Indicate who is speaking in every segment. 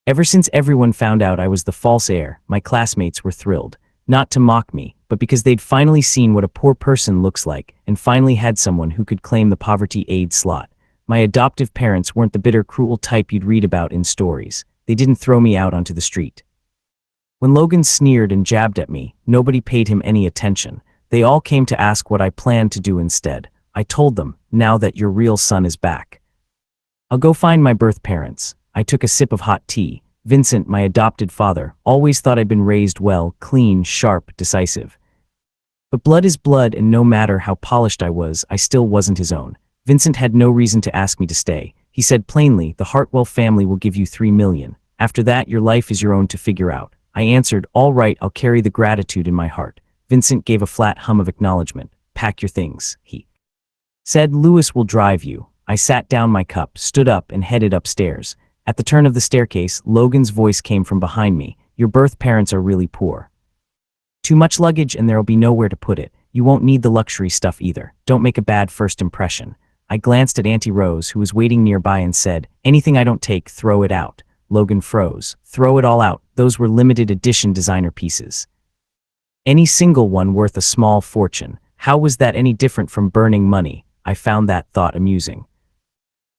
Speaker 1: Ever since everyone found out I was the false heir, my classmates were thrilled. Not to mock me, but because they'd finally seen what a poor person looks like and finally had someone who could claim the poverty aid slot. My adoptive parents weren't the bitter, cruel type you'd read about in stories. They didn't throw me out onto the street. When Logan sneered and jabbed at me, nobody paid him any attention. They all came to ask what I planned to do instead. I told them, now that your real son is back, I'll go find my birth parents. I took a sip of hot tea. Vincent, my adopted father, always thought I'd been raised well, clean, sharp, decisive. But blood is blood, and no matter how polished I was, I still wasn't his own. Vincent had no reason to ask me to stay. He said plainly, the Hartwell family will give you $3 million. After that, your life is your own to figure out. I answered, all right, I'll carry the gratitude in my heart. Vincent gave a flat hum of acknowledgement. Pack your things, he said. Lewis will drive you. I sat down my cup, stood up, and headed upstairs. At the turn of the staircase, Logan's voice came from behind me. Your birth parents are really poor. Too much luggage and there'll be nowhere to put it. You won't need the luxury stuff either. Don't make a bad first impression. I glanced at Auntie Rose, who was waiting nearby, and said, anything I don't take, throw it out. Logan froze. Throw it all out. Those were limited edition designer pieces. Any single one worth a small fortune. How was that any different from burning money? I found that thought amusing.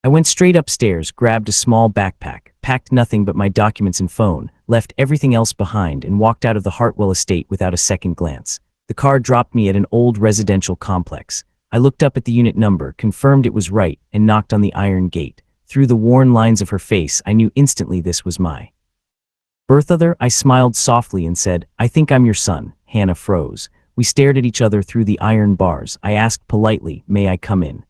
Speaker 1: I went straight upstairs, grabbed a small backpack, packed nothing but my documents and phone, left everything else behind, and walked out of the Hartwell estate without a second glance. The car dropped me at an old residential complex. I looked up at the unit number, confirmed it was right, and knocked on the iron gate. Through the worn lines of her face, I knew instantly this was my birther. I smiled softly and said, I think I'm your son. Hannah froze. We stared at each other through the iron bars. I asked politely, may I come in?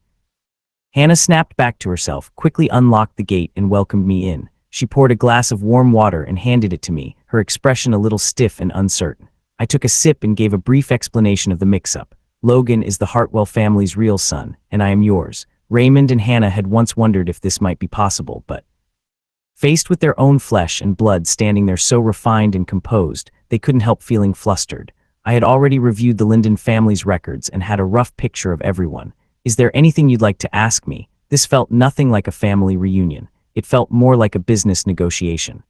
Speaker 1: Hannah snapped back to herself, quickly unlocked the gate, and welcomed me in. She poured a glass of warm water and handed it to me, her expression a little stiff and uncertain. I took a sip and gave a brief explanation of the mix-up. Logan is the Hartwell family's real son, and I am yours. Raymond and Hannah had once wondered if this might be possible, but faced with their own flesh and blood standing there so refined and composed, they couldn't help feeling flustered. I had already reviewed the Linden family's records and had a rough picture of everyone. Is there anything you'd like to ask me? This felt nothing like a family reunion. It felt more like a business negotiation.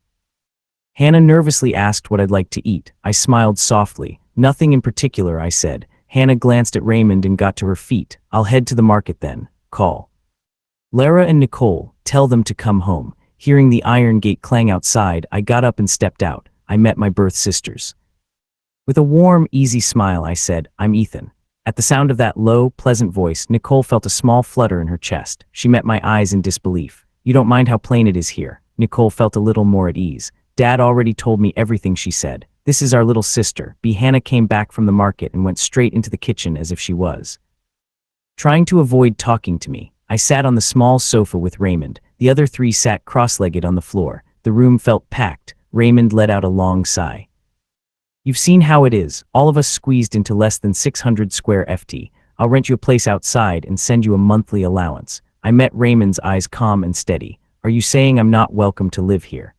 Speaker 1: Hannah nervously asked what I'd like to eat. I smiled softly. Nothing in particular, I said. Hannah glanced at Raymond and got to her feet. I'll head to the market then. Call Lara and Nicole. Tell them to come home. Hearing the iron gate clang outside, I got up and stepped out. I met my birth sisters. With a warm, easy smile, I said, I'm Ethan. At the sound of that low, pleasant voice, Nicole felt a small flutter in her chest. She met my eyes in disbelief. You don't mind how plain it is here? Nicole felt a little more at ease. Dad already told me everything, she said. This is our little sister. Hannah came back from the market and went straight into the kitchen as if she was trying to avoid talking to me. I sat on the small sofa with Raymond. The other three sat cross-legged on the floor. The room felt packed. Raymond let out a long sigh. You've seen how it is, all of us squeezed into less than 600 square ft. I'll rent you a place outside and send you a monthly allowance. I met Raymond's eyes calm and steady. Are you saying I'm not welcome to live here?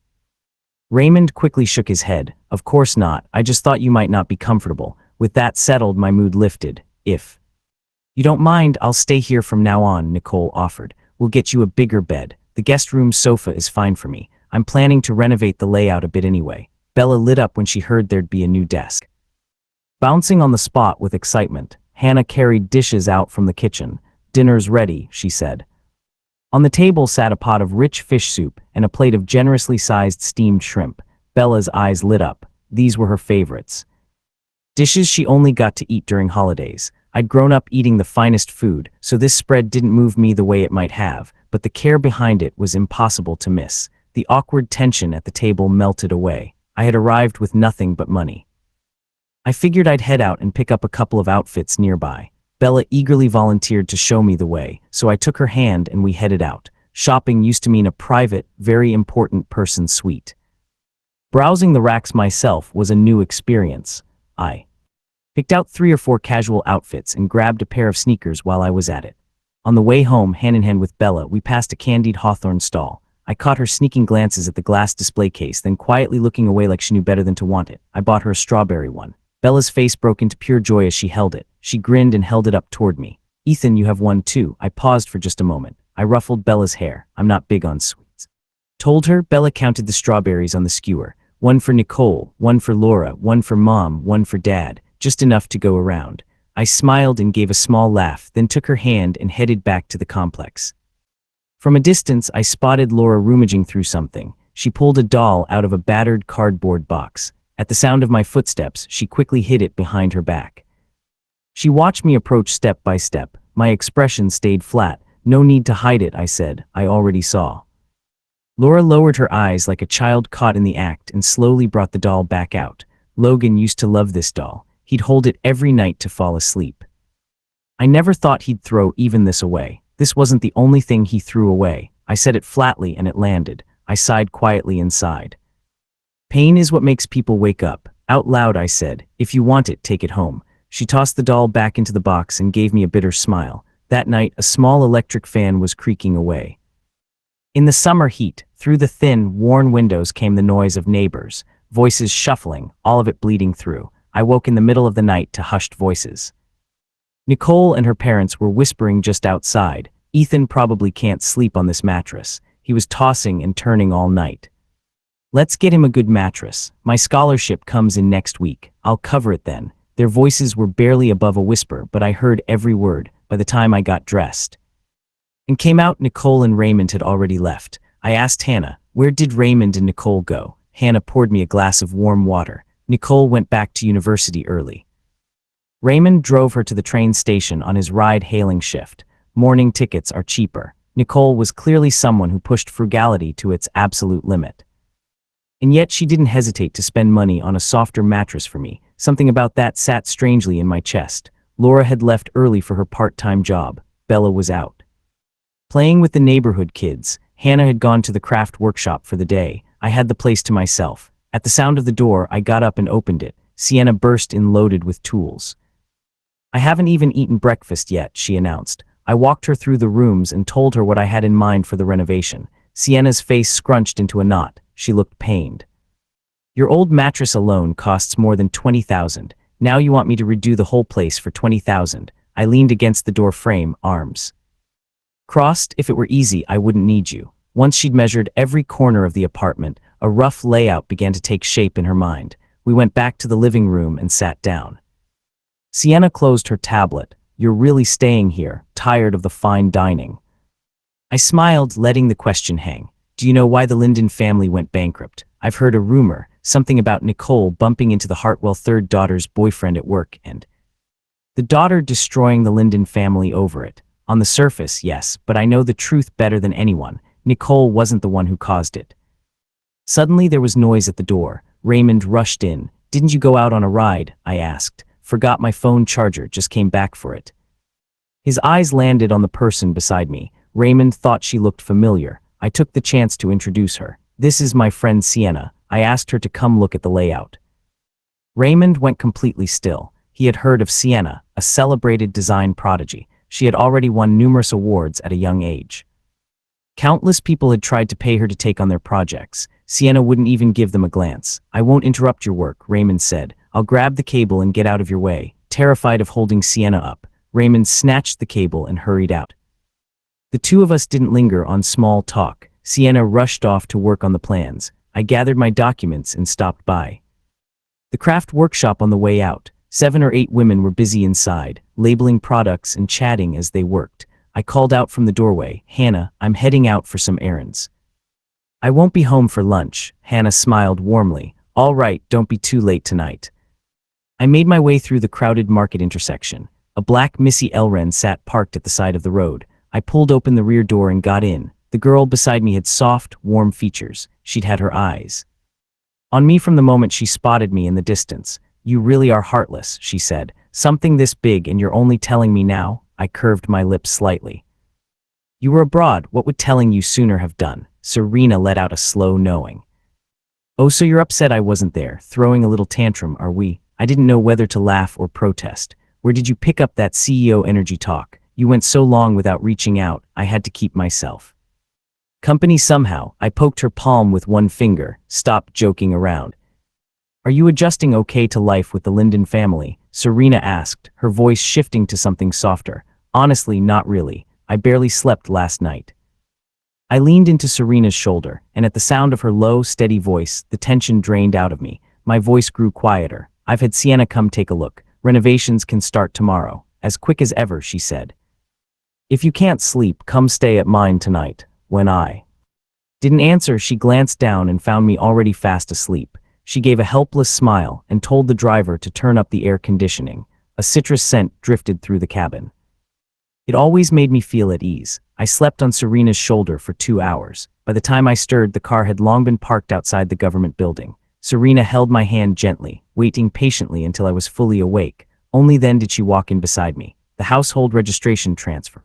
Speaker 1: Raymond quickly shook his head. Of course not, I just thought you might not be comfortable. With that settled, my mood lifted. If you don't mind, I'll stay here from now on, Nicole offered. We'll get you a bigger bed. The guest room sofa is fine for me. I'm planning to renovate the layout a bit anyway. Bella lit up when she heard there'd be a new desk. Bouncing on the spot with excitement, Hannah carried dishes out from the kitchen. Dinner's ready, she said. On the table sat a pot of rich fish soup and a plate of generously sized steamed shrimp. Bella's eyes lit up. These were her favorites. Dishes she only got to eat during holidays. I'd grown up eating the finest food, so this spread didn't move me the way it might have, but the care behind it was impossible to miss. The awkward tension at the table melted away. I had arrived with nothing but money. I figured I'd head out and pick up a couple of outfits nearby. Bella eagerly volunteered to show me the way, so I took her hand and we headed out. Shopping used to mean a private, very important person's suite. Browsing the racks myself was a new experience. I picked out 3 or 4 casual outfits and grabbed a pair of sneakers while I was at it. On the way home, hand in hand with Bella, we passed a candied hawthorn stall. I caught her sneaking glances at the glass display case, then quietly looking away like she knew better than to want it. I bought her a strawberry one. Bella's face broke into pure joy as she held it. She grinned and held it up toward me. Ethan, you have one too. I paused for just a moment. I ruffled Bella's hair. I'm not big on sweets. Told her. Bella counted the strawberries on the skewer. One for Nicole, one for Laura, one for Mom, one for Dad, just enough to go around. I smiled and gave a small laugh, then took her hand and headed back to the complex. From a distance, I spotted Laura rummaging through something. She pulled a doll out of a battered cardboard box. At the sound of my footsteps, she quickly hid it behind her back. She watched me approach step by step. My expression stayed flat. No need to hide it, I said. I already saw. Laura lowered her eyes like a child caught in the act and slowly brought the doll back out. Logan used to love this doll. He'd hold it every night to fall asleep. I never thought he'd throw even this away. This wasn't the only thing he threw away. I said it flatly and it landed. I sighed quietly inside. Pain is what makes people wake up. Out loud I said, if you want it, take it home. She tossed the doll back into the box and gave me a bitter smile. That night, a small electric fan was creaking away. In the summer heat, through the thin, worn windows came the noise of neighbors, voices shuffling, all of it bleeding through. I woke in the middle of the night to hushed voices. Nicole and her parents were whispering just outside. Ethan probably can't sleep on this mattress. He was tossing and turning all night. Let's get him a good mattress. My scholarship comes in next week. I'll cover it then. Their voices were barely above a whisper, but I heard every word by the time I got dressed and came out. Nicole and Raymond had already left. I asked Hannah, where did Raymond and Nicole go? Hannah poured me a glass of warm water. Nicole went back to university early. Raymond drove her to the train station on his ride-hailing shift. Morning tickets are cheaper. Nicole was clearly someone who pushed frugality to its absolute limit. And yet she didn't hesitate to spend money on a softer mattress for me. Something about that sat strangely in my chest. Laura had left early for her part-time job. Bella was out playing with the neighborhood kids. Hannah had gone to the craft workshop for the day. I had the place to myself. At the sound of the door, I got up and opened it. Sienna burst in loaded with tools. I haven't even eaten breakfast yet, she announced. I walked her through the rooms and told her what I had in mind for the renovation. Sienna's face scrunched into a knot. She looked pained. Your old mattress alone costs more than $20,000. Now you want me to redo the whole place for $20,000. I leaned against the door frame, arms crossed. If it were easy, I wouldn't need you. Once she'd measured every corner of the apartment, a rough layout began to take shape in her mind. We went back to the living room and sat down. Sienna closed her tablet. You're really staying here, tired of the fine dining? I smiled, letting the question hang. Do you know why the Linden family went bankrupt? I've heard a rumor, something about Nicole bumping into the Hartwell third daughter's boyfriend at work and the daughter destroying the Linden family over it. On the surface, yes, but I know the truth better than anyone. Nicole wasn't the one who caused it. Suddenly there was noise at the door. Raymond rushed in. Didn't you go out on a ride? I asked. Forgot my phone charger, just came back for it. His eyes landed on the person beside me. Raymond thought she looked familiar. I took the chance to introduce her. This is my friend Sienna. I asked her to come look at the layout. Raymond went completely still. He had heard of Sienna, a celebrated design prodigy. She had already won numerous awards at a young age. Countless people had tried to pay her to take on their projects. Sienna wouldn't even give them a glance. I won't interrupt your work, Raymond said. I'll grab the cable and get out of your way. Terrified of holding Sienna up, Raymond snatched the cable and hurried out. The two of us didn't linger on small talk. Sienna rushed off to work on the plans. I gathered my documents and stopped by the craft workshop on the way out. 7 or 8 women were busy inside, labeling products and chatting as they worked. I called out from the doorway, Hannah, I'm heading out for some errands. I won't be home for lunch. Hannah smiled warmly. All right, don't be too late tonight. I made my way through the crowded market intersection. A black Missy Elren sat parked at the side of the road. I pulled open the rear door and got in. The girl beside me had soft, warm features. She'd had her eyes on me from the moment she spotted me in the distance. You really are heartless, she said. Something this big and you're only telling me now? I curved my lips slightly. You were abroad. What would telling you sooner have done? Serena let out a slow knowing. Oh, so you're upset I wasn't there, throwing a little tantrum, are we? I didn't know whether to laugh or protest. Where did you pick up that CEO energy talk? You went so long without reaching out, I had to keep myself company somehow. I poked her palm with one finger. Stop joking around. Are you adjusting okay to life with the Linden family? Serena asked, her voice shifting to something softer. Honestly, not really. I barely slept last night. I leaned into Serena's shoulder, and at the sound of her low, steady voice, the tension drained out of me. My voice grew quieter. I've had Sienna come take a look. Renovations can start tomorrow. As quick as ever, she said. If you can't sleep, come stay at mine tonight. When I didn't answer, she glanced down and found me already fast asleep. She gave a helpless smile and told the driver to turn up the air conditioning. A citrus scent drifted through the cabin. It always made me feel at ease. I slept on Serena's shoulder for 2 hours. By the time I stirred, the car had long been parked outside the government building. Serena held my hand gently, waiting patiently until I was fully awake. Only then did she walk in beside me. The household registration transfer.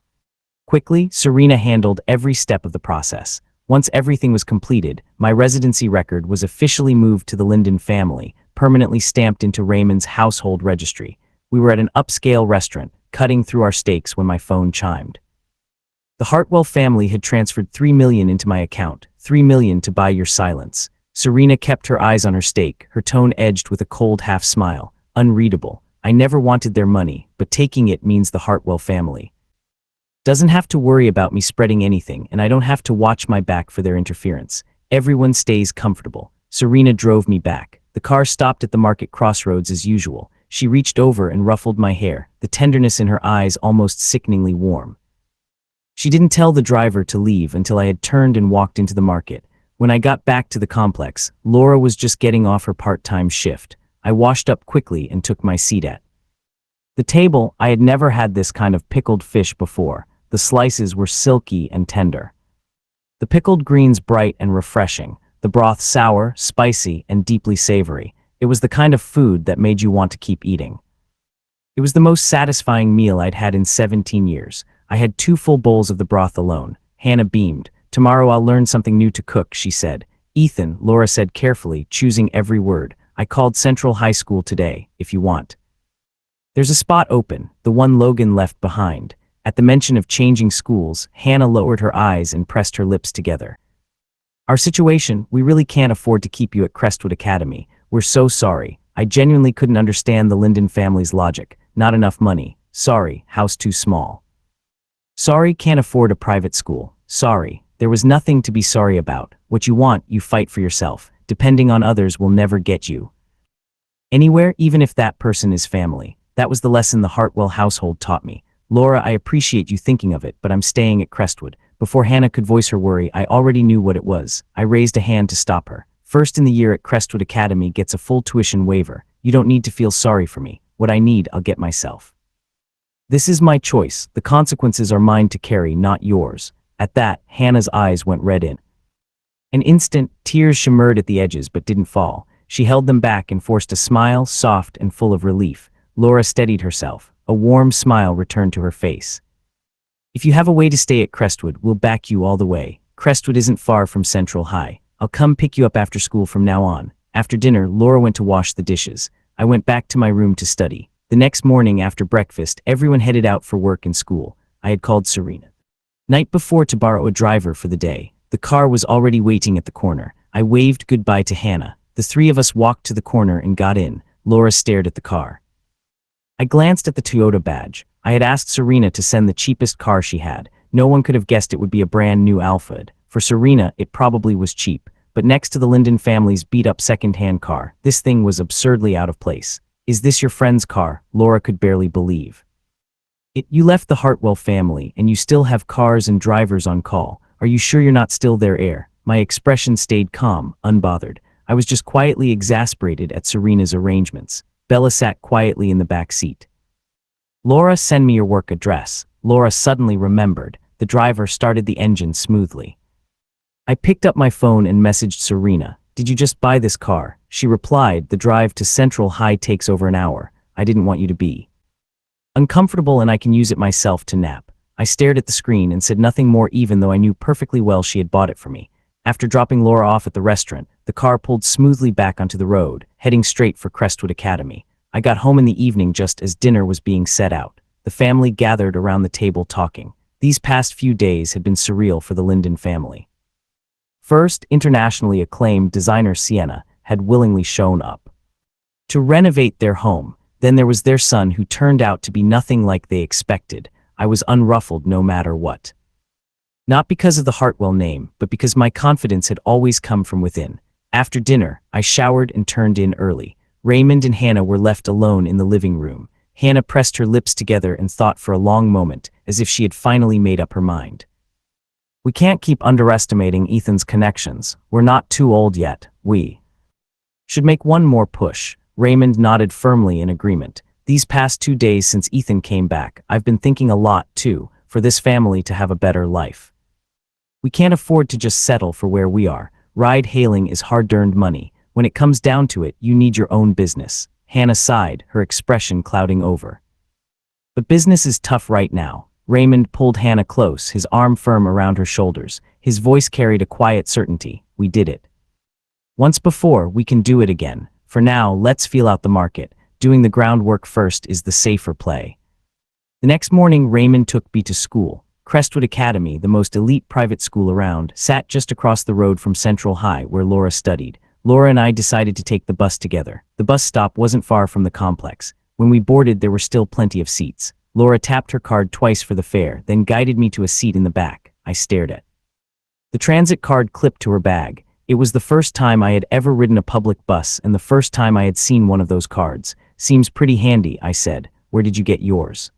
Speaker 1: Quickly, Serena handled every step of the process. Once everything was completed, my residency record was officially moved to the Linden family, permanently stamped into Raymond's household registry. We were at an upscale restaurant, cutting through our steaks when my phone chimed. The Hartwell family had transferred $3 million into my account, $3 million to buy your silence. Serena kept her eyes on her steak, her tone edged with a cold half smile. Unreadable. I never wanted their money, but taking it means the Hartwell family doesn't have to worry about me spreading anything, and I don't have to watch my back for their interference. Everyone stays comfortable. Serena drove me back. The car stopped at the market crossroads as usual. She reached over and ruffled my hair, the tenderness in her eyes almost sickeningly warm. She didn't tell the driver to leave until I had turned and walked into the market. When I got back to the complex, Laura was just getting off her part-time shift. I washed up quickly and took my seat at the table. I had never had this kind of pickled fish before. The slices were silky and tender. The pickled greens bright and refreshing, the broth sour, spicy, and deeply savory. It was the kind of food that made you want to keep eating. It was the most satisfying meal I'd had in 17 years. I had 2 full bowls of the broth alone. Hannah beamed. Tomorrow I'll learn something new to cook, she said. Ethan, Laura said carefully, choosing every word. I called Central High School today, if you want. There's a spot open, the one Logan left behind. At the mention of changing schools, Hannah lowered her eyes and pressed her lips together. Our situation, we really can't afford to keep you at Crestwood Academy. We're so sorry. I genuinely couldn't understand the Linden family's logic. Not enough money. Sorry, house too small. Sorry, can't afford a private school. Sorry, there was nothing to be sorry about. What you want, you fight for yourself. Depending on others will never get you anywhere, even if that person is family. That was the lesson the Hartwell household taught me. Laura, I appreciate you thinking of it, but I'm staying at Crestwood. Before Hannah could voice her worry, I already knew what it was. I raised a hand to stop her. First in the year at Crestwood Academy gets a full tuition waiver. You don't need to feel sorry for me. What I need, I'll get myself. This is my choice. The consequences are mine to carry, not yours. At that, Hannah's eyes went red in an instant. Tears shimmered at the edges but didn't fall. She held them back and forced a smile, soft and full of relief. Laura steadied herself. A warm smile returned to her face. If you have a way to stay at Crestwood, we'll back you all the way. Crestwood isn't far from Central High. I'll come pick you up after school from now on. After dinner, Laura went to wash the dishes. I went back to my room to study. The next morning after breakfast, everyone headed out for work and school. I had called Serena night before to borrow a driver for the day. The car was already waiting at the corner. I waved goodbye to Hannah. The 3 of us walked to the corner and got in. Laura stared at the car. I glanced at the Toyota badge. I had asked Serena to send the cheapest car she had. No one could have guessed it would be a brand new Alphard. For Serena, it probably was cheap, but next to the Linden family's beat-up second-hand car, this thing was absurdly out of place. Is this your friend's car? Laura could barely believe it. You left the Hartwell family, and you still have cars and drivers on call. Are you sure you're not still their heir? My expression stayed calm, unbothered. I was just quietly exasperated at Serena's arrangements. Bella sat quietly in the back seat. Laura, send me your work address. Laura suddenly remembered. The driver started the engine smoothly. I picked up my phone and messaged Serena. Did you just buy this car? She replied, the drive to Central High takes over an hour. I didn't want you to be uncomfortable and I can use it myself to nap. I stared at the screen and said nothing more even though I knew perfectly well she had bought it for me. After dropping Laura off at the restaurant, the car pulled smoothly back onto the road, heading straight for Crestwood Academy. I got home in the evening just as dinner was being set out. The family gathered around the table talking. These past few days had been surreal for the Linden family. First, internationally acclaimed designer Sienna had willingly shown up to renovate their home. Then there was their son who turned out to be nothing like they expected. I was unruffled no matter what. Not because of the Hartwell name, but because my confidence had always come from within. After dinner, I showered and turned in early. Raymond and Hannah were left alone in the living room. Hannah pressed her lips together and thought for a long moment, as if she had finally made up her mind. We can't keep underestimating Ethan's connections. We're not too old yet. We should make one more push. Raymond nodded firmly in agreement. These past 2 days since Ethan came back, I've been thinking a lot, too, for this family to have a better life. We can't afford to just settle for where we are. Ride-hailing is hard-earned money. When it comes down to it, you need your own business. Hannah sighed, her expression clouding over. But business is tough right now. Raymond pulled Hannah close, his arm firm around her shoulders. His voice carried a quiet certainty. We did it once before, we can do it again. For now, let's feel out the market. Doing the groundwork first is the safer play. The next morning, Raymond took me to school. Crestwood Academy, the most elite private school around, sat just across the road from Central High, where Laura studied. Laura and I decided to take the bus together. The bus stop wasn't far from the complex. When we boarded, there were still plenty of seats. Laura tapped her card twice for the fare, then guided me to a seat in the back. I stared at the transit card clipped to her bag. It was the first time I had ever ridden a public bus and the first time I had seen one of those cards. Seems pretty handy, I said. Where did you get yours?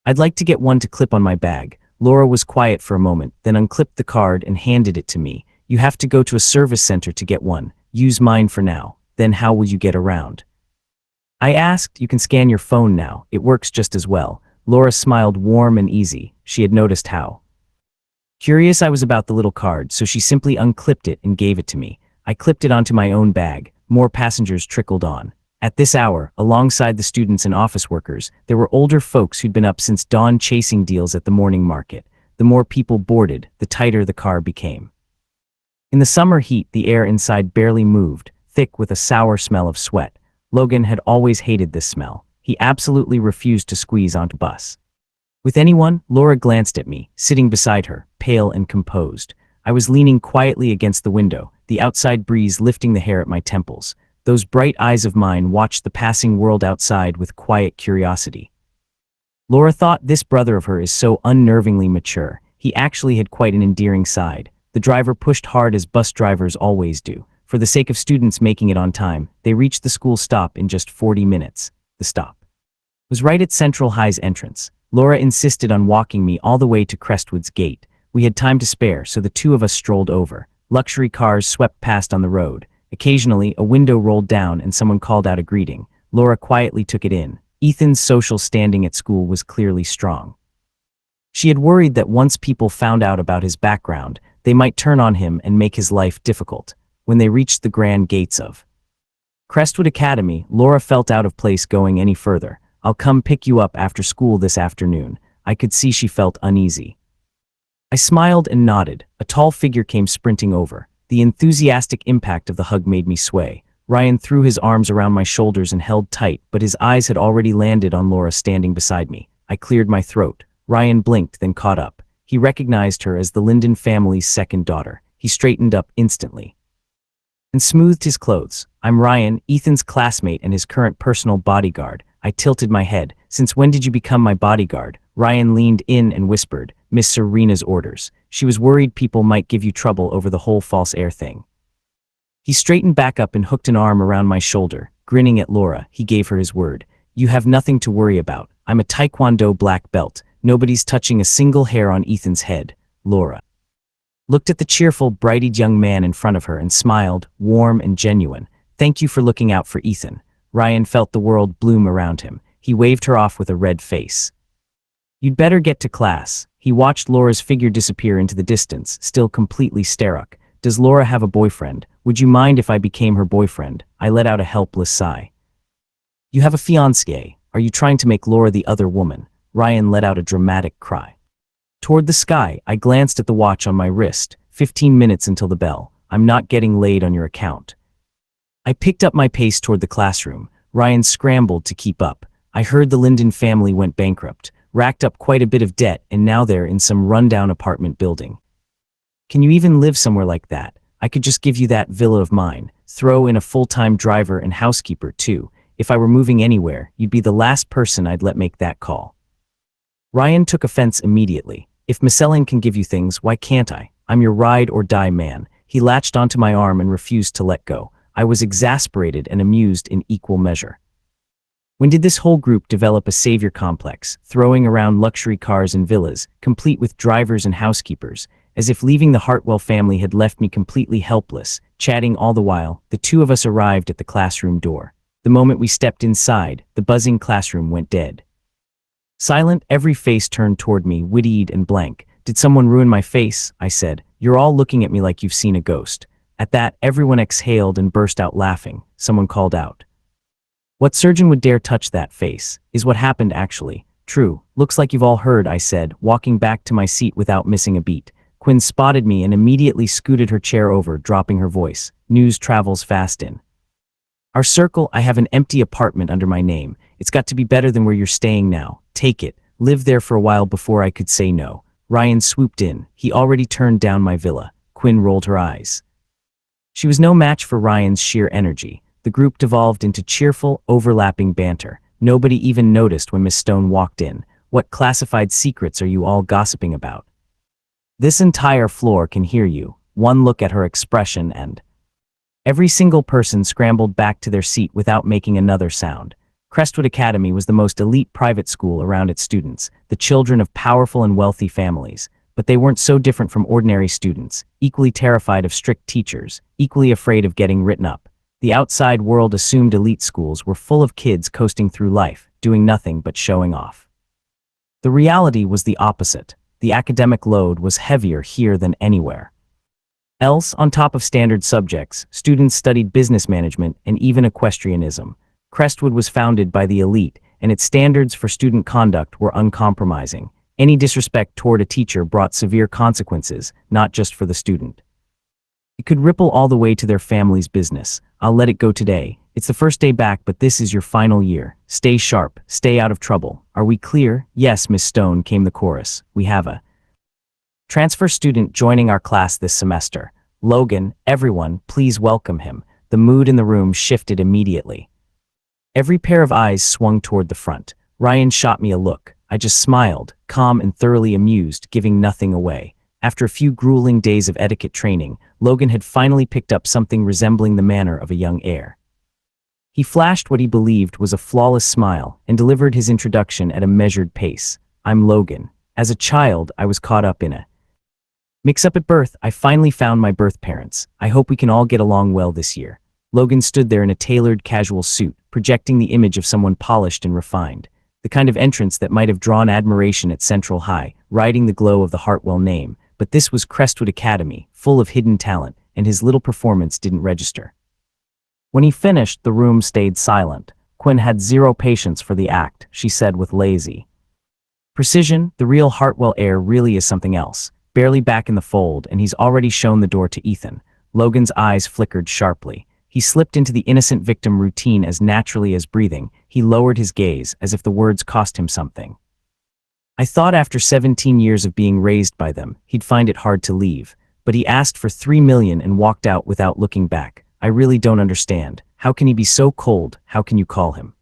Speaker 1: I'd like to get one to clip on my bag. Laura was quiet for a moment, then unclipped the card and handed it to me. You have to go to a service center to get one. Use mine for now. Then how will you get around? I asked. You can scan your phone now. It works just as well. Laura smiled warm and easy. She had noticed how curious I was about the little card, so she simply unclipped it and gave it to me. I clipped it onto my own bag. More passengers trickled on. At this hour, alongside the students and office workers, there were older folks who'd been up since dawn chasing deals at the morning market. The more people boarded, the tighter the car became. In the summer heat, the air inside barely moved, thick with a sour smell of sweat. Logan had always hated this smell. He absolutely refused to squeeze onto bus with anyone. Laura glanced at me, sitting beside her, pale and composed. I was leaning quietly against the window, the outside breeze lifting the hair at my temples. Those bright eyes of mine watched the passing world outside with quiet curiosity. Laura thought this brother of her is so unnervingly mature. He actually had quite an endearing side. The driver pushed hard as bus drivers always do. For the sake of students making it on time, they reached the school stop in just 40 minutes. The stop was right at Central High's entrance. Laura insisted on walking me all the way to Crestwood's gate. We had time to spare, so the two of us strolled over. Luxury cars swept past on the road. Occasionally, a window rolled down and someone called out a greeting. Laura quietly took it in. Ethan's social standing at school was clearly strong. She had worried that once people found out about his background, they might turn on him and make his life difficult. When they reached the grand gates of Crestwood Academy, Laura felt out of place going any further. I'll come pick you up after school this afternoon. I could see she felt uneasy. I smiled and nodded. A tall figure came sprinting over. The enthusiastic impact of the hug made me sway. Ryan threw his arms around my shoulders and held tight, but his eyes had already landed on Laura standing beside me. I cleared my throat. Ryan blinked, then caught up. He recognized her as the Linden family's second daughter. He straightened up instantly and smoothed his clothes. I'm Ryan, Ethan's classmate and his current personal bodyguard. I tilted my head. Since when did you become my bodyguard? Ryan leaned in and whispered, Miss Serena's orders. She was worried people might give you trouble over the whole false air thing. He straightened back up and hooked an arm around my shoulder. Grinning at Laura, he gave her his word. You have nothing to worry about. I'm a Taekwondo black belt. Nobody's touching a single hair on Ethan's head. Laura looked at the cheerful, bright-eyed young man in front of her and smiled, warm and genuine. Thank you for looking out for Ethan. Ryan felt the world bloom around him. He waved her off with a red face. You'd better get to class. He watched Laura's figure disappear into the distance, still completely starstruck. Does Laura have a boyfriend? Would you mind if I became her boyfriend? I let out a helpless sigh. You have a fiancé. Are you trying to make Laura the other woman? Ryan let out a dramatic cry. Toward the sky, I glanced at the watch on my wrist. 15 minutes until the bell. I'm not getting laid on your account. I picked up my pace toward the classroom. Ryan scrambled to keep up. I heard the Linden family went bankrupt, racked up quite a bit of debt, and now they're in some rundown apartment building. Can you even live somewhere like that? I could just give you that villa of mine, throw in a full-time driver and housekeeper too. If I were moving anywhere, you'd be the last person I'd let make that call. Ryan took offense immediately. If Masellan can give you things, why can't I? I'm your ride or die man. He latched onto my arm and refused to let go. I was exasperated and amused in equal measure. When did this whole group develop a savior complex, throwing around luxury cars and villas, complete with drivers and housekeepers, as if leaving the Hartwell family had left me completely helpless? Chatting all the while, the two of us arrived at the classroom door. The moment we stepped inside, the buzzing classroom went dead. Silent, every face turned toward me, witty-eyed and blank. Did someone ruin my face? I said. You're all looking at me like you've seen a ghost. At that, everyone exhaled and burst out laughing. Someone called out, "What surgeon would dare touch that face? Is what happened actually true? Looks like you've all heard," I said, walking back to my seat without missing a beat. Quinn spotted me and immediately scooted her chair over, dropping her voice. "News travels fast in our circle. I have an empty apartment under my name. It's got to be better than where you're staying now. Take it. Live there for a while." Before I could say no, Ryan swooped in. He already turned down my villa. Quinn rolled her eyes. She was no match for Ryan's sheer energy. The group devolved into cheerful, overlapping banter. Nobody even noticed when Miss Stone walked in. "What classified secrets are you all gossiping about? This entire floor can hear you." One look at her expression and every single person scrambled back to their seat without making another sound. Crestwood Academy was the most elite private school around its students, the children of powerful and wealthy families. But they weren't so different from ordinary students, equally terrified of strict teachers, equally afraid of getting written up. The outside world assumed elite schools were full of kids coasting through life, doing nothing but showing off. The reality was the opposite. The academic load was heavier here than anywhere else. On top of standard subjects, students studied business management and even equestrianism. Crestwood was founded by the elite, and its standards for student conduct were uncompromising. Any disrespect toward a teacher brought severe consequences, not just for the student. It could ripple all the way to their family's business. "I'll let it go today. It's the first day back, but this is your final year. Stay sharp, stay out of trouble. Are we clear?" "Yes, Miss Stone," came the chorus. "We have a transfer student joining our class this semester. Logan, everyone, please welcome him." The mood in the room shifted immediately. Every pair of eyes swung toward the front. Ryan shot me a look. I just smiled, calm and thoroughly amused, giving nothing away. After a few grueling days of etiquette training, Logan had finally picked up something resembling the manner of a young heir. He flashed what he believed was a flawless smile and delivered his introduction at a measured pace. "I'm Logan. As a child, I was caught up in a mix-up at birth. I finally found my birth parents. I hope we can all get along well this year." Logan stood there in a tailored casual suit, projecting the image of someone polished and refined. The kind of entrance that might have drawn admiration at Central High, riding the glow of the Hartwell name. But this was Crestwood Academy, full of hidden talent, and his little performance didn't register. When he finished, the room stayed silent. Quinn had zero patience for the act. She said with lazy precision, "The real Hartwell heir really is something else. Barely back in the fold, and he's already shown the door to Ethan." Logan's eyes flickered sharply. He slipped into the innocent victim routine as naturally as breathing. He lowered his gaze, as if the words cost him something. "I thought after 17 years of being raised by them, he'd find it hard to leave. But he asked for $3 million and walked out without looking back. I really don't understand. How can he be so cold? How can you call him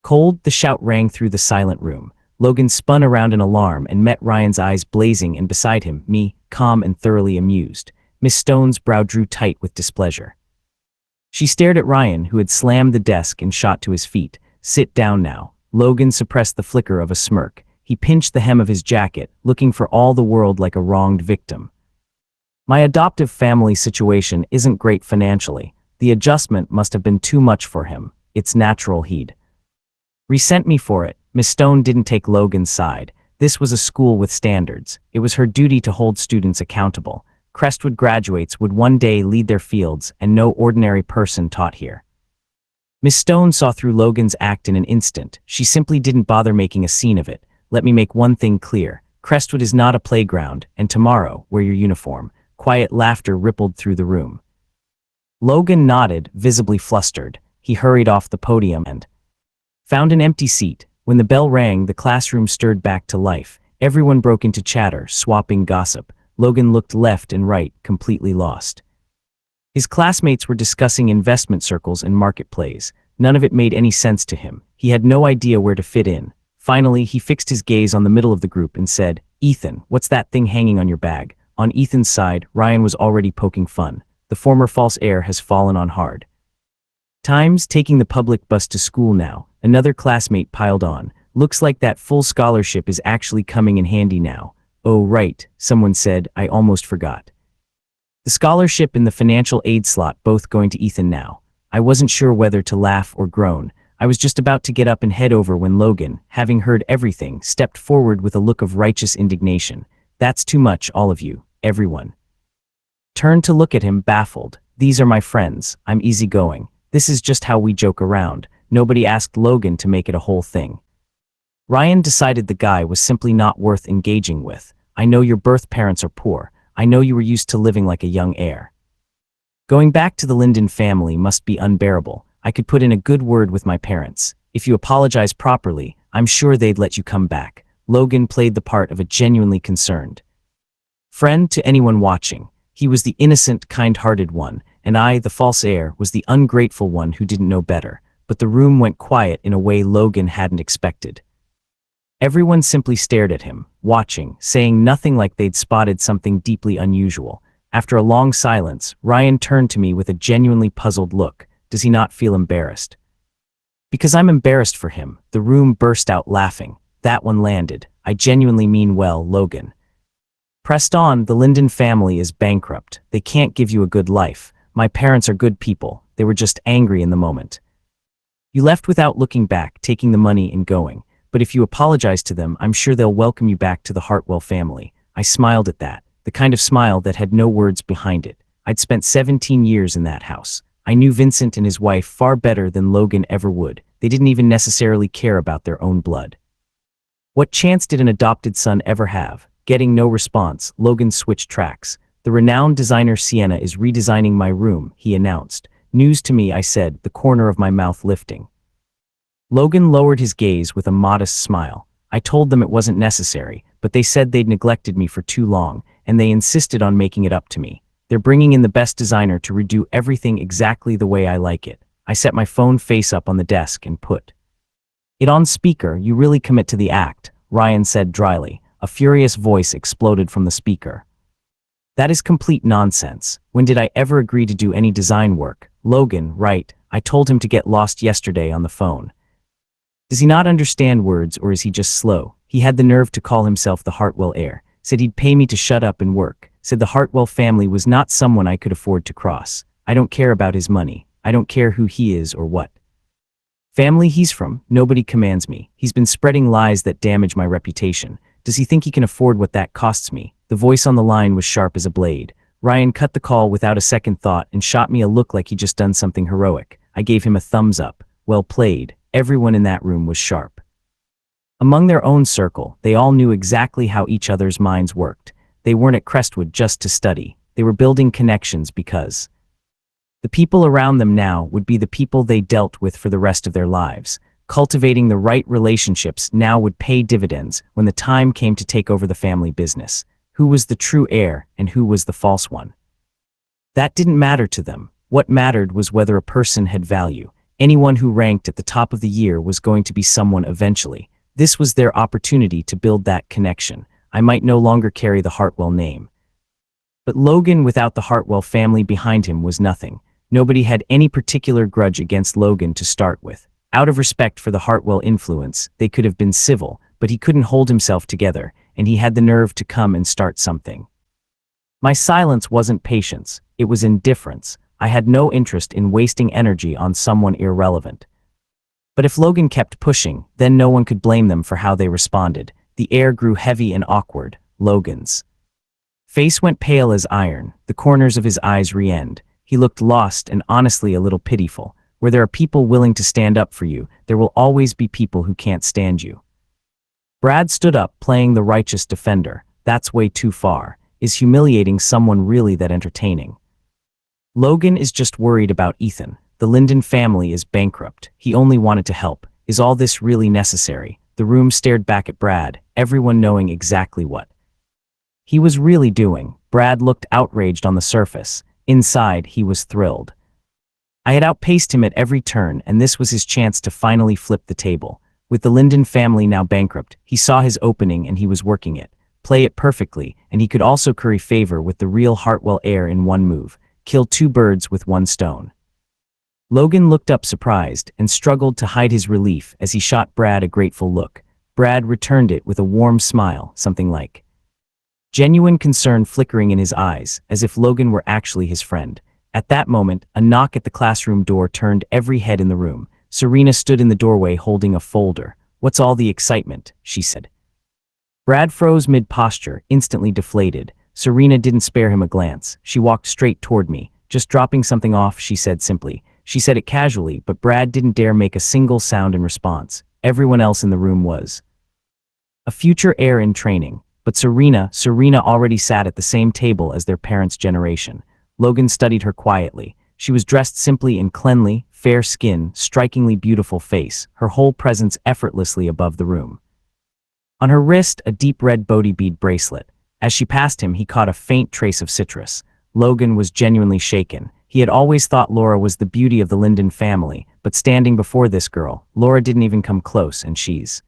Speaker 1: cold?" The shout rang through the silent room. Logan spun around in alarm and met Ryan's eyes blazing, and beside him, me, calm and thoroughly amused. Miss Stone's brow drew tight with displeasure. She stared at Ryan, who had slammed the desk and shot to his feet. "Sit down now." Logan suppressed the flicker of a smirk. He pinched the hem of his jacket, looking for all the world like a wronged victim. "My adoptive family situation isn't great financially. The adjustment must have been too much for him. It's natural he'd resent me for it." Miss Stone didn't take Logan's side. This was a school with standards. It was her duty to hold students accountable. Crestwood graduates would one day lead their fields, and no ordinary person taught here. Miss Stone saw through Logan's act in an instant. She simply didn't bother making a scene of it. "Let me make one thing clear. Crestwood is not a playground, and tomorrow, wear your uniform." Quiet laughter rippled through the room. Logan nodded, visibly flustered. He hurried off the podium and found an empty seat. When the bell rang, the classroom stirred back to life. Everyone broke into chatter, swapping gossip. Logan looked left and right, completely lost. His classmates were discussing investment circles and market plays. None of it made any sense to him. He had no idea where to fit in. Finally, he fixed his gaze on the middle of the group and said, Ethan, what's that thing hanging on your bag? On Ethan's side, Ryan was already poking fun. The former false heir has fallen on hard times, taking the public bus to school now. Another classmate piled on. Looks like that full scholarship is actually coming in handy now. Oh right, someone said, I almost forgot. The scholarship and the financial aid slot both going to Ethan now. I wasn't sure whether to laugh or groan. I was just about to get up and head over when Logan, having heard everything, stepped forward with a look of righteous indignation. That's too much, all of you, everyone. Turned to look at him, baffled. These are my friends, I'm easygoing. This is just how we joke around. Nobody asked Logan to make it a whole thing. Ryan decided the guy was simply not worth engaging with. I know your birth parents are poor. I know you were used to living like a young heir. Going back to the Linden family must be unbearable. I could put in a good word with my parents. If you apologize properly, I'm sure they'd let you come back. Logan played the part of a genuinely concerned friend to anyone watching. He was the innocent, kind-hearted one, and I, the false heir, was the ungrateful one who didn't know better. But the room went quiet in a way Logan hadn't expected. Everyone simply stared at him, watching, saying nothing, like they'd spotted something deeply unusual. After a long silence, Ryan turned to me with a genuinely puzzled look. Does he not feel embarrassed? Because I'm embarrassed for him. The room burst out laughing. That one landed. I genuinely mean well, Logan. Pressed on, the Linden family is bankrupt. They can't give you a good life. My parents are good people. They were just angry in the moment. You left without looking back, taking the money and going. But if you apologize to them, I'm sure they'll welcome you back to the Hartwell family. I smiled at that, the kind of smile that had no words behind it. I'd spent 17 years in that house. I knew Vincent and his wife far better than Logan ever would. They didn't even necessarily care about their own blood. What chance did an adopted son ever have? Getting no response, Logan switched tracks. The renowned designer Sienna is redesigning my room, he announced. News to me, I said, the corner of my mouth lifting. Logan lowered his gaze with a modest smile. I told them it wasn't necessary, but they said they'd neglected me for too long, and they insisted on making it up to me. They're bringing in the best designer to redo everything exactly the way I like it. I set my phone face up on the desk and put it on speaker. You really commit to the act, Ryan said dryly. A furious voice exploded from the speaker. That is complete nonsense. When did I ever agree to do any design work? Logan, right, I told him to get lost yesterday on the phone. Does he not understand words, or is he just slow? He had the nerve to call himself the Hartwell heir, said he'd pay me to shut up and work, said the Hartwell family was not someone I could afford to cross. I don't care about his money. I don't care who he is or what family he's from. Nobody commands me. He's been spreading lies that damage my reputation. Does he think he can afford what that costs me? The voice on the line was sharp as a blade. Ryan cut the call without a second thought and shot me a look like he'd just done something heroic. I gave him a thumbs up. Well played. Everyone in that room was sharp. Among their own circle, they all knew exactly how each other's minds worked. They weren't at Crestwood just to study. They were building connections because the people around them now would be the people they dealt with for the rest of their lives. Cultivating the right relationships now would pay dividends when the time came to take over the family business. Who was the true heir and who was the false one? That didn't matter to them. What mattered was whether a person had value. Anyone who ranked at the top of the year was going to be someone eventually. This was their opportunity to build that connection. I might no longer carry the Hartwell name, but Logan without the Hartwell family behind him was nothing. Nobody had any particular grudge against Logan to start with. Out of respect for the Hartwell influence, they could have been civil, but he couldn't hold himself together, and he had the nerve to come and start something. My silence wasn't patience, it was indifference. I had no interest in wasting energy on someone irrelevant. But if Logan kept pushing, then no one could blame them for how they responded. The air grew heavy and awkward. Logan's face went pale as iron, the corners of his eyes re-end. He looked lost and honestly a little pitiful. Where there are people willing to stand up for you, there will always be people who can't stand you. Brad stood up, playing the righteous defender. That's way too far. Is humiliating someone really that entertaining? Logan is just worried about Ethan. The Linden family is bankrupt. He only wanted to help. Is all this really necessary? The room stared back at Brad, everyone knowing exactly what he was really doing. Brad looked outraged on the surface. Inside, he was thrilled. I had outpaced him at every turn, and this was his chance to finally flip the table. With the Linden family now bankrupt, he saw his opening and he was working it. play it perfectly, and he could also curry favor with the real Hartwell heir in one move, kill two birds with one stone. Logan looked up surprised and struggled to hide his relief as he shot Brad a grateful look. Brad returned it with a warm smile, something like genuine concern flickering in his eyes, as if Logan were actually his friend. At that moment, a knock at the classroom door turned every head in the room. Serena stood in the doorway holding a folder. "What's all the excitement?" she said. Brad froze mid-posture, instantly deflated. Serena didn't spare him a glance. She walked straight toward me. "Just dropping something off," she said simply. She said it casually, but Brad didn't dare make a single sound in response. Everyone else in the room was a future heir in training. But Serena already sat at the same table as their parents' generation. Logan studied her quietly. She was dressed simply in cleanly, fair skin, strikingly beautiful face, her whole presence effortlessly above the room. On her wrist, a deep red Bodhi bead bracelet. As she passed him, he caught a faint trace of citrus. Logan was genuinely shaken. He had always thought Laura was the beauty of the Linden family, but standing before this girl, Laura didn't even come close, and she's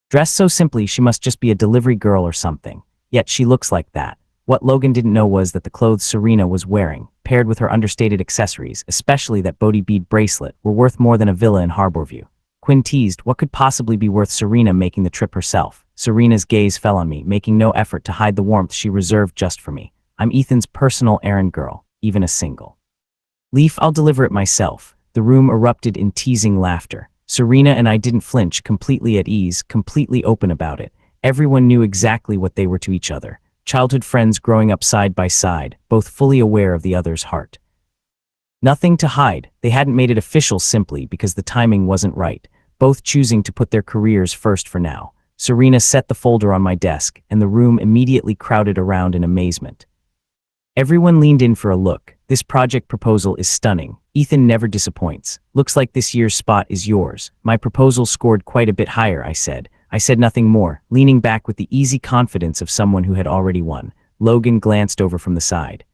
Speaker 1: dressed so simply she must just be a delivery girl or something. Yet she looks like that. What Logan didn't know was that the clothes Serena was wearing, paired with her understated accessories, especially that Bodhi bead bracelet, were worth more than a villa in Harborview. Quinn teased, "What could possibly be worth Serena making the trip herself?" Serena's gaze fell on me, making no effort to hide the warmth she reserved just for me. "I'm Ethan's personal errand girl, even a single leaf. I'll deliver it myself." The room erupted in teasing laughter. Serena and I didn't flinch, completely at ease, completely open about it. Everyone knew exactly what they were to each other. Childhood friends growing up side by side, both fully aware of the other's heart. Nothing to hide. They hadn't made it official simply because the timing wasn't right, both choosing to put their careers first for now. Serena set the folder on my desk, and the room immediately crowded around in amazement. Everyone leaned in for a look. "This project proposal is stunning. Ethan never disappoints. Looks like this year's spot is yours." My proposal scored quite a bit higher, I said. I said nothing more, leaning back with the easy confidence of someone who had already won. Logan glanced over from the side.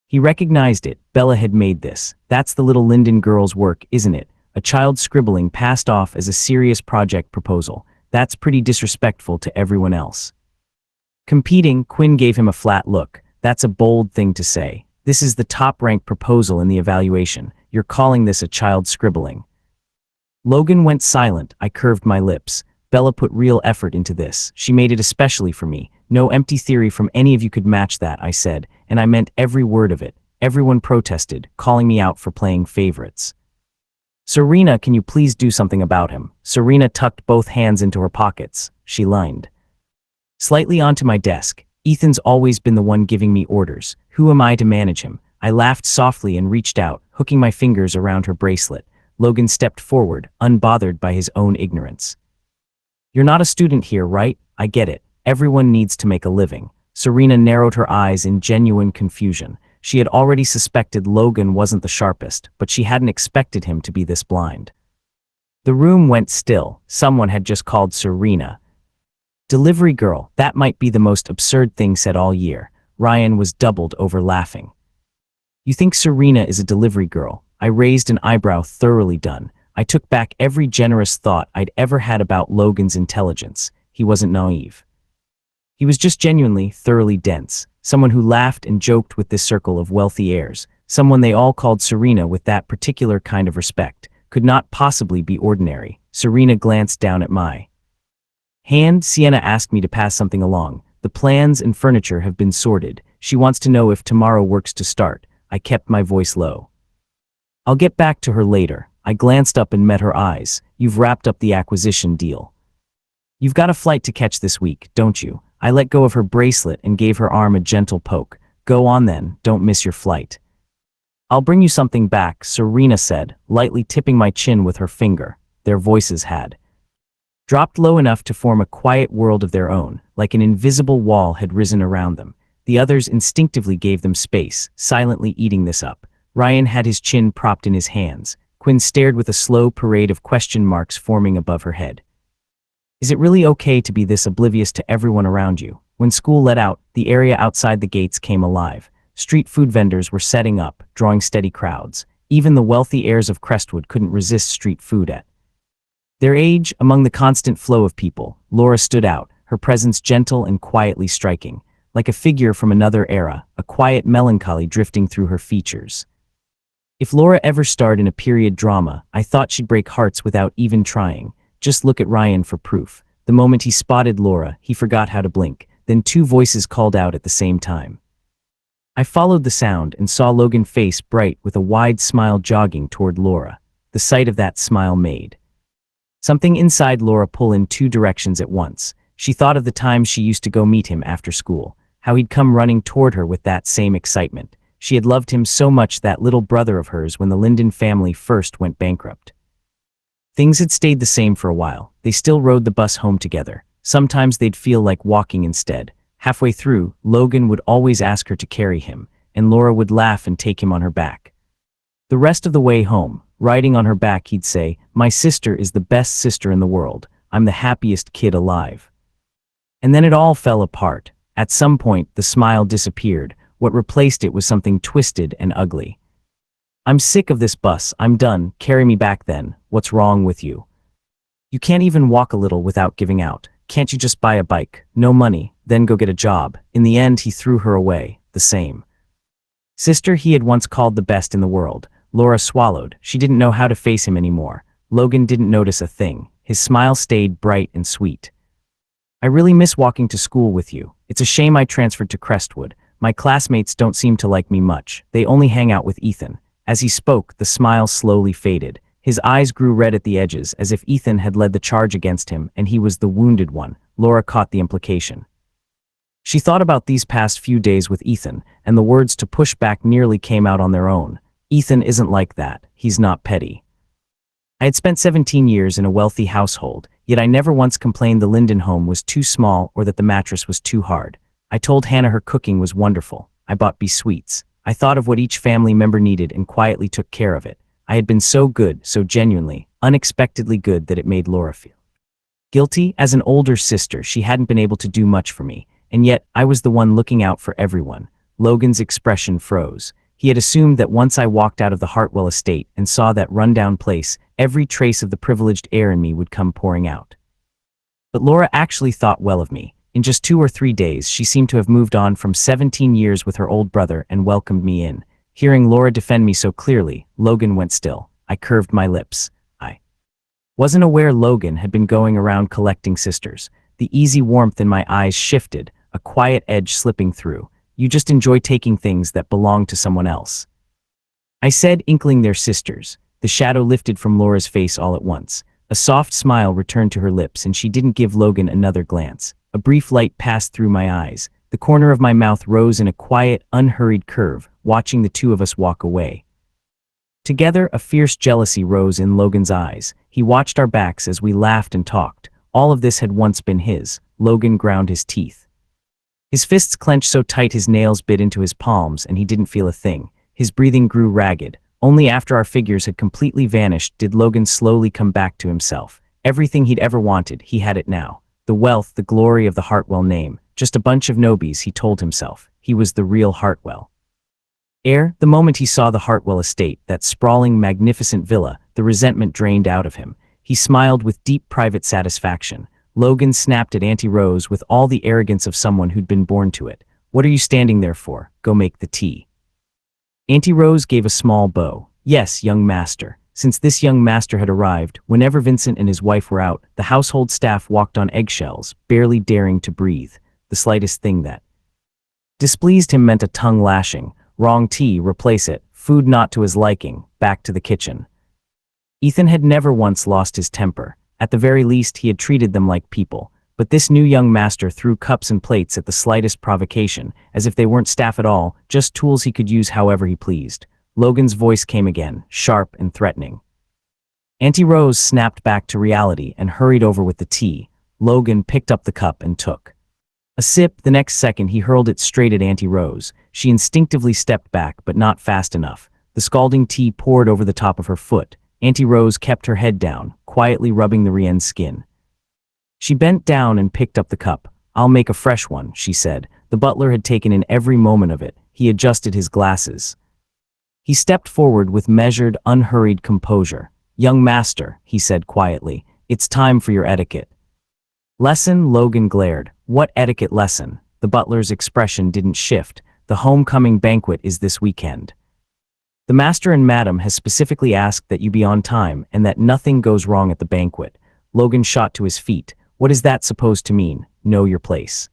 Speaker 1: He recognized it. Bella had made this. That's the little Linden girl's work, isn't it? A child scribbling passed off as a serious project proposal. That's pretty disrespectful to everyone else. Competing, Quinn gave him a flat look. "That's a bold thing to say. This is the top-ranked proposal in the evaluation. You're calling this a child scribbling." Logan went silent. I curved my lips. "Bella put real effort into this. She made it especially for me. No empty theory from any of you could match that," I said, and I meant every word of it. Everyone protested, calling me out for playing favorites. "Serena, can you please do something about him?" Serena tucked both hands into her pockets. She leaned slightly onto my desk. "Ethan's always been the one giving me orders. Who am I to manage him?" I laughed softly and reached out, hooking my fingers around her bracelet. Logan stepped forward, unbothered by his own ignorance. "You're not a student here, right? I get it. Everyone needs to make a living." Serena narrowed her eyes in genuine confusion. She had already suspected Logan wasn't the sharpest, but she hadn't expected him to be this blind. The room went still. Someone had just called Serena delivery girl. That might be the most absurd thing said all year. Ryan was doubled over laughing. "You think Serena is a delivery girl?" I raised an eyebrow, thoroughly done. I took back every generous thought I'd ever had about Logan's intelligence. He wasn't naive. He was just genuinely, thoroughly dense. Someone who laughed and joked with this circle of wealthy heirs. Someone they all called Serena with that particular kind of respect. Could not possibly be ordinary. Serena glanced down at my hand. "Sienna asked me to pass something along. The plans and furniture have been sorted. She wants to know if tomorrow works to start." I kept my voice low. "I'll get back to her later." I glanced up and met her eyes. "You've wrapped up the acquisition deal. You've got a flight to catch this week, don't you?" I let go of her bracelet and gave her arm a gentle poke. "Go on then, don't miss your flight." "I'll bring you something back," Serena said, lightly tipping my chin with her finger. Their voices had dropped low enough to form a quiet world of their own, like an invisible wall had risen around them. The others instinctively gave them space, silently eating this up. Ryan had his chin propped in his hands. Quinn stared with a slow parade of question marks forming above her head. "Is it really okay to be this oblivious to everyone around you?" When school let out, the area outside the gates came alive. Street food vendors were setting up, drawing steady crowds. Even the wealthy heirs of Crestwood couldn't resist street food at their age. Among the constant flow of people, Laura stood out, her presence gentle and quietly striking, like a figure from another era, a quiet melancholy drifting through her features. If Laura ever starred in a period drama, I thought she'd break hearts without even trying. Just look at Ryan for proof. The moment he spotted Laura, he forgot how to blink. Then two voices called out at the same time. I followed the sound and saw Logan's face bright with a wide smile jogging toward Laura. The sight of that smile made something inside Laura pull in two directions at once. She thought of the times she used to go meet him after school, how he'd come running toward her with that same excitement. She had loved him so much, that little brother of hers, when the Linden family first went bankrupt. Things had stayed the same for a while. They still rode the bus home together. Sometimes they'd feel like walking instead. Halfway through, Logan would always ask her to carry him, and Laura would laugh and take him on her back. The rest of the way home, riding on her back, he'd say, "My sister is the best sister in the world. I'm the happiest kid alive." And then it all fell apart. At some point, the smile disappeared. What replaced it was something twisted and ugly. "I'm sick of this bus. I'm done. Carry me back then. What's wrong with you? You can't even walk a little without giving out. Can't you just buy a bike? No money, then go get a job." In the end, he threw her away, the same sister he had once called the best in the world. Laura swallowed. She didn't know how to face him anymore. Logan didn't notice a thing. His smile stayed bright and sweet. "I really miss walking to school with you. It's a shame I transferred to Crestwood. My classmates don't seem to like me much. They only hang out with Ethan." As he spoke, the smile slowly faded. His eyes grew red at the edges, as if Ethan had led the charge against him and he was the wounded one. Laura caught the implication. She thought about these past few days with Ethan, and the words to push back nearly came out on their own. "Ethan isn't like that. He's not petty." I had spent 17 years in a wealthy household, yet I never once complained the Linden home was too small or that the mattress was too hard. I told Hannah her cooking was wonderful. I bought B sweets. I thought of what each family member needed and quietly took care of it. I had been so good, so genuinely, unexpectedly good, that it made Laura feel guilty. As an older sister, she hadn't been able to do much for me, and yet I was the one looking out for everyone. Logan's expression froze. He had assumed that once I walked out of the Hartwell estate and saw that rundown place, every trace of the privileged air in me would come pouring out. But Laura actually thought well of me. In just 2 or 3 days, she seemed to have moved on from 17 years with her old brother and welcomed me in. Hearing Laura defend me so clearly, Logan went still. I curved my lips. I wasn't aware Logan had been going around collecting sisters. The easy warmth in my eyes shifted, a quiet edge slipping through. "You just enjoy taking things that belong to someone else," I said, inkling their sisters. The shadow lifted from Laura's face all at once. A soft smile returned to her lips, and she didn't give Logan another glance. A brief light passed through my eyes. The corner of my mouth rose in a quiet, unhurried curve, watching the two of us walk away. Together, a fierce jealousy rose in Logan's eyes. He watched our backs as we laughed and talked. All of this had once been his. Logan ground his teeth. His fists clenched so tight his nails bit into his palms, and he didn't feel a thing. His breathing grew ragged. Only after our figures had completely vanished did Logan slowly come back to himself. Everything he'd ever wanted, he had it now. The wealth, the glory of the Hartwell name. Just a bunch of nobbies, he told himself. He was the real Hartwell heir. The moment he saw the Hartwell estate, that sprawling, magnificent villa, the resentment drained out of him. He smiled with deep private satisfaction. Logan snapped at Auntie Rose with all the arrogance of someone who'd been born to it. "What are you standing there for? Go make the tea." Auntie Rose gave a small bow. "Yes, young master." Since this young master had arrived, whenever Vincent and his wife were out, the household staff walked on eggshells, barely daring to breathe. The slightest thing that displeased him meant a tongue lashing. Wrong tea, replace it. Food not to his liking, back to the kitchen. Ethan had never once lost his temper. At the very least, he had treated them like people. But this new young master threw cups and plates at the slightest provocation, as if they weren't staff at all, just tools he could use however he pleased. Logan's voice came again, sharp and threatening. Auntie Rose snapped back to reality and hurried over with the tea. Logan picked up the cup and took a sip. The next second, he hurled it straight at Auntie Rose. She instinctively stepped back, but not fast enough. The scalding tea poured over the top of her foot. Auntie Rose kept her head down, quietly rubbing the Rienne's skin. She bent down and picked up the cup. "I'll make a fresh one," she said. The butler had taken in every moment of it. He adjusted his glasses. He stepped forward with measured, unhurried composure. "Young master," he said quietly, "it's time for your etiquette." Lesson, Logan glared. What etiquette lesson? The butler's expression didn't shift. The homecoming banquet is this weekend. The master and madam has specifically asked that you be on time and that nothing goes wrong at the banquet. Logan shot to his feet. What is that supposed to mean? Know your place.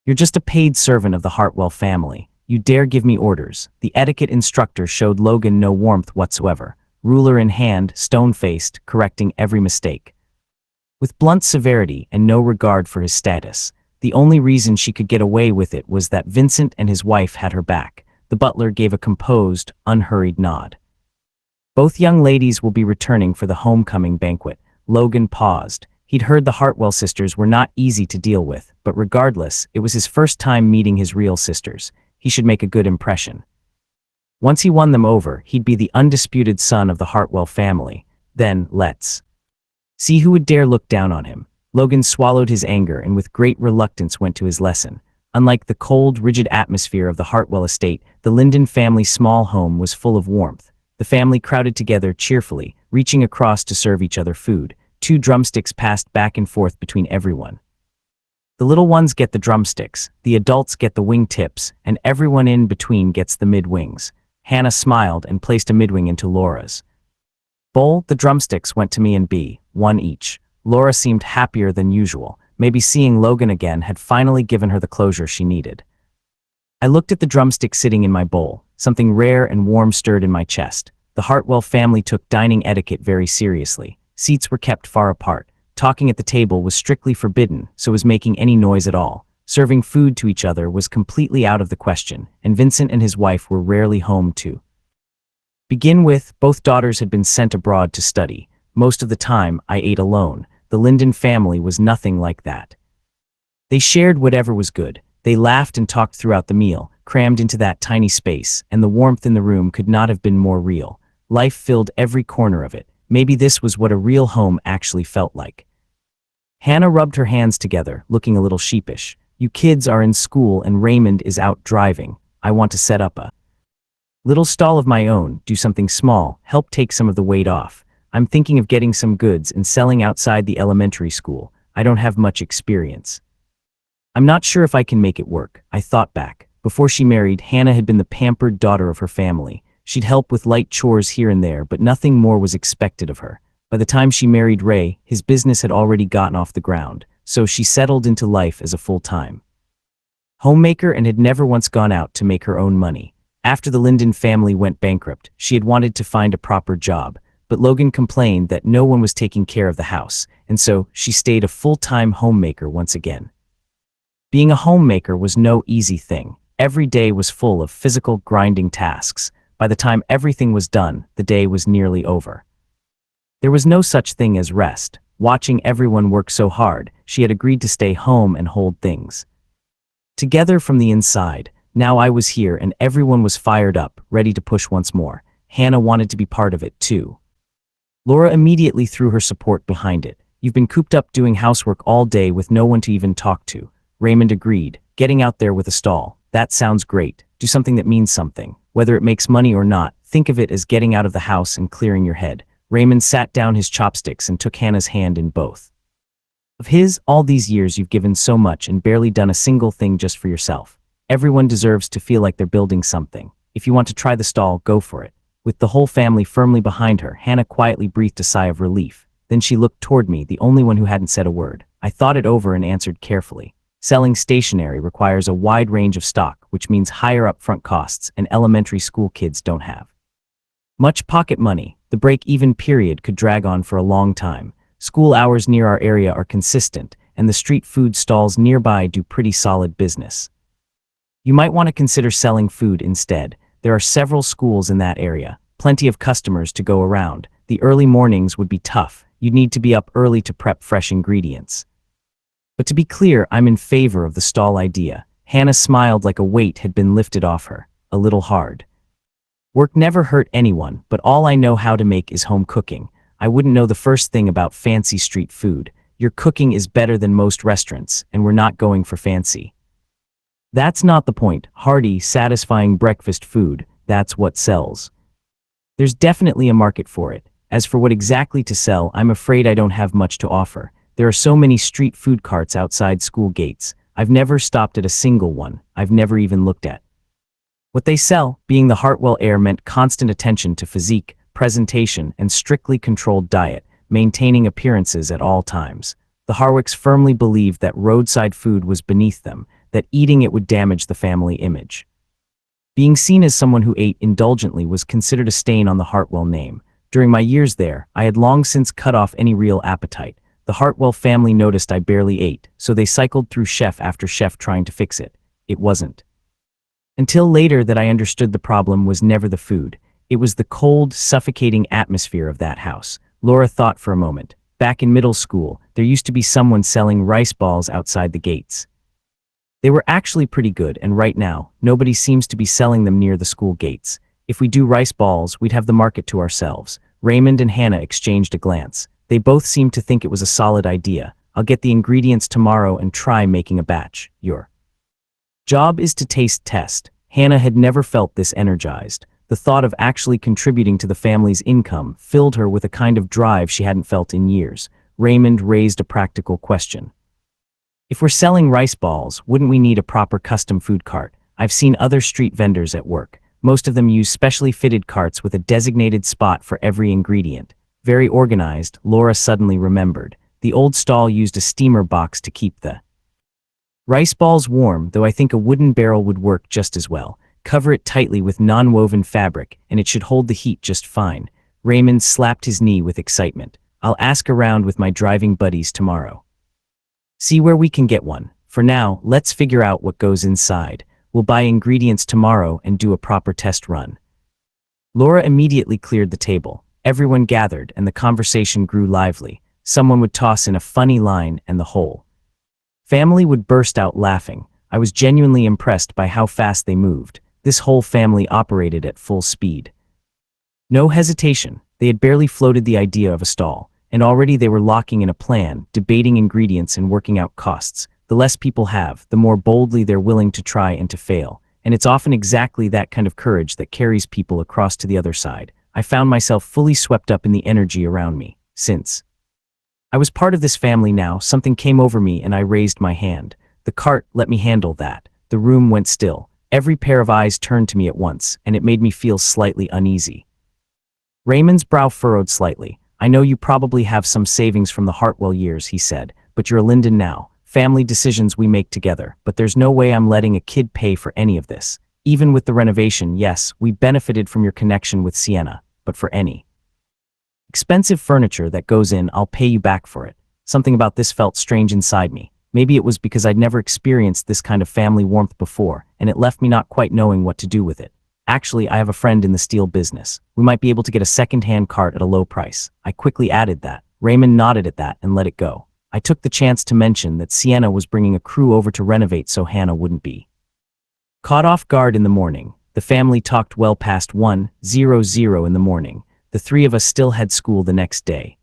Speaker 1: You're just a paid servant of the Hartwell family. You dare give me orders. The etiquette instructor showed Logan no warmth whatsoever. Ruler in hand, stone-faced, correcting every mistake. With blunt severity and no regard for his status. The only reason she could get away with it was that Vincent and his wife had her back. The butler gave a composed, unhurried nod. Both young ladies will be returning for the homecoming banquet. Logan paused. He'd heard the Hartwell sisters were not easy to deal with, but regardless, it was his first time meeting his real sisters. He should make a good impression. Once he won them over, he'd be the undisputed son of the Hartwell family. Then, let's see who would dare look down on him. Logan swallowed his anger and with great reluctance went to his lesson. Unlike the cold, rigid atmosphere of the Hartwell estate, the Linden family's small home was full of warmth. The family crowded together cheerfully, reaching across to serve each other food. 2 drumsticks passed back and forth between everyone. The little ones get the drumsticks, the adults get the wing tips, and everyone in between gets the mid-wings. Hannah smiled and placed a midwing into Laura's bowl. The drumsticks went to me and B, 1 each. Laura seemed happier than usual. Maybe seeing Logan again had finally given her the closure she needed. I looked at the drumstick sitting in my bowl. Something rare and warm stirred in my chest. The Hartwell family took dining etiquette very seriously. Seats were kept far apart. Talking at the table was strictly forbidden, so was making any noise at all. Serving food to each other was completely out of the question, and Vincent and his wife were rarely home to begin with. Both daughters had been sent abroad to study. Most of the time, I ate alone. The Linden family was nothing like that. They shared whatever was good. They laughed and talked throughout the meal, crammed into that tiny space, and the warmth in the room could not have been more real. Life filled every corner of it. Maybe this was what a real home actually felt like. Hannah rubbed her hands together, looking a little sheepish. You kids are in school and Raymond is out driving. I want to set up a little stall of my own, do something small, help take some of the weight off. I'm thinking of getting some goods and selling outside the elementary school. I don't have much experience. I'm not sure if I can make it work. I thought back. Before she married, Hannah had been the pampered daughter of her family. She'd help with light chores here and there, but nothing more was expected of her. By the time she married Ray, his business had already gotten off the ground, so she settled into life as a full-time homemaker and had never once gone out to make her own money. After the Linden family went bankrupt, she had wanted to find a proper job, but Logan complained that no one was taking care of the house, and so she stayed a full-time homemaker once again. Being a homemaker was no easy thing. Every day was full of physical, grinding tasks. By the time everything was done, the day was nearly over. There was no such thing as rest. Watching everyone work so hard, she had agreed to stay home and hold things together from the inside. Now I was here and everyone was fired up, ready to push once more. Hannah wanted to be part of it too. Laura immediately threw her support behind it. You've been cooped up doing housework all day with no one to even talk to. Raymond agreed. Getting out there with a stall. That sounds great. Do something that means something. Whether it makes money or not, think of it as getting out of the house and clearing your head. Raymond sat down his chopsticks and took Hannah's hand in both of his. All these years you've given so much and barely done a single thing just for yourself. Everyone deserves to feel like they're building something. If you want to try the stall, go for it. With the whole family firmly behind her, Hannah quietly breathed a sigh of relief. Then she looked toward me, the only one who hadn't said a word. I thought it over and answered carefully. Selling stationery requires a wide range of stock, which means higher upfront costs, and elementary school kids don't have much pocket money. The break-even period could drag on for a long time. School hours near our area are consistent, and the street food stalls nearby do pretty solid business. You might want to consider selling food instead. There are several schools in that area, plenty of customers to go around. The early mornings would be tough. You'd need to be up early to prep fresh ingredients. But to be clear, I'm in favor of the stall idea. Hannah smiled like a weight had been lifted off her. A little hard work never hurt anyone, but all I know how to make is home cooking. I wouldn't know the first thing about fancy street food. Your cooking is better than most restaurants, and we're not going for fancy. That's not the point. Hearty, satisfying breakfast food, that's what sells. There's definitely a market for it. As for what exactly to sell, I'm afraid I don't have much to offer. There are so many street food carts outside school gates. I've never stopped at a single one. I've never even looked at what they sell. Being the Hartwell heir meant constant attention to physique, presentation, and strictly controlled diet, maintaining appearances at all times. The Harwicks firmly believed that roadside food was beneath them, that eating it would damage the family image. Being seen as someone who ate indulgently was considered a stain on the Hartwell name. During my years there, I had long since cut off any real appetite. The Hartwell family noticed I barely ate, so they cycled through chef after chef trying to fix it. It wasn't until later that I understood the problem was never the food. It was the cold, suffocating atmosphere of that house. Laura thought for a moment. Back in middle school, there used to be someone selling rice balls outside the gates. They were actually pretty good, and right now, nobody seems to be selling them near the school gates. If we do rice balls, we'd have the market to ourselves. Raymond and Hannah exchanged a glance. They both seemed to think it was a solid idea. I'll get the ingredients tomorrow and try making a batch. Your job is to taste test. Hannah had never felt this energized. The thought of actually contributing to the family's income filled her with a kind of drive she hadn't felt in years. Raymond raised a practical question. If we're selling rice balls, wouldn't we need a proper custom food cart? I've seen other street vendors at work. Most of them use specially fitted carts with a designated spot for every ingredient. Very organized. Laura suddenly remembered. The old stall used a steamer box to keep the rice balls warm, though I think a wooden barrel would work just as well. Cover it tightly with non-woven fabric, and it should hold the heat just fine. Raymond slapped his knee with excitement. I'll ask around with my driving buddies tomorrow. See where we can get one. For now, let's figure out what goes inside. We'll buy ingredients tomorrow and do a proper test run. Laura immediately cleared the table. Everyone gathered, and the conversation grew lively. Someone would toss in a funny line, and the whole family would burst out laughing. I was genuinely impressed by how fast they moved. This whole family operated at full speed. No hesitation. They had barely floated the idea of a stall, and already they were locking in a plan, debating ingredients and working out costs. The less people have, the more boldly they're willing to try and to fail. And it's often exactly that kind of courage that carries people across to the other side. I found myself fully swept up in the energy around me. Since I was part of this family now, something came over me and I raised my hand. The cart let me handle that. The room went still. Every pair of eyes turned to me at once, and it made me feel slightly uneasy. Raymond's brow furrowed slightly. I know you probably have some savings from the Hartwell years, he said, but you're a Linden now. Family decisions we make together, but there's no way I'm letting a kid pay for any of this. Even with the renovation, yes, we benefited from your connection with Sienna, but for any expensive furniture that goes in, I'll pay you back for it. Something about this felt strange inside me. Maybe it was because I'd never experienced this kind of family warmth before, and it left me not quite knowing what to do with it. Actually, I have a friend in the steel business. We might be able to get a second-hand cart at a low price. I quickly added that. Raymond nodded at that and let it go. I took the chance to mention that Sienna was bringing a crew over to renovate so Hannah wouldn't be caught off guard in the morning. The family talked well past 1:00 in the morning. The three of us still had school the next day.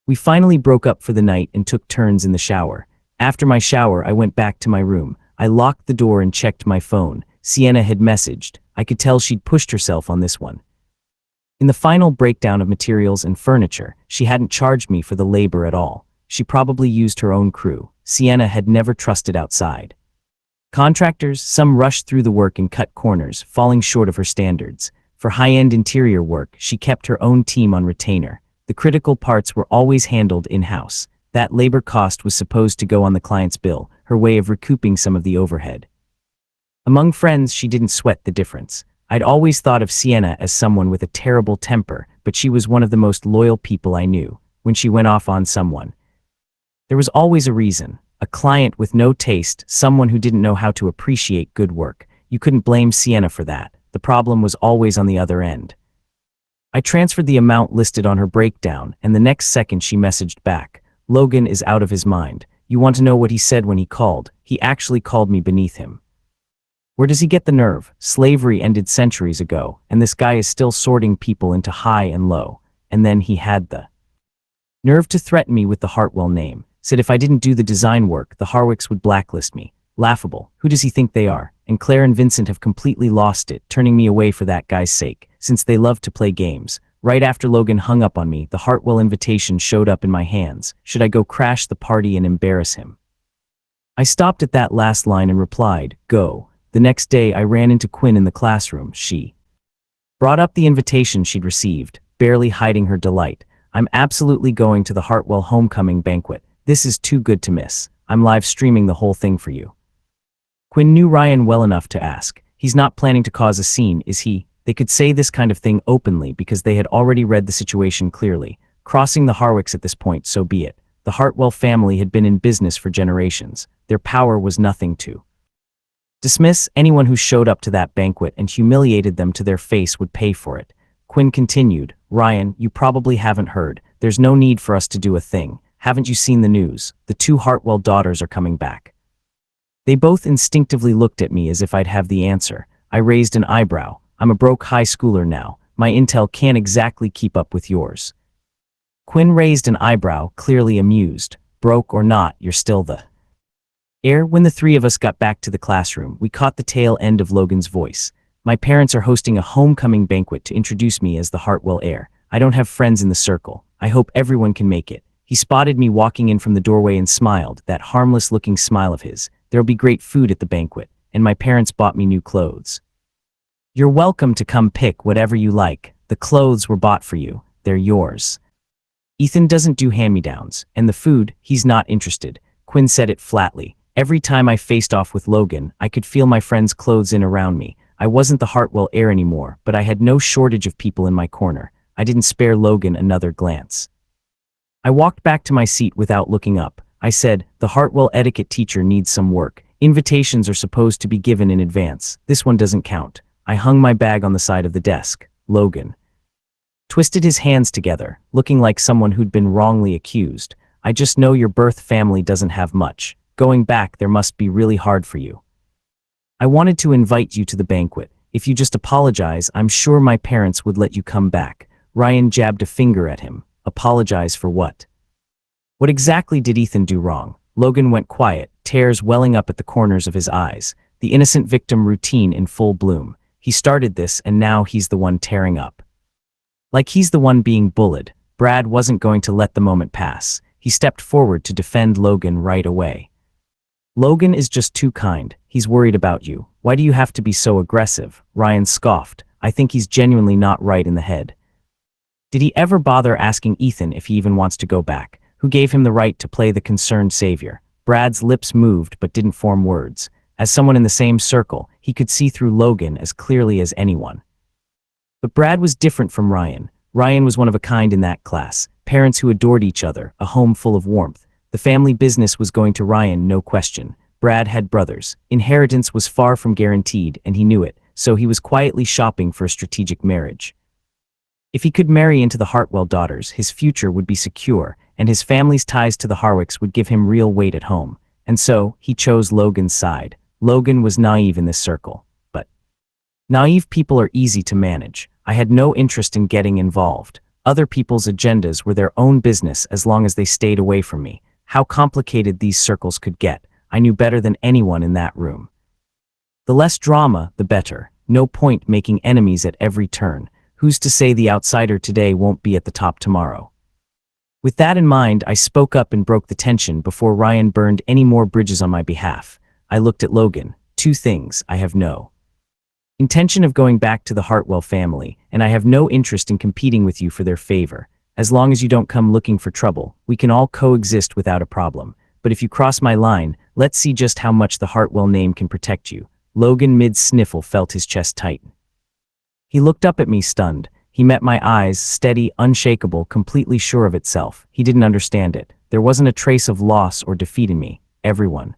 Speaker 1: We finally broke up for the night and took turns in the shower. After my shower, I went back to my room. I locked the door and checked my phone. Sienna had messaged. I could tell she'd pushed herself on this one. In the final breakdown of materials and furniture, she hadn't charged me for the labor at all. She probably used her own crew. Sienna had never trusted outside contractors. Some rushed through the work and cut corners, falling short of her standards. For high-end interior work, she kept her own team on retainer. The critical parts were always handled in-house. That labor cost was supposed to go on the client's bill, her way of recouping some of the overhead. Among friends, she didn't sweat the difference. I'd always thought of Sienna as someone with a terrible temper, but she was one of the most loyal people I knew. When she went off on someone, there was always a reason. A client with no taste, someone who didn't know how to appreciate good work. You couldn't blame Sienna for that. The problem was always on the other end. I transferred the amount listed on her breakdown, and the next second she messaged back. Logan is out of his mind. You want to know what he said when he called? He actually called me beneath him. Where does he get the nerve? Slavery ended centuries ago, and this guy is still sorting people into high and low. And then he had the nerve to threaten me with the Hartwell name. Said if I didn't do the design work, the Harwicks would blacklist me. Laughable. Who does he think they are? And Claire and Vincent have completely lost it, turning me away for that guy's sake, since they love to play games. Right after Logan hung up on me, the Hartwell invitation showed up in my hands. Should I go crash the party and embarrass him? I stopped at that last line and replied, go. The next day I ran into Quinn in the classroom. She brought up the invitation she'd received, barely hiding her delight. I'm absolutely going to the Hartwell homecoming banquet. This is too good to miss. I'm live streaming the whole thing for you. Quinn knew Ryan well enough to ask, he's not planning to cause a scene, is he? They could say this kind of thing openly because they had already read the situation clearly. Crossing the Harwicks at this point, so be it. The Hartwell family had been in business for generations. Their power was nothing to dismiss. Anyone who showed up to that banquet and humiliated them to their face would pay for it. Quinn continued, Ryan, you probably haven't heard. There's no need for us to do a thing. Haven't you seen the news? The 2 Hartwell daughters are coming back. They both instinctively looked at me as if I'd have the answer. I raised an eyebrow. I'm a broke high schooler now. My intel can't exactly keep up with yours. Quinn raised an eyebrow, clearly amused. Broke or not, you're still the heir. When the 3 of us got back to the classroom, we caught the tail end of Logan's voice. My parents are hosting a homecoming banquet to introduce me as the Hartwell heir. I don't have friends in the circle. I hope everyone can make it. He spotted me walking in from the doorway and smiled, that harmless-looking smile of his. There'll be great food at the banquet, and my parents bought me new clothes. You're welcome to come pick whatever you like. The clothes were bought for you. They're yours. Ethan doesn't do hand-me-downs, and the food, he's not interested. Quinn said it flatly. Every time I faced off with Logan, I could feel my friends' clothes in around me. I wasn't the Hartwell heir anymore, but I had no shortage of people in my corner. I didn't spare Logan another glance. I walked back to my seat without looking up. I said, the Hartwell etiquette teacher needs some work. Invitations are supposed to be given in advance. This one doesn't count. I hung my bag on the side of the desk. Logan twisted his hands together, looking like someone who'd been wrongly accused. I just know your birth family doesn't have much. Going back there must be really hard for you. I wanted to invite you to the banquet. If you just apologize, I'm sure my parents would let you come back. Ryan jabbed a finger at him. Apologize for what? What exactly did Ethan do wrong? Logan went quiet, tears welling up at the corners of his eyes. The innocent victim routine in full bloom. He started this and now he's the one tearing up. Like he's the one being bullied. Brad wasn't going to let the moment pass. He stepped forward to defend Logan right away. Logan is just too kind. He's worried about you. Why do you have to be so aggressive? Ryan scoffed. I think he's genuinely not right in the head. Did he ever bother asking Ethan if he even wants to go back? Who gave him the right to play the concerned savior? Brad's lips moved but didn't form words. As someone in the same circle, he could see through Logan as clearly as anyone. But Brad was different from Ryan. Ryan was one of a kind in that class. Parents who adored each other, a home full of warmth. The family business was going to Ryan, no question. Brad had brothers. Inheritance was far from guaranteed, and he knew it, so he was quietly shopping for a strategic marriage. If he could marry into the Hartwell daughters, his future would be secure, and his family's ties to the Harwicks would give him real weight at home. And so, he chose Logan's side. Logan was naive in this circle. But naive people are easy to manage. I had no interest in getting involved. Other people's agendas were their own business as long as they stayed away from me. How complicated these circles could get, I knew better than anyone in that room. The less drama, the better. No point making enemies at every turn. Who's to say the outsider today won't be at the top tomorrow? With that in mind, I spoke up and broke the tension before Ryan burned any more bridges on my behalf. I looked at Logan. 2 things. I have no intention of going back to the Hartwell family, and I have no interest in competing with you for their favor. As long as you don't come looking for trouble, we can all coexist without a problem. But if you cross my line, let's see just how much the Hartwell name can protect you. Logan mid-sniffle felt his chest tighten. He looked up at me stunned. He met my eyes, steady, unshakable, completely sure of itself. He didn't understand it. There wasn't a trace of loss or defeat in me. Everyone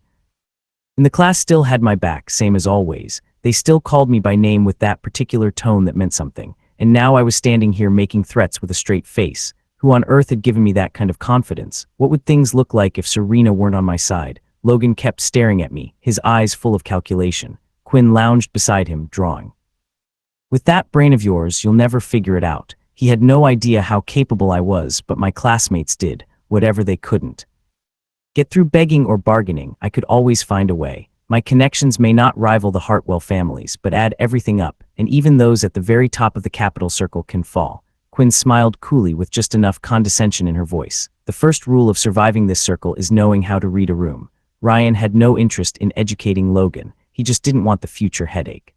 Speaker 1: in the class still had my back, same as always. They still called me by name with that particular tone that meant something. And now I was standing here making threats with a straight face. Who on earth had given me that kind of confidence? What would things look like if Serena weren't on my side? Logan kept staring at me, his eyes full of calculation. Quinn lounged beside him, drawing. With that brain of yours, you'll never figure it out. He had no idea how capable I was, but my classmates did, whatever they couldn't get through begging or bargaining. I could always find a way. My connections may not rival the Hartwell families, but add everything up, and even those at the very top of the capital circle can fall. Quinn smiled coolly with just enough condescension in her voice. The first rule of surviving this circle is knowing how to read a room. Ryan had no interest in educating Logan. He just didn't want the future headache.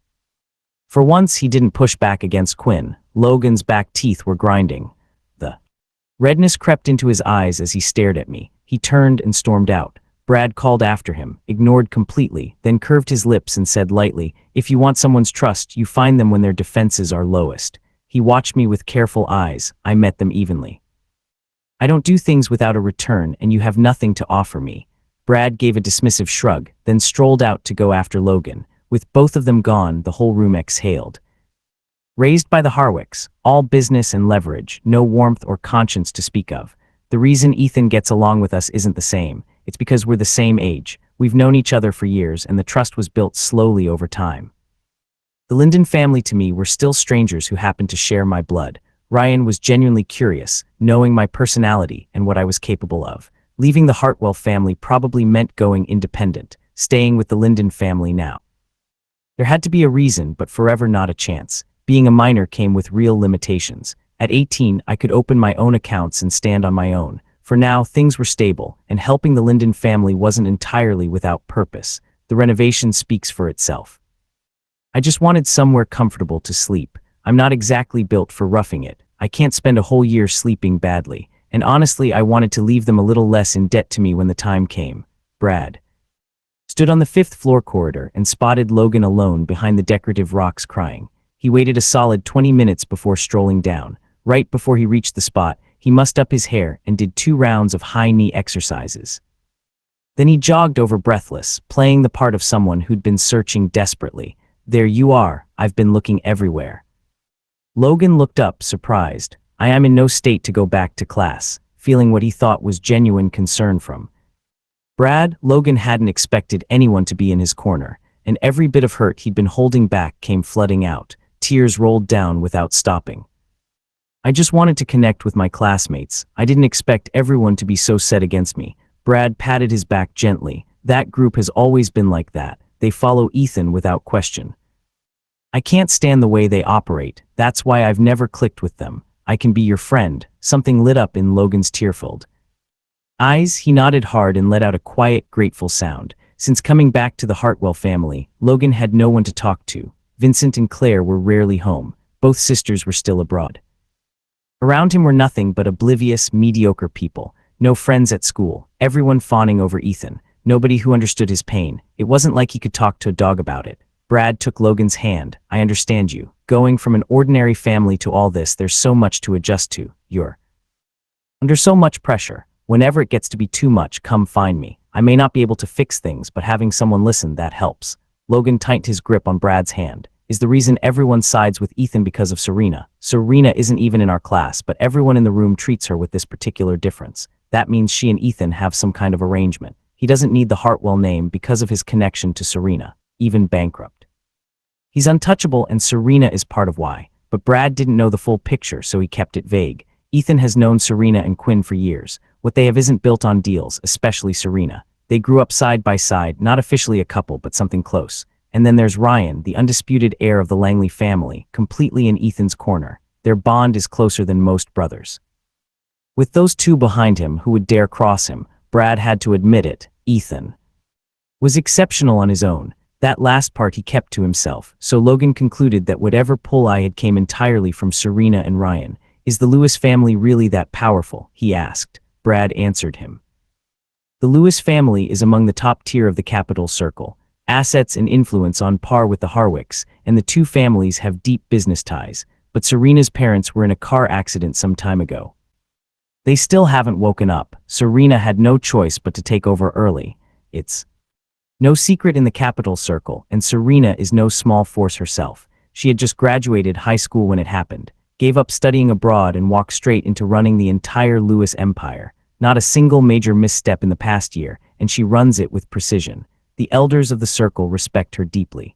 Speaker 1: For once, he didn't push back against Quinn. Logan's back teeth were grinding. The redness crept into his eyes as he stared at me. He turned and stormed out. Brad called after him, ignored completely, then curved his lips and said lightly, "If you want someone's trust, you find them when their defenses are lowest." He watched me with careful eyes. I met them evenly. "I don't do things without a return, and you have nothing to offer me." Brad gave a dismissive shrug, then strolled out to go after Logan. With both of them gone, the whole room exhaled. Raised by the Harwicks, all business and leverage, no warmth or conscience to speak of. The reason Ethan gets along with us isn't the same. It's because we're the same age. We've known each other for years, and the trust was built slowly over time. The Linden family to me were still strangers who happened to share my blood. Ryan was genuinely curious, knowing my personality and what I was capable of. Leaving the Hartwell family probably meant going independent, staying with the Linden family now. There had to be a reason, but forever not a chance. Being a minor came with real limitations. At 18, I could open my own accounts and stand on my own. For now, things were stable, and helping the Linden family wasn't entirely without purpose. The renovation speaks for itself. I just wanted somewhere comfortable to sleep. I'm not exactly built for roughing it. I can't spend a whole year sleeping badly, and honestly, I wanted to leave them a little less in debt to me when the time came. Brad stood on the 5th floor corridor and spotted Logan alone behind the decorative rocks crying. He waited a solid 20 minutes before strolling down. Right before he reached the spot, he mussed up his hair and did 2 rounds of high-knee exercises. Then he jogged over breathless, playing the part of someone who'd been searching desperately. "There you are, I've been looking everywhere." Logan looked up, surprised. I am in no state to go back to class, feeling what he thought was genuine concern from Brad. Logan hadn't expected anyone to be in his corner, and every bit of hurt he'd been holding back came flooding out. Tears rolled down without stopping. "I just wanted to connect with my classmates. I didn't expect everyone to be so set against me." Brad patted his back gently. "That group has always been like that. They follow Ethan without question. I can't stand the way they operate. That's why I've never clicked with them. I can be your friend." Something lit up in Logan's tear-filled eyes. He nodded hard and let out a quiet, grateful sound. Since coming back to the Hartwell family, Logan had no one to talk to. Vincent and Claire were rarely home. Both sisters were still abroad. Around him were nothing but oblivious, mediocre people. No friends at school, everyone fawning over Ethan. Nobody who understood his pain. It wasn't like he could talk to a dog about it. Brad took Logan's hand. "I understand you. Going from an ordinary family to all this, there's so much to adjust to. You're under so much pressure. Whenever it gets to be too much, come find me. I may not be able to fix things, but having someone listen, that helps." Logan tightened his grip on Brad's hand. "Is the reason everyone sides with Ethan because of Serena? Serena isn't even in our class, but everyone in the room treats her with this particular difference. That means she and Ethan have some kind of arrangement. He doesn't need the Hartwell name because of his connection to Serena, even bankrupt. He's untouchable, and Serena is part of why." But Brad didn't know the full picture, so he kept it vague. Ethan has known Serena and Quinn for years. What they have isn't built on deals, especially Serena. They grew up side by side, not officially a couple, but something close. And then there's Ryan, the undisputed heir of the Langley family, completely in Ethan's corner. Their bond is closer than most brothers. With those two behind him, who would dare cross him? Brad had to admit it. Ethan was exceptional on his own. That last part he kept to himself, so Logan concluded that whatever pull I had came entirely from Serena and Ryan. "Is the Lewis family really that powerful?" he asked. Brad answered him. "The Lewis family is among the top tier of the capital circle. Assets and influence on par with the Harwicks, and the two families have deep business ties. But Serena's parents were in a car accident some time ago. They still haven't woken up. Serena had no choice but to take over early. It's no secret in the capital circle, and Serena is no small force herself. She had just graduated high school when it happened, gave up studying abroad and walked straight into running the entire Lewis empire. Not a single major misstep in the past year, and she runs it with precision. The elders of the circle respect her deeply.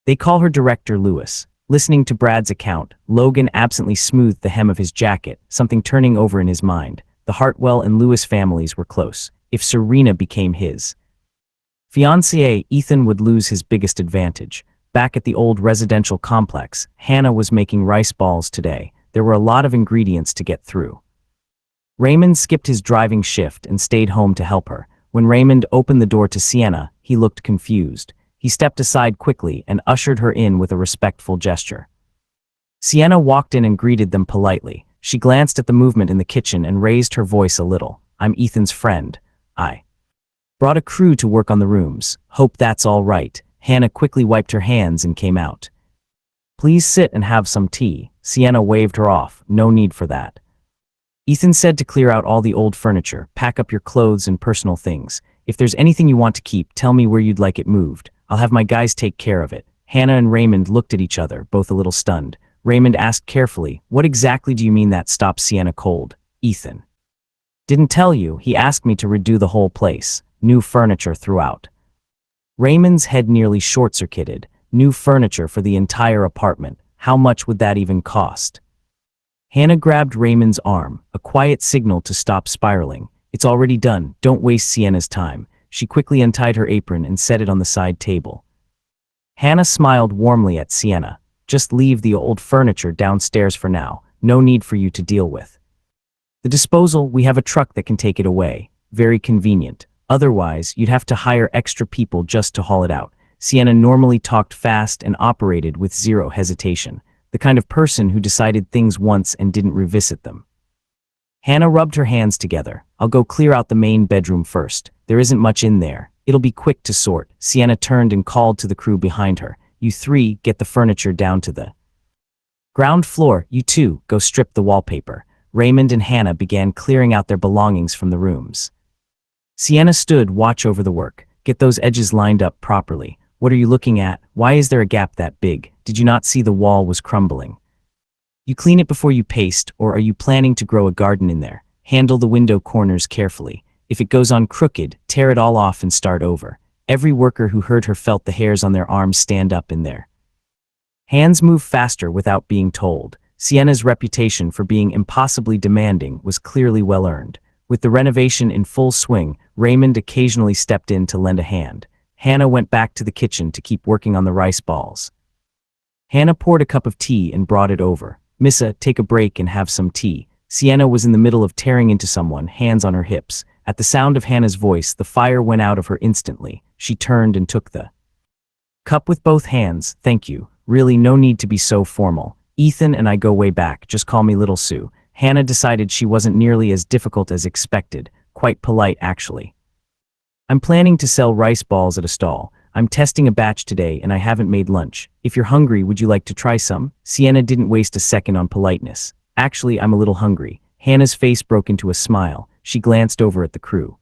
Speaker 1: They call her Director Lewis." Listening to Brad's account, Logan absently smoothed the hem of his jacket, something turning over in his mind. The Hartwell and Lewis families were close. If Serena became his fiancée, Ethan would lose his biggest advantage. Back at the old residential complex, Hannah was making rice balls today. There were a lot of ingredients to get through. Raymond skipped his driving shift and stayed home to help her. When Raymond opened the door to Sienna, he looked confused. He stepped aside quickly and ushered her in with a respectful gesture. Sienna walked in and greeted them politely. She glanced at the movement in the kitchen and raised her voice a little. "I'm Ethan's friend. I brought a crew to work on the rooms. Hope that's all right." Hannah quickly wiped her hands and came out. "Please sit and have some tea." Sienna waved her off. "No need for that." Ethan said to clear out all the old furniture, pack up your clothes and personal things. If there's anything you want to keep, tell me where you'd like it moved. I'll have my guys take care of it. Hannah and Raymond looked at each other, both a little stunned. Raymond asked carefully, "What exactly do you mean that stopped Sienna cold?" "Ethan didn't tell you. He asked me to redo the whole place. New furniture throughout." Raymond's head nearly short-circuited. New furniture for the entire apartment. How much would that even cost? Hannah grabbed Raymond's arm, a quiet signal to stop spiraling. "It's already done. Don't waste Sienna's time." She quickly untied her apron and set it on the side table. Hannah smiled warmly at Sienna. "Just leave the old furniture downstairs for now. No need for you to deal with the disposal. We have a truck that can take it away. Very convenient. Otherwise, you'd have to hire extra people just to haul it out." Sienna normally talked fast and operated with zero hesitation. The kind of person who decided things once and didn't revisit them. Hannah rubbed her hands together. "I'll go clear out the main bedroom first. There isn't much in there. It'll be quick to sort." Sienna turned and called to the crew behind her. "You three, get the furniture down to the ground floor. You two, go strip the wallpaper." Raymond and Hannah began clearing out their belongings from the rooms. Sienna stood watch over the work. "Get those edges lined up properly. What are you looking at? Why is there a gap that big? Did you not see the wall was crumbling? You clean it before you paste, or are you planning to grow a garden in there? Handle the window corners carefully. If it goes on crooked, tear it all off and start over." Every worker who heard her felt the hairs on their arms stand up in their hands move faster without being told. Sienna's reputation for being impossibly demanding was clearly well earned. With the renovation in full swing, Raymond occasionally stepped in to lend a hand. Hannah went back to the kitchen to keep working on the rice balls. Hannah poured a cup of tea and brought it over. "Missa, take a break and have some tea." Sienna was in the middle of tearing into someone, hands on her hips. At the sound of Hannah's voice, the fire went out of her instantly. She turned and took the cup with both hands. "Thank you. Really, no need to be so formal. Ethan and I go way back. Just call me Little Sue." Hannah decided she wasn't nearly as difficult as expected. Quite polite, actually. "I'm planning to sell rice balls at a stall. I'm testing a batch today and I haven't made lunch. If you're hungry, would you like to try some?" Sienna didn't waste a second on politeness. "Actually, I'm a little hungry." Hannah's face broke into a smile. She glanced over at the crew.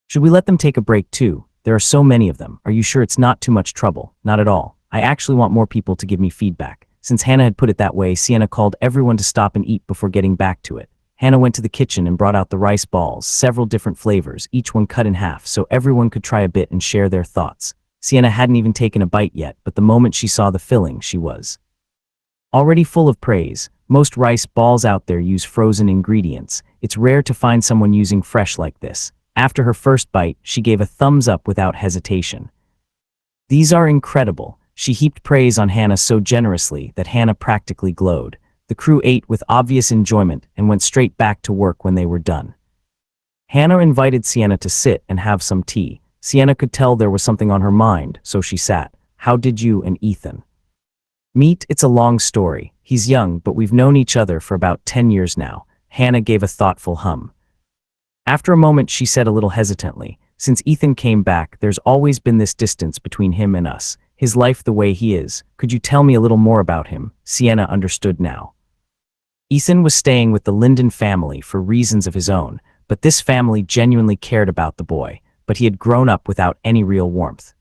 Speaker 1: "Should we let them take a break too? There are so many of them. Are you sure it's not too much trouble?" "Not at all. I actually want more people to give me feedback." Since Hannah had put it that way, Sienna called everyone to stop and eat before getting back to it. Hannah went to the kitchen and brought out the rice balls, several different flavors, each one cut in half so everyone could try a bit and share their thoughts. Sienna hadn't even taken a bite yet, but the moment she saw the filling, she was already full of praise. Most rice balls out there use frozen ingredients. It's rare to find someone using fresh like this. After her first bite, she gave a thumbs up without hesitation. "These are incredible." She heaped praise on Hannah so generously that Hannah practically glowed. The crew ate with obvious enjoyment and went straight back to work when they were done. Hannah invited Sienna to sit and have some tea. Sienna could tell there was something on her mind, so she sat. "How did you and Ethan meet?" "It's a long story. He's young, but we've known each other for about 10 years now." Hannah gave a thoughtful hum. After a moment, she said a little hesitantly, "Since Ethan came back, there's always been this distance between him and us. His life the way he is. Could you tell me a little more about him?" Sienna understood now. Ethan was staying with the Linden family for reasons of his own, but this family genuinely cared about the boy, but he had grown up without any real warmth.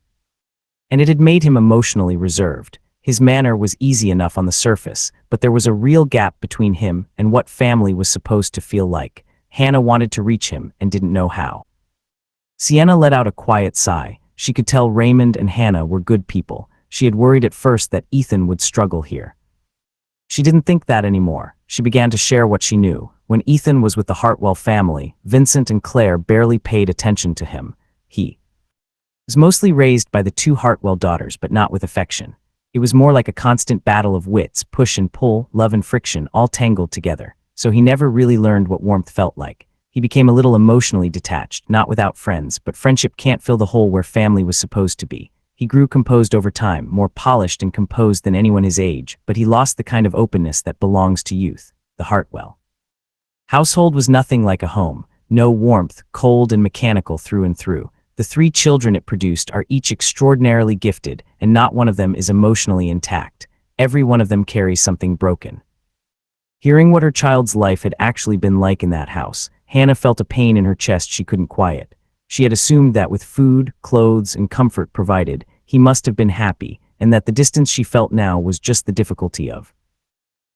Speaker 1: And it had made him emotionally reserved. His manner was easy enough on the surface, but there was a real gap between him and what family was supposed to feel like. Hannah wanted to reach him and didn't know how. Sienna let out a quiet sigh. She could tell Raymond and Hannah were good people. She had worried at first that Ethan would struggle here. She didn't think that anymore. She began to share what she knew. When Ethan was with the Hartwell family, Vincent and Claire barely paid attention to him. He was mostly raised by the two Hartwell daughters, but not with affection. It was more like a constant battle of wits, push and pull, love and friction, all tangled together. So he never really learned what warmth felt like. He became a little emotionally detached, not without friends, but friendship can't fill the hole where family was supposed to be. He grew composed over time, more polished and composed than anyone his age, but he lost the kind of openness that belongs to youth, the Hartwell household was nothing like a home. No warmth, cold and mechanical through and through. The 3 children it produced are each extraordinarily gifted, and not one of them is emotionally intact. Every one of them carries something broken. Hearing what her child's life had actually been like in that house, Hannah felt a pain in her chest she couldn't quiet. She had assumed that with food, clothes, and comfort provided, he must have been happy, and that the distance she felt now was just the difficulty of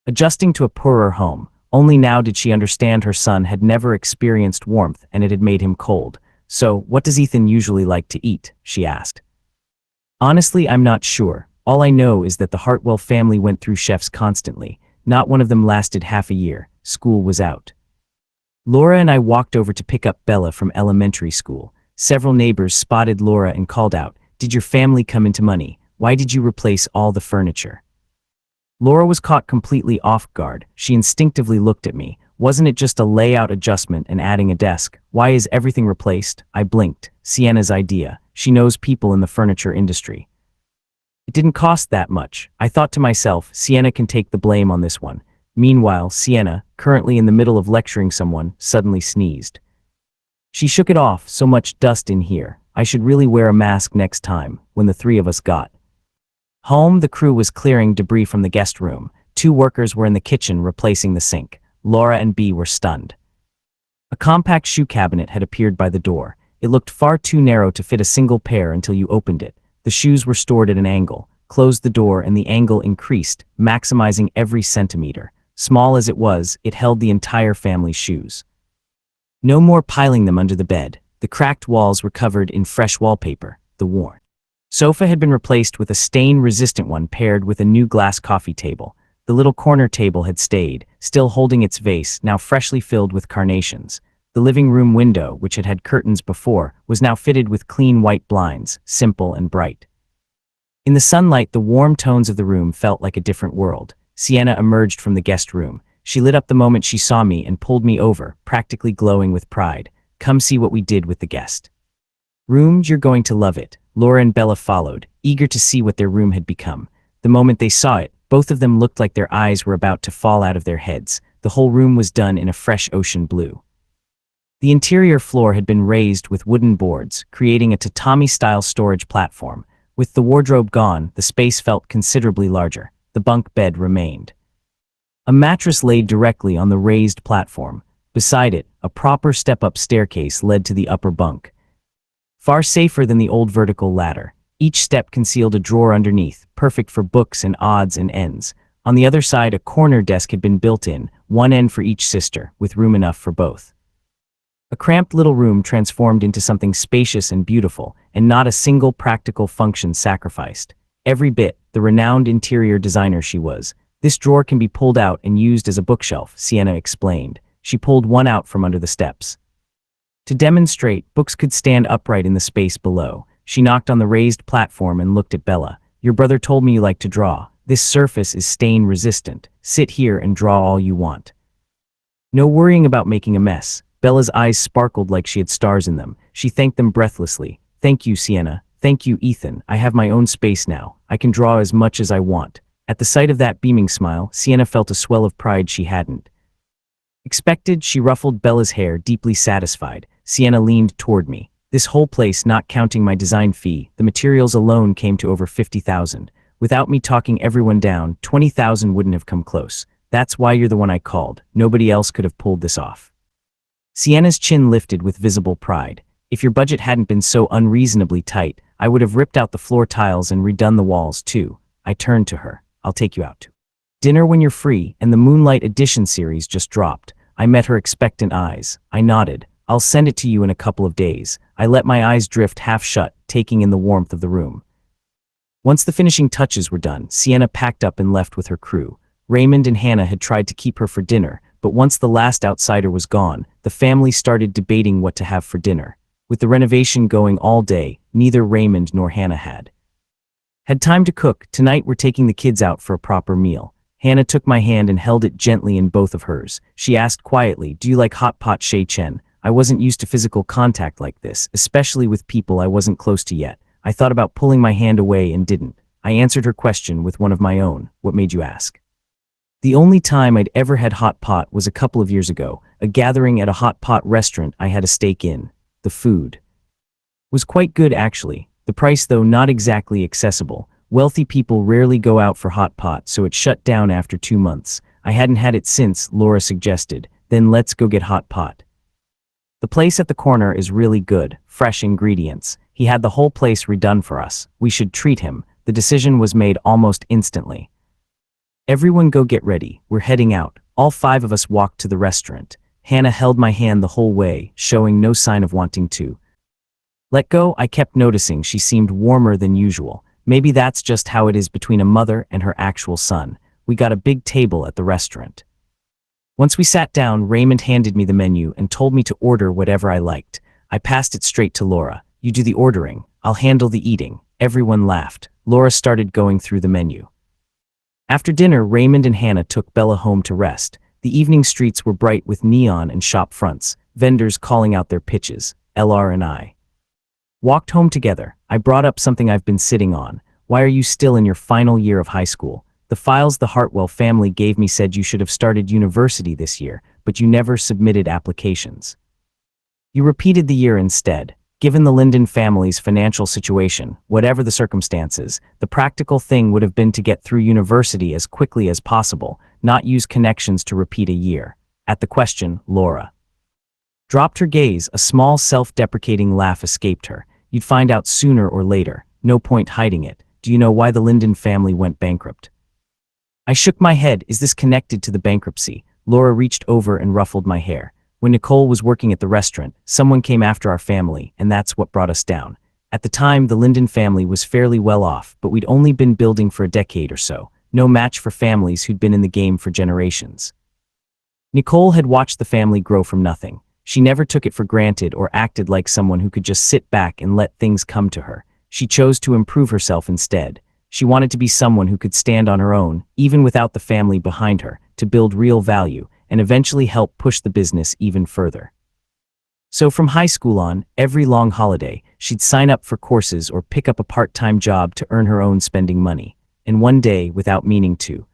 Speaker 1: adjusting to a poorer home. Only now did she understand her son had never experienced warmth and it had made him cold. "So, what does Ethan usually like to eat?" she asked. "Honestly, I'm not sure. All I know is that the Hartwell family went through chefs constantly. Not one of them lasted half a year. School was out." Laura and I walked over to pick up Bella from elementary school. Several neighbors spotted Laura and called out, "Did your family come into money? Why did you replace all the furniture?" Laura was caught completely off guard. She instinctively looked at me. "Wasn't it just a layout adjustment and adding a desk? Why is everything replaced?" I blinked. "Sienna's idea. She knows people in the furniture industry. It didn't cost that much." I thought to myself, Sienna can take the blame on this one. Meanwhile, Sienna, currently in the middle of lecturing someone, suddenly sneezed. She shook it off. "So much dust in here. I should really wear a mask next time." When the 3 of us got home, the crew was clearing debris from the guest room. 2 workers were in the kitchen replacing the sink. Laura and Bea were stunned. A compact shoe cabinet had appeared by the door. It looked far too narrow to fit a single pair until you opened it. The shoes were stored at an angle. Close the door and the angle increased, maximizing every centimeter. Small as it was, it held the entire family's shoes. No more piling them under the bed. The cracked walls were covered in fresh wallpaper. The worn sofa had been replaced with a stain-resistant one paired with a new glass coffee table. The little corner table had stayed, still holding its vase, now freshly filled with carnations. The living room window, which had had curtains before, was now fitted with clean white blinds, simple and bright. In the sunlight, the warm tones of the room felt like a different world. Sienna emerged from the guest room. She lit up the moment she saw me and pulled me over, practically glowing with pride. "Come see what we did with the guest room. You're going to love it." Laura and Bella followed, eager to see what their room had become. The moment they saw it, both of them looked like their eyes were about to fall out of their heads. The whole room was done in a fresh ocean blue. The interior floor had been raised with wooden boards, creating a tatami-style storage platform. With the wardrobe gone, the space felt considerably larger. The bunk bed remained. A mattress laid directly on the raised platform. Beside it, a proper step-up staircase led to the upper bunk. Far safer than the old vertical ladder. Each step concealed a drawer underneath, perfect for books and odds and ends. On the other side, a corner desk had been built in, one end for each sister, with room enough for both. A cramped little room transformed into something spacious and beautiful, and not a single practical function sacrificed. Every bit, the renowned interior designer she was. "This drawer can be pulled out and used as a bookshelf," Sienna explained. She pulled one out from under the steps. To demonstrate, books could stand upright in the space below. She knocked on the raised platform and looked at Bella. "Your brother told me you like to draw. This surface is stain-resistant. Sit here and draw all you want. No worrying about making a mess." Bella's eyes sparkled like she had stars in them. She thanked them breathlessly. "Thank you, Sienna. Thank you, Ethan. I have my own space now. I can draw as much as I want." At the sight of that beaming smile, Sienna felt a swell of pride she hadn't expected. She ruffled Bella's hair, deeply satisfied. Sienna leaned toward me. "This whole place, not counting my design fee, the materials alone came to over 50,000. Without me talking everyone down, 20,000 wouldn't have come close. That's why you're the one I called. Nobody else could have pulled this off." Sienna's chin lifted with visible pride. "If your budget hadn't been so unreasonably tight, I would have ripped out the floor tiles and redone the walls too." I turned to her. "I'll take you out to dinner when you're free, and the Moonlight Edition series just dropped." I met her expectant eyes. I nodded. "I'll send it to you in a couple of days." I let my eyes drift half shut, taking in the warmth of the room. Once the finishing touches were done, Sienna packed up and left with her crew. Raymond and Hannah had tried to keep her for dinner, but once the last outsider was gone, the family started debating what to have for dinner. With the renovation going all day, neither Raymond nor Hannah had Had time to cook. Tonight we're taking the kids out for a proper meal. Hannah took my hand and held it gently in both of hers. She asked quietly, "Do you like hot pot Shay Chen?" I wasn't used to physical contact like this, especially with people I wasn't close to yet. I thought about pulling my hand away and didn't. I answered her question with one of my own. "What made you ask?" The only time I'd ever had hot pot was a couple of years ago, a gathering at a hot pot restaurant I had a stake in. The food was quite good actually. The price though not exactly accessible. Wealthy people rarely go out for hot pot, so it shut down after 2 months. I hadn't had it since, Laura suggested. Then let's go get hot pot. The place at the corner is really good, fresh ingredients. He had the whole place redone for us. We should treat him. The decision was made almost instantly. Everyone go get ready. We're heading out. All 5 of us walked to the restaurant. Hannah held my hand the whole way, showing no sign of wanting to let go. I kept noticing she seemed warmer than usual. Maybe that's just how it is between a mother and her actual son. We got a big table at the restaurant. Once we sat down, Raymond handed me the menu and told me to order whatever I liked. I passed it straight to Laura. "You do the ordering. I'll handle the eating." Everyone laughed. Laura started going through the menu. After dinner, Raymond and Hannah took Bella home to rest. The evening streets were bright with neon and shop fronts, vendors calling out their pitches. LR and I walked home together. I brought up something I've been sitting on. "Why are you still in your final year of high school? The files the Hartwell family gave me said you should have started university this year, but you never submitted applications. You repeated the year instead." Given the Linden family's financial situation, whatever the circumstances, the practical thing would have been to get through university as quickly as possible, not use connections to repeat a year. At the question, Laura dropped her gaze. A small self-deprecating laugh escaped her. "You'd find out sooner or later. No point hiding it. Do you know why the Linden family went bankrupt?" I shook my head. "Is this connected to the bankruptcy?" Laura reached over and ruffled my hair. "When Nicole was working at the restaurant, someone came after our family, and that's what brought us down. At the time, the Linden family was fairly well off, but we'd only been building for a decade or so. No match for families who'd been in the game for generations. Nicole had watched the family grow from nothing. She never took it for granted or acted like someone who could just sit back and let things come to her. She chose to improve herself instead. She wanted to be someone who could stand on her own, even without the family behind her, to build real value, and eventually help push the business even further. So from high school on, every long holiday, she'd sign up for courses or pick up a part-time job to earn her own spending money. And one day, without meaning to,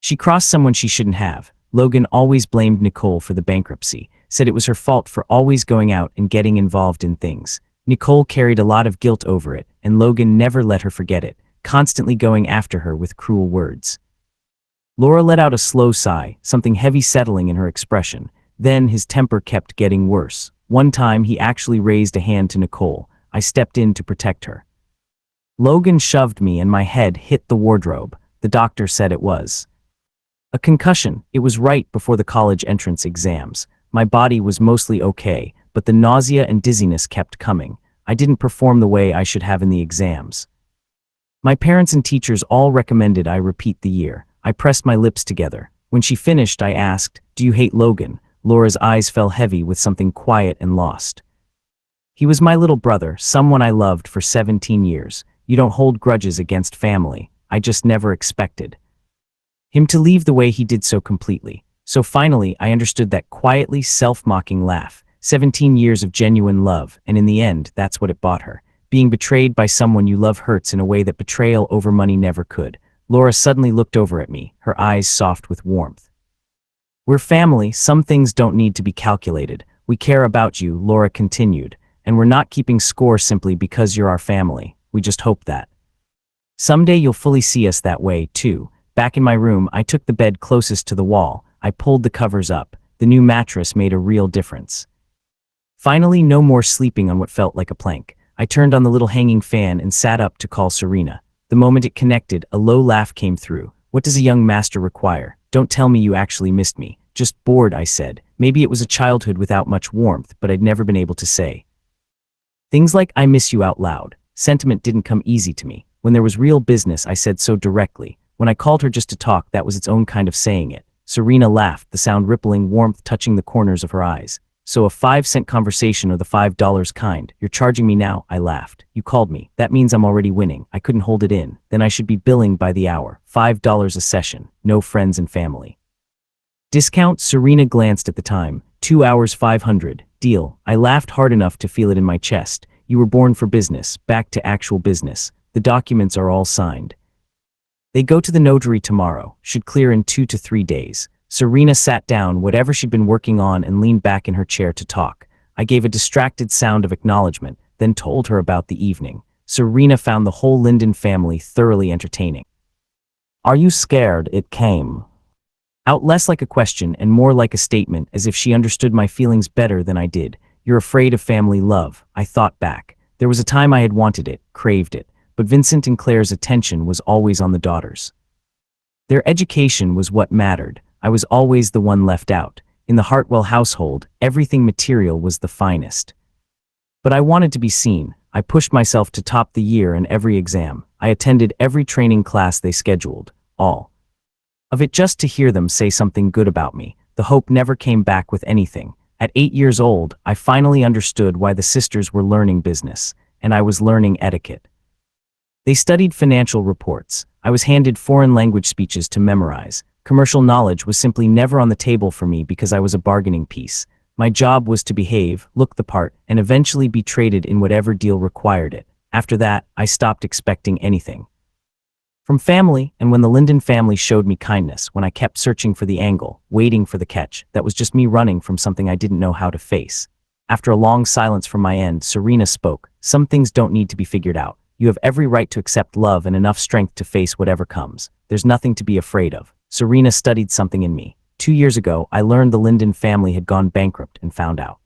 Speaker 1: she crossed someone she shouldn't have. Logan always blamed Nicole for the bankruptcy, said it was her fault for always going out and getting involved in things. Nicole carried a lot of guilt over it, and Logan never let her forget it, constantly going after her with cruel words. Laura let out a slow sigh, something heavy settling in her expression. Then his temper kept getting worse. One time he actually raised a hand to Nicole. I stepped in to protect her. Logan shoved me and my head hit the wardrobe. The doctor said it was a concussion. It was right before the college entrance exams. My body was mostly okay, but the nausea and dizziness kept coming. I didn't perform the way I should have in the exams. My parents and teachers all recommended I repeat the year. I pressed my lips together. When she finished, I asked, "Do you hate Logan?" Laura's eyes fell heavy with something quiet and lost. "He was my little brother, someone I loved for 17 years. You don't hold grudges against family. I just never expected him to leave the way he did so completely." So finally, I understood that quietly self-mocking laugh. 17 years of genuine love, and in the end, that's what it bought her. Being betrayed by someone you love hurts in a way that betrayal over money never could. Laura suddenly looked over at me, her eyes soft with warmth. "We're family. Some things don't need to be calculated. We care about you," Laura continued, "and we're not keeping score simply because you're our family. We just hope that someday you'll fully see us that way, too." Back in my room, I took the bed closest to the wall. I pulled the covers up. The new mattress made a real difference. Finally, no more sleeping on what felt like a plank. I turned on the little hanging fan and sat up to call Serena. The moment it connected, a low laugh came through. "What does a young master require? Don't tell me you actually missed me." "Just bored," I said. Maybe it was a childhood without much warmth, but I'd never been able to say things like "I miss you" out loud. Sentiment didn't come easy to me. When there was real business, I said so directly. When I called her just to talk, that was its own kind of saying it. Serena laughed, the sound rippling warmth touching the corners of her eyes. So a 5-cent conversation or the $5 kind. You're charging me now? I laughed. You called me. That means I'm already winning. I couldn't hold it in. Then I should be billing by the hour. $5 a session. No friends and family. Discount? Serena glanced at the time. 2 hours 500. Deal. I laughed hard enough to feel it in my chest. You were born for business. Back to actual business. The documents are all signed. They go to the notary tomorrow. Should clear in 2 to 3 days. Serena sat down, whatever she'd been working on, and leaned back in her chair to talk. I gave a distracted sound of acknowledgement, then told her about the evening. Serena found the whole Linden family thoroughly entertaining. Are you scared? It came out less like a question and more like a statement, as if she understood my feelings better than I did. You're afraid of family love. I thought back. There was a time I had wanted it, craved it, but Vincent and Claire's attention was always on the daughters. Their education was what mattered. I was always the one left out. In the Hartwell household, everything material was the finest. But I wanted to be seen. I pushed myself to top the year in every exam. I attended every training class they scheduled. All of it just to hear them say something good about me. The hope never came back with anything. At 8 years old, I finally understood why the sisters were learning business, and I was learning etiquette. They studied financial reports. I was handed foreign language speeches to memorize. Commercial knowledge was simply never on the table for me because I was a bargaining piece. My job was to behave, look the part, and eventually be traded in whatever deal required it. After that, I stopped expecting anything from family, and when the Linden family showed me kindness, when I kept searching for the angle, waiting for the catch, that was just me running from something I didn't know how to face. After a long silence from my end, Serena spoke. Some things don't need to be figured out. You have every right to accept love and enough strength to face whatever comes. There's nothing to be afraid of. Serena studied something in me. 2 years ago, I learned the Linden family had gone bankrupt and found out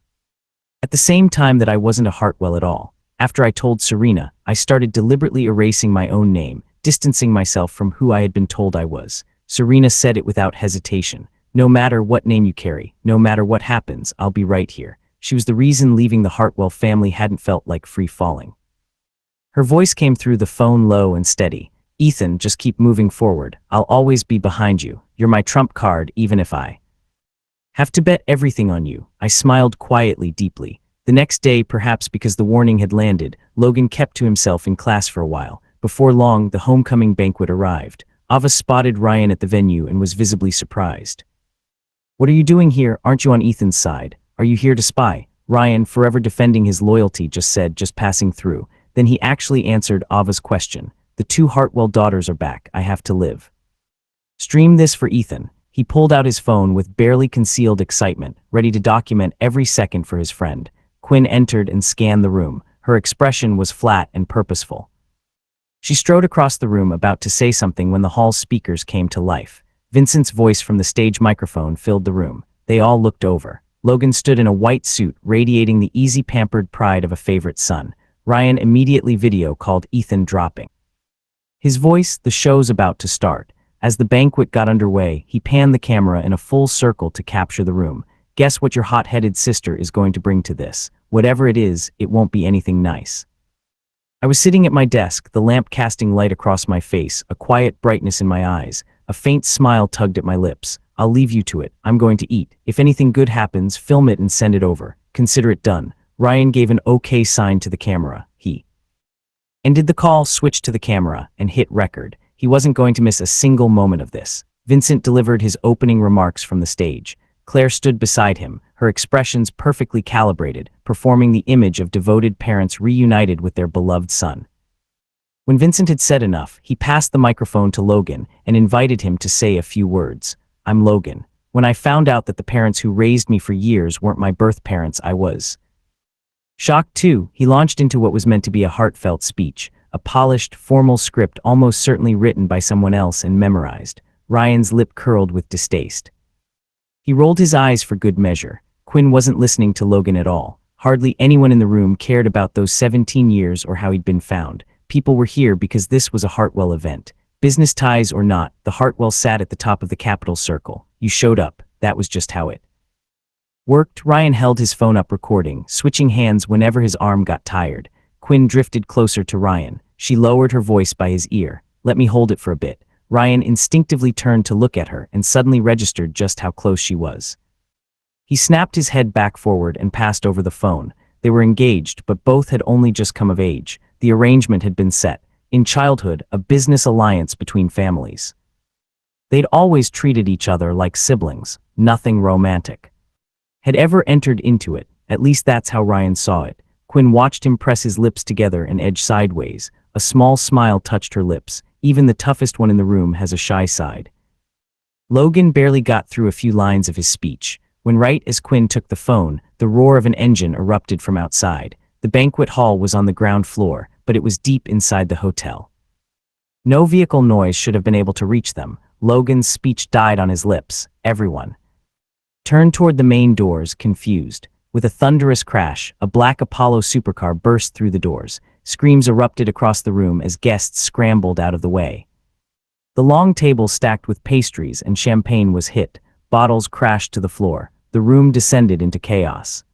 Speaker 1: at the same time that I wasn't a Hartwell at all. After I told Serena, I started deliberately erasing my own name, distancing myself from who I had been told I was. Serena said it without hesitation. No matter what name you carry, no matter what happens, I'll be right here. She was the reason leaving the Hartwell family hadn't felt like free falling. Her voice came through the phone low and steady. Ethan, just keep moving forward. I'll always be behind you. You're my trump card, even if I have to bet everything on you. I smiled quietly, deeply. The next day, perhaps because the warning had landed, Logan kept to himself in class for a while. Before long, the homecoming banquet arrived. Ava spotted Ryan at the venue and was visibly surprised. What are you doing here? Aren't you on Ethan's side? Are you here to spy? Ryan, forever defending his loyalty, just said, just passing through. Then he actually answered Ava's question. The 2 Hartwell daughters are back. I have to live. Stream this for Ethan. He pulled out his phone with barely concealed excitement, ready to document every second for his friend. Quinn entered and scanned the room. Her expression was flat and purposeful. She strode across the room, about to say something, when the hall's speakers came to life. Vincent's voice from the stage microphone filled the room. They all looked over. Logan stood in a white suit, radiating the easy, pampered pride of a favorite son. Ryan immediately video called Ethan, dropping his voice. The show's about to start. As the banquet got underway, he panned the camera in a full circle to capture the room. Guess what your hot-headed sister is going to bring to this? Whatever it is, it won't be anything nice. I was sitting at my desk, the lamp casting light across my face, a quiet brightness in my eyes. A faint smile tugged at my lips. I'll leave you to it. I'm going to eat. If anything good happens, film it and send it over. Consider it done. Ryan gave an okay sign to the camera. He ended the call, switched to the camera, and hit record. He wasn't going to miss a single moment of this. Vincent delivered his opening remarks from the stage. Claire stood beside him, her expressions perfectly calibrated, performing the image of devoted parents reunited with their beloved son. When Vincent had said enough, he passed the microphone to Logan and invited him to say a few words. I'm Logan. When I found out that the parents who raised me for years weren't my birth parents, I was shocked too. He launched into what was meant to be a heartfelt speech, a polished, formal script almost certainly written by someone else and memorized. Ryan's lip curled with distaste. He rolled his eyes for good measure. Quinn wasn't listening to Logan at all. Hardly anyone in the room cared about those 17 years or how he'd been found. People were here because this was a Hartwell event. Business ties or not, the Hartwell sat at the top of the capital circle. You showed up. That was just how it worked. Ryan held his phone up, recording, switching hands whenever his arm got tired. Quinn drifted closer to Ryan. She lowered her voice by his ear. Let me hold it for a bit. Ryan instinctively turned to look at her and suddenly registered just how close she was. He snapped his head back forward and passed over the phone. They were engaged, but both had only just come of age. The arrangement had been set. In childhood, a business alliance between families. They'd always treated each other like siblings, nothing romantic. Had ever entered into it, at least that's how Ryan saw it. Quinn watched him press his lips together and edge sideways. A small smile touched her lips. Even the toughest one in the room has a shy side. Logan barely got through a few lines of his speech. When right as Quinn took the phone, the roar of an engine erupted from outside. The banquet hall was on the ground floor, but it was deep inside the hotel. No vehicle noise should have been able to reach them. Logan's speech died on his lips. Everyone turned toward the main doors, confused. With a thunderous crash, a black Apollo supercar burst through the doors. Screams erupted across the room as guests scrambled out of the way. The long table stacked with pastries and champagne was hit. Bottles crashed to the floor. The room descended into chaos.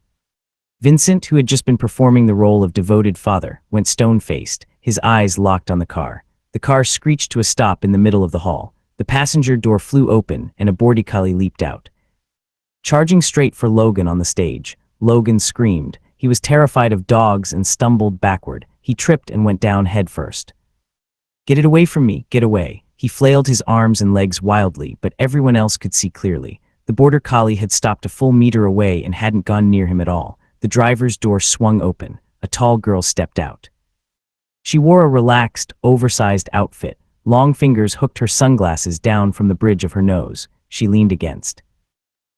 Speaker 1: Vincent, who had just been performing the role of devoted father, went stone-faced, his eyes locked on the car. The car screeched to a stop in the middle of the hall. The passenger door flew open and a border collie leaped out. Charging straight for Logan on the stage, Logan screamed. He was terrified of dogs and stumbled backward. He tripped and went down headfirst. "Get it away from me, get away." He flailed his arms and legs wildly, but everyone else could see clearly. The border collie had stopped a full meter away and hadn't gone near him at all. The driver's door swung open. A tall girl stepped out. She wore a relaxed, oversized outfit. Long fingers hooked her sunglasses down from the bridge of her nose. She leaned against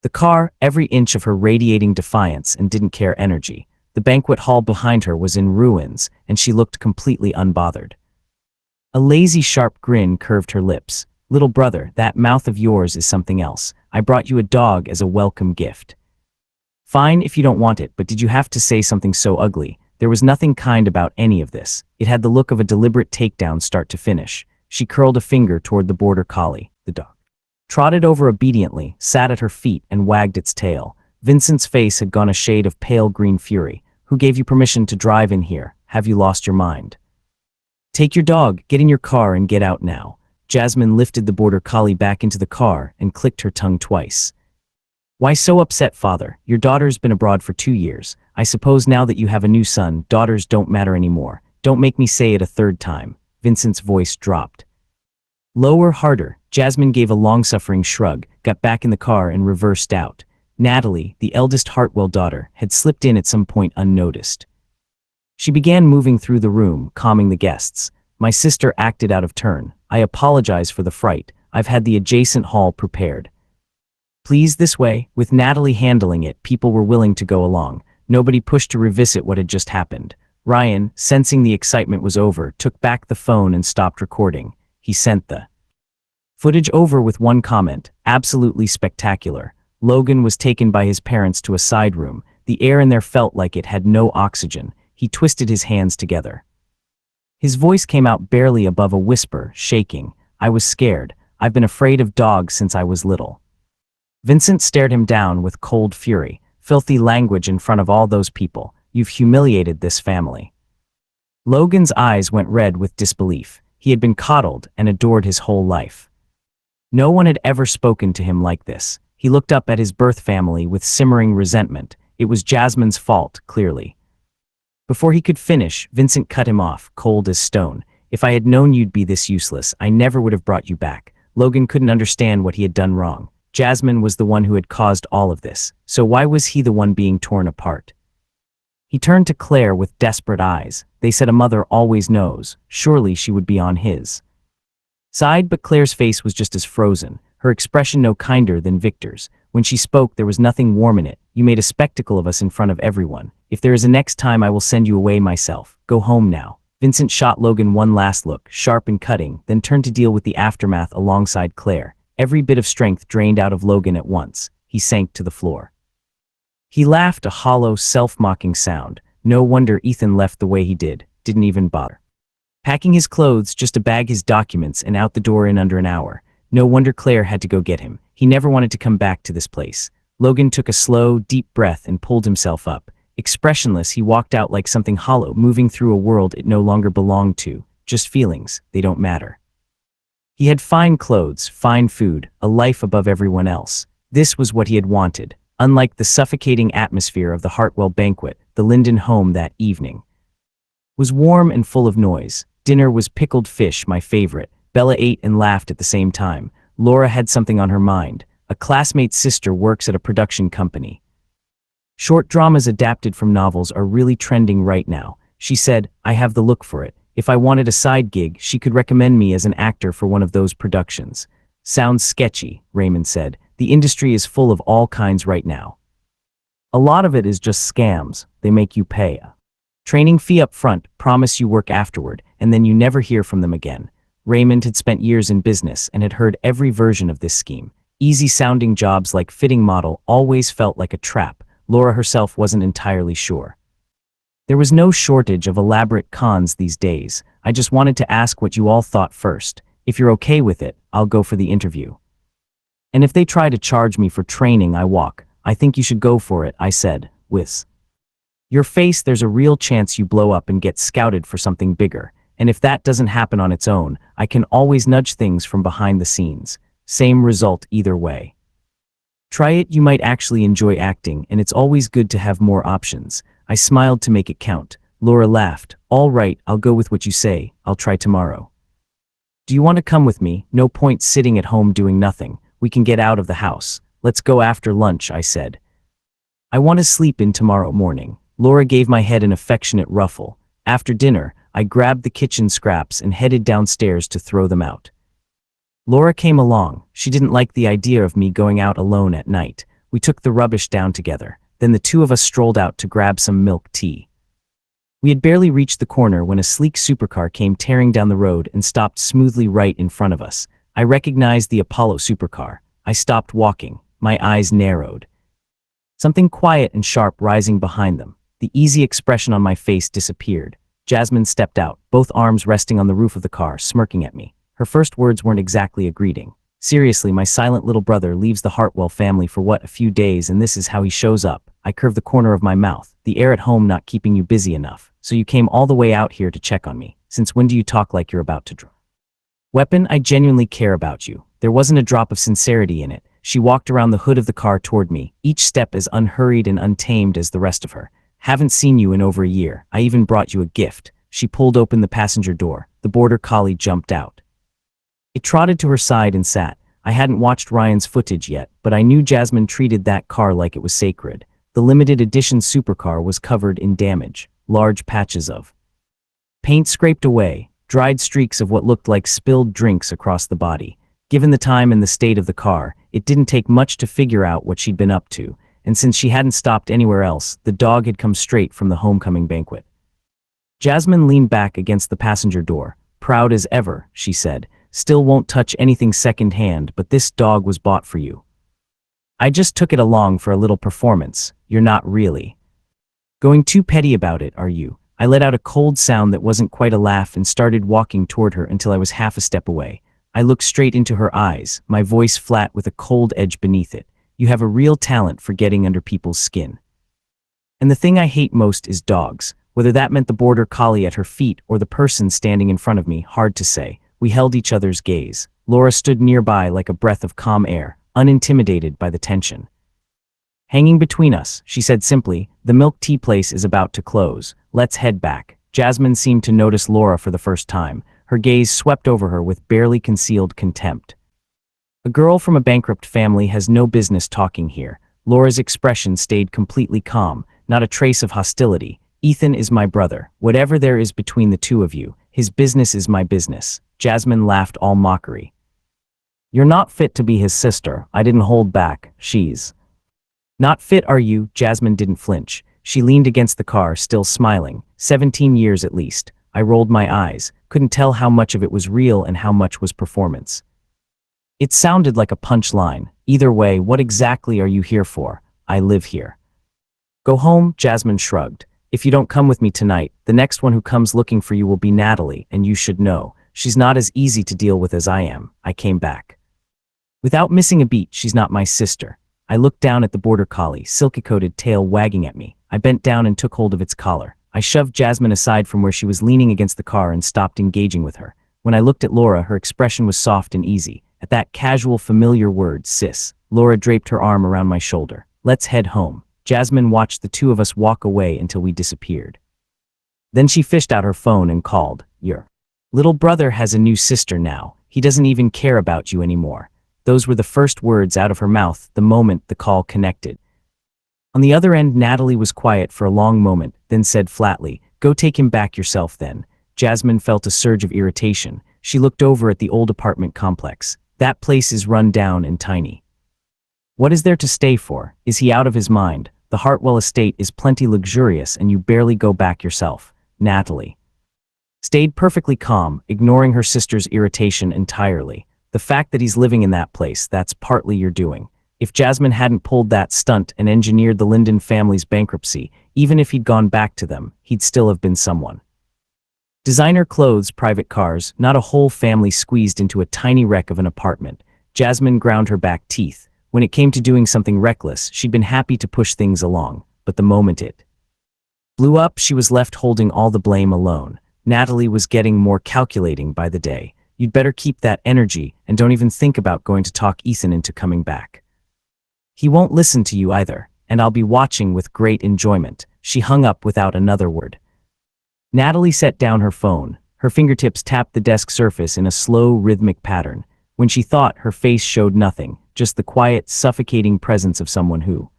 Speaker 1: the car, every inch of her radiating defiance and didn't care energy. The banquet hall behind her was in ruins, and she looked completely unbothered. A lazy, sharp grin curved her lips. "Little brother, that mouth of yours is something else. I brought you a dog as a welcome gift." "Fine if you don't want it, but did you have to say something so ugly?" There was nothing kind about any of this. It had the look of a deliberate takedown start to finish. She curled a finger toward the border collie. The dog trotted over obediently, sat at her feet, and wagged its tail. Vincent's face had gone a shade of pale green fury. "Who gave you permission to drive in here? Have you lost your mind? Take your dog, get in your car and get out now." Jasmine lifted the border collie back into the car and clicked her tongue twice. "Why so upset, father? Your daughter's been abroad for 2 years. I suppose now that you have a new son, daughters don't matter anymore. Don't make me say it a third time." Vincent's voice dropped. "Lower, harder." Jasmine gave a long-suffering shrug, got back in the car and reversed out. Natalie, the eldest Hartwell daughter, had slipped in at some point unnoticed. She began moving through the room, calming the guests. "My sister acted out of turn. I apologize for the fright. I've had the adjacent hall prepared. Please this way." With Natalie handling it, people were willing to go along. Nobody pushed to revisit what had just happened. Ryan, sensing the excitement was over, took back the phone and stopped recording. He sent the footage over with one comment: "Absolutely spectacular." Logan was taken by his parents to a side room. The air in there felt like it had no oxygen. He twisted his hands together. His voice came out barely above a whisper, shaking. "I was scared. I've been afraid of dogs since I was little." Vincent stared him down with cold fury. "Filthy language in front of all those people. You've humiliated this family." Logan's eyes went red with disbelief. He had been coddled and adored his whole life. No one had ever spoken to him like this. He looked up at his birth family with simmering resentment. It was Jasmine's fault, clearly. Before he could finish, Vincent cut him off, cold as stone. "If I had known you'd be this useless, I never would have brought you back." Logan couldn't understand what he had done wrong. Jasmine was the one who had caused all of this, so why was he the one being torn apart? He turned to Claire with desperate eyes. They said a mother always knows. Surely she would be on his side, but Claire's face was just as frozen, her expression no kinder than Victor's. When she spoke, there was nothing warm in it. "You made a spectacle of us in front of everyone. If there is a next time, I will send you away myself. Go home now." Vincent shot Logan one last look, sharp and cutting, then turned to deal with the aftermath alongside Claire. Every bit of strength drained out of Logan at once. He sank to the floor. He laughed, a hollow, self-mocking sound. No wonder Ethan left the way he did. Didn't even bother packing his clothes just to bag his documents and out the door in under an hour. No wonder Claire had to go get him. He never wanted to come back to this place. Logan took a slow, deep breath and pulled himself up. Expressionless, he walked out like something hollow, moving through a world it no longer belonged to. Just feelings, they don't matter. He had fine clothes, fine food, a life above everyone else. This was what he had wanted. Unlike the suffocating atmosphere of the Hartwell banquet, the Linden home that evening was warm and full of noise. Dinner was pickled fish, my favorite. Bella ate and laughed at the same time. Laura had something on her mind. A classmate's sister works at a production company. Short dramas adapted from novels are really trending right now. She said, I have the look for it. If I wanted a side gig, she could recommend me as an actor for one of those productions. Sounds sketchy, Raymond said. The industry is full of all kinds right now. A lot of it is just scams. They make you pay a training fee up front, promise you work afterward, and then you never hear from them again. Raymond had spent years in business and had heard every version of this scheme. Easy-sounding jobs like fitting model always felt like a trap. Laura herself wasn't entirely sure. There was no shortage of elaborate cons these days. I just wanted to ask what you all thought first. If you're okay with it, I'll go for the interview. And if they try to charge me for training I walk, I think you should go for it, I said, with your face. There's a real chance you blow up and get scouted for something bigger. And if that doesn't happen on its own, I can always nudge things from behind the scenes. Same result either way. Try it, you might actually enjoy acting, and it's always good to have more options. I smiled to make it count. Laura laughed. All right, I'll go with what you say. I'll try tomorrow. Do you want to come with me? No point sitting at home doing nothing. We can get out of the house. Let's go after lunch, I said. I want to sleep in tomorrow morning. Laura gave my head an affectionate ruffle. After dinner, I grabbed the kitchen scraps and headed downstairs to throw them out. Laura came along. She didn't like the idea of me going out alone at night. We took the rubbish down together. Then the two of us strolled out to grab some milk tea. We had barely reached the corner when a sleek supercar came tearing down the road and stopped smoothly right in front of us. I recognized the Apollo supercar. I stopped walking. My eyes narrowed. Something quiet and sharp rising behind them. The easy expression on my face disappeared. Jasmine stepped out, both arms resting on the roof of the car, smirking at me. Her first words weren't exactly a greeting. Seriously, my silent little brother leaves the Hartwell family for what, a few days, and this is how he shows up. I curved the corner of my mouth. The air at home not keeping you busy enough. So you came all the way out here to check on me. Since when do you talk like you're about to draw? Weapon, I genuinely care about you. There wasn't a drop of sincerity in it. She walked around the hood of the car toward me, each step as unhurried and untamed as the rest of her. Haven't seen you in over a year. I even brought you a gift. She pulled open the passenger door. The border collie jumped out. It trotted to her side and sat. I hadn't watched Ryan's footage yet, but I knew Jasmine treated that car like it was sacred. The limited edition supercar was covered in damage, large patches of paint scraped away, dried streaks of what looked like spilled drinks across the body. Given the time and the state of the car, it didn't take much to figure out what she'd been up to, and since she hadn't stopped anywhere else, the dog had come straight from the homecoming banquet. Jasmine leaned back against the passenger door. Proud as ever, she said. Still won't touch anything second-hand, but this dog was bought for you. I just took it along for a little performance. You're not really going too petty about it, are you? I let out a cold sound that wasn't quite a laugh and started walking toward her until I was half a step away. I looked straight into her eyes, my voice flat with a cold edge beneath it. You have a real talent for getting under people's skin. And the thing I hate most is dogs. Whether that meant the border collie at her feet or the person standing in front of me, hard to say. We held each other's gaze. Laura stood nearby like a breath of calm air, unintimidated by the tension. Hanging between us, she said simply, the milk tea place is about to close. Let's head back. Jasmine seemed to notice Laura for the first time. Her gaze swept over her with barely concealed contempt. A girl from a bankrupt family has no business talking here. Laura's expression stayed completely calm, not a trace of hostility. Ethan is my brother. Whatever there is between the two of you, his business is my business. Jasmine laughed all mockery. You're not fit to be his sister. I didn't hold back. She's not fit, are you? Jasmine didn't flinch. She leaned against the car, still smiling. 17 years at least. I rolled my eyes, couldn't tell how much of it was real and how much was performance. It sounded like a punchline. Either way, what exactly are you here for? I live here. Go home, Jasmine shrugged. If you don't come with me tonight, the next one who comes looking for you will be Natalie, and you should know. She's not as easy to deal with as I am. I came back. Without missing a beat, she's not my sister. I looked down at the border collie, silky-coated tail wagging at me. I bent down and took hold of its collar. I shoved Jasmine aside from where she was leaning against the car and stopped engaging with her. When I looked at Laura, her expression was soft and easy. At that casual, familiar word, sis, Laura draped her arm around my shoulder. Let's head home. Jasmine watched the two of us walk away until we disappeared. Then she fished out her phone and called. Your little brother has a new sister now. He doesn't even care about you anymore. Those were the first words out of her mouth the moment the call connected. On the other end, Natalie was quiet for a long moment, then said flatly, "Go take him back yourself then." Jasmine felt a surge of irritation. She looked over at the old apartment complex. That place is run down and tiny. What is there to stay for? Is he out of his mind? The Hartwell estate is plenty luxurious and you barely go back yourself. Natalie stayed perfectly calm, ignoring her sister's irritation entirely. The fact that he's living in that place, that's partly your doing. If Jasmine hadn't pulled that stunt and engineered the Linden family's bankruptcy, even if he'd gone back to them, he'd still have been someone. Designer clothes, private cars, not a whole family squeezed into a tiny wreck of an apartment. Jasmine ground her back teeth. When it came to doing something reckless, she'd been happy to push things along, but the moment it blew up, she was left holding all the blame alone. Natalie was getting more calculating by the day. You'd better keep that energy and don't even think about going to talk Ethan into coming back. He won't listen to you either, and I'll be watching with great enjoyment. She hung up without another word. Natalie set down her phone. Her fingertips tapped the desk surface in a slow, rhythmic pattern. When she thought, her face showed nothing, just the quiet, suffocating presence of someone who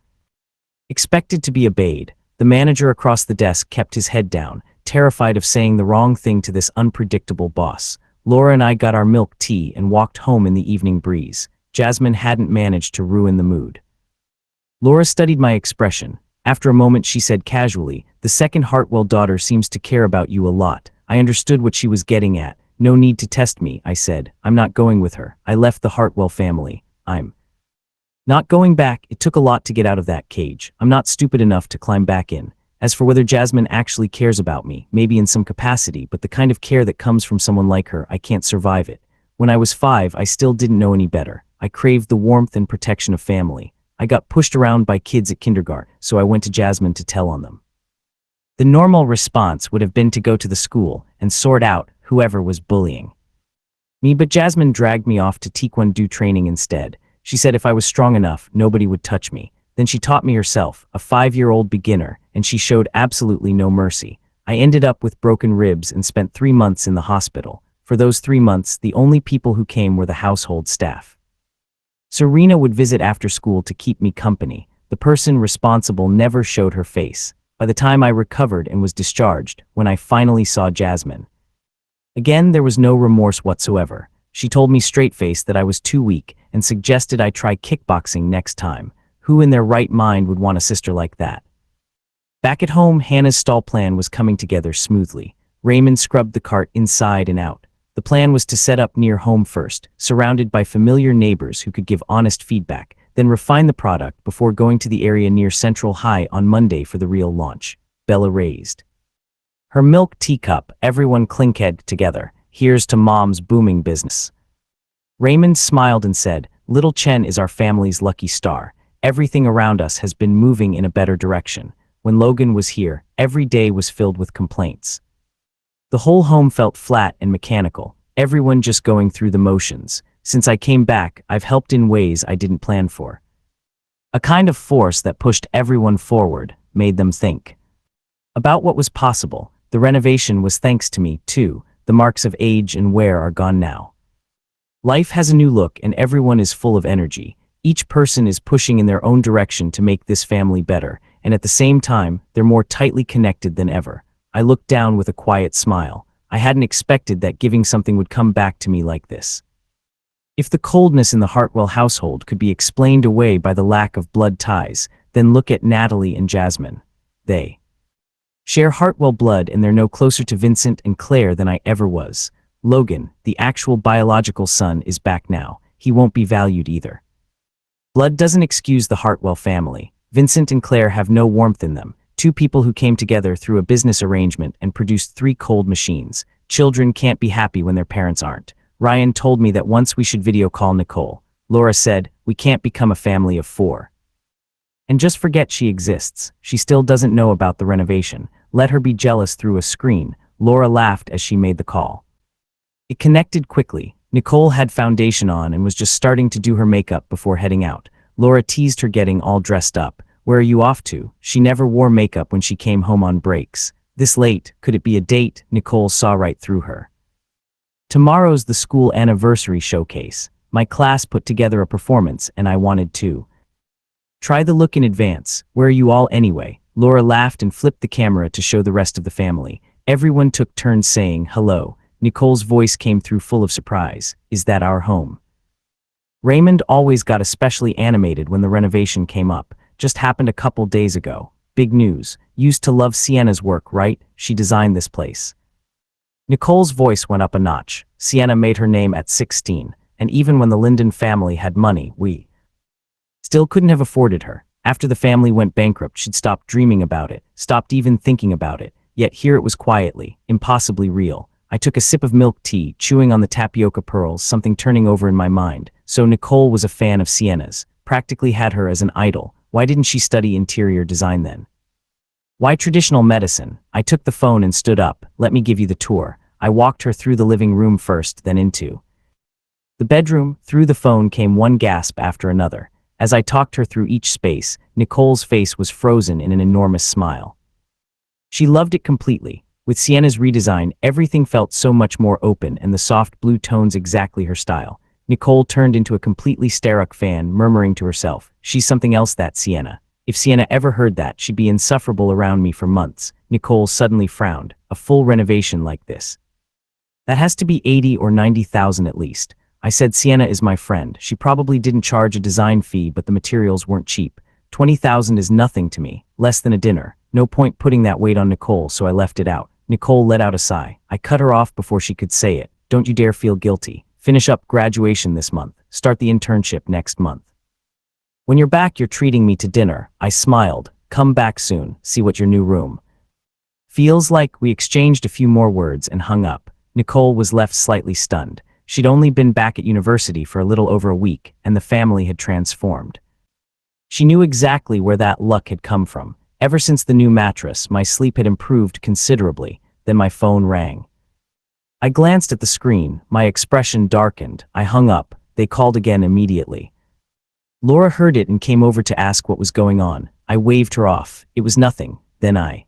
Speaker 1: expected to be obeyed. The manager across the desk kept his head down, terrified of saying the wrong thing to this unpredictable boss. Laura and I got our milk tea and walked home in the evening breeze. Jasmine hadn't managed to ruin the mood. Laura studied my expression. After a moment she said casually, "The second Hartwell daughter seems to care about you a lot." I understood what she was getting at. "No need to test me," I said. "I'm not going with her. I left the Hartwell family. I'm not going back." It took a lot to get out of that cage. I'm not stupid enough to climb back in. As for whether Jasmine actually cares about me, maybe in some capacity, but the kind of care that comes from someone like her, I can't survive it. When I was 5, I still didn't know any better. I craved the warmth and protection of family. I got pushed around by kids at kindergarten, so I went to Jasmine to tell on them. The normal response would have been to go to the school and sort out whoever was bullying me, but Jasmine dragged me off to Taekwondo training instead. She said if I was strong enough, nobody would touch me. Then she taught me herself, a 5-year-old beginner, and she showed absolutely no mercy. I ended up with broken ribs and spent 3 months in the hospital. For those 3 months, the only people who came were the household staff. Serena would visit after school to keep me company. The person responsible never showed her face. By the time I recovered and was discharged, when I finally saw Jasmine again, there was no remorse whatsoever. She told me straight-faced that I was too weak and suggested I try kickboxing next time. Who in their right mind would want a sister like that? Back at home, Hannah's stall plan was coming together smoothly. Raymond scrubbed the cart inside and out. The plan was to set up near home first, surrounded by familiar neighbors who could give honest feedback, then refine the product before going to the area near Central High on Monday for the real launch. Bella raised her milk teacup, everyone clinked together. "Here's to Mom's booming business." Raymond smiled and said, "Little Chen is our family's lucky star. Everything around us has been moving in a better direction. When Logan was here, every day was filled with complaints. The whole home felt flat and mechanical, everyone just going through the motions. Since I came back, I've helped in ways I didn't plan for. A kind of force that pushed everyone forward, made them think about what was possible. The renovation was thanks to me, too. The marks of age and wear are gone now. Life has a new look and everyone is full of energy. Each person is pushing in their own direction to make this family better, and at the same time, they're more tightly connected than ever." I looked down with a quiet smile. I hadn't expected that giving something would come back to me like this. If the coldness in the Hartwell household could be explained away by the lack of blood ties, then look at Natalie and Jasmine. They share Hartwell blood and they're no closer to Vincent and Claire than I ever was. Logan, the actual biological son, is back now. He won't be valued either. Blood doesn't excuse the Hartwell family. Vincent and Claire have no warmth in them. Two people who came together through a business arrangement and produced 3 cold machines. Children can't be happy when their parents aren't. Ryan told me that once we should video call Nicole. Laura said, "We can't become a family of 4. And just forget she exists. She still doesn't know about the renovation. Let her be jealous through a screen." Laura laughed as she made the call. It connected quickly. Nicole had foundation on and was just starting to do her makeup before heading out. Laura teased her getting all dressed up. Where are you off to? She never wore makeup when she came home on breaks. This late, could it be a date? Nicole saw right through her. Tomorrow's the school anniversary showcase. My class put together a performance and I wanted to try the look in advance. Where are you all anyway? Laura laughed and flipped the camera to show the rest of the family. Everyone took turns saying hello. Nicole's voice came through full of surprise. Is that our home? Raymond always got especially animated when the renovation came up. Just happened a couple days ago. Big news. Used to love Sienna's work, right? She designed this place. Nicole's voice went up a notch. Sienna made her name at 16, and even when the Linden family had money, we still couldn't have afforded her. After the family went bankrupt, she'd stopped dreaming about it, stopped even thinking about it. Yet here it was quietly, impossibly real. I took a sip of milk tea, chewing on the tapioca pearls, something turning over in my mind. So Nicole was a fan of Sienna's, practically had her as an idol. Why didn't she study interior design then? Why traditional medicine? I took the phone and stood up. Let me give you the tour. I walked her through the living room first, then into the bedroom. Through the phone came one gasp after another. As I talked her through each space, Nicole's face was frozen in an enormous smile. She loved it completely. With Sienna's redesign, everything felt so much more open and the soft blue tones exactly her style. Nicole turned into a completely starstruck fan, murmuring to herself, she's something else, that Sienna. If Sienna ever heard that, she'd be insufferable around me for months. Nicole suddenly frowned. A full renovation like this. That has to be 80 or 90,000 at least. I said Sienna is my friend. She probably didn't charge a design fee, but the materials weren't cheap. 20,000 is nothing to me, less than a dinner. No point putting that weight on Nicole, so I left it out. Nicole let out a sigh. I cut her off before she could say it. Don't you dare feel guilty. Finish up graduation this month. Start the internship next month. When you're back, you're treating me to dinner. I smiled. Come back soon. See what your new room feels like. We exchanged a few more words and hung up. Nicole was left slightly stunned. She'd only been back at university for a little over a week, and the family had transformed. She knew exactly where that luck had come from. Ever since the new mattress, my sleep had improved considerably. Then my phone rang. I glanced at the screen. My expression darkened. I hung up. They called again immediately. Laura heard it and came over to ask what was going on. I waved her off. It was nothing. Then I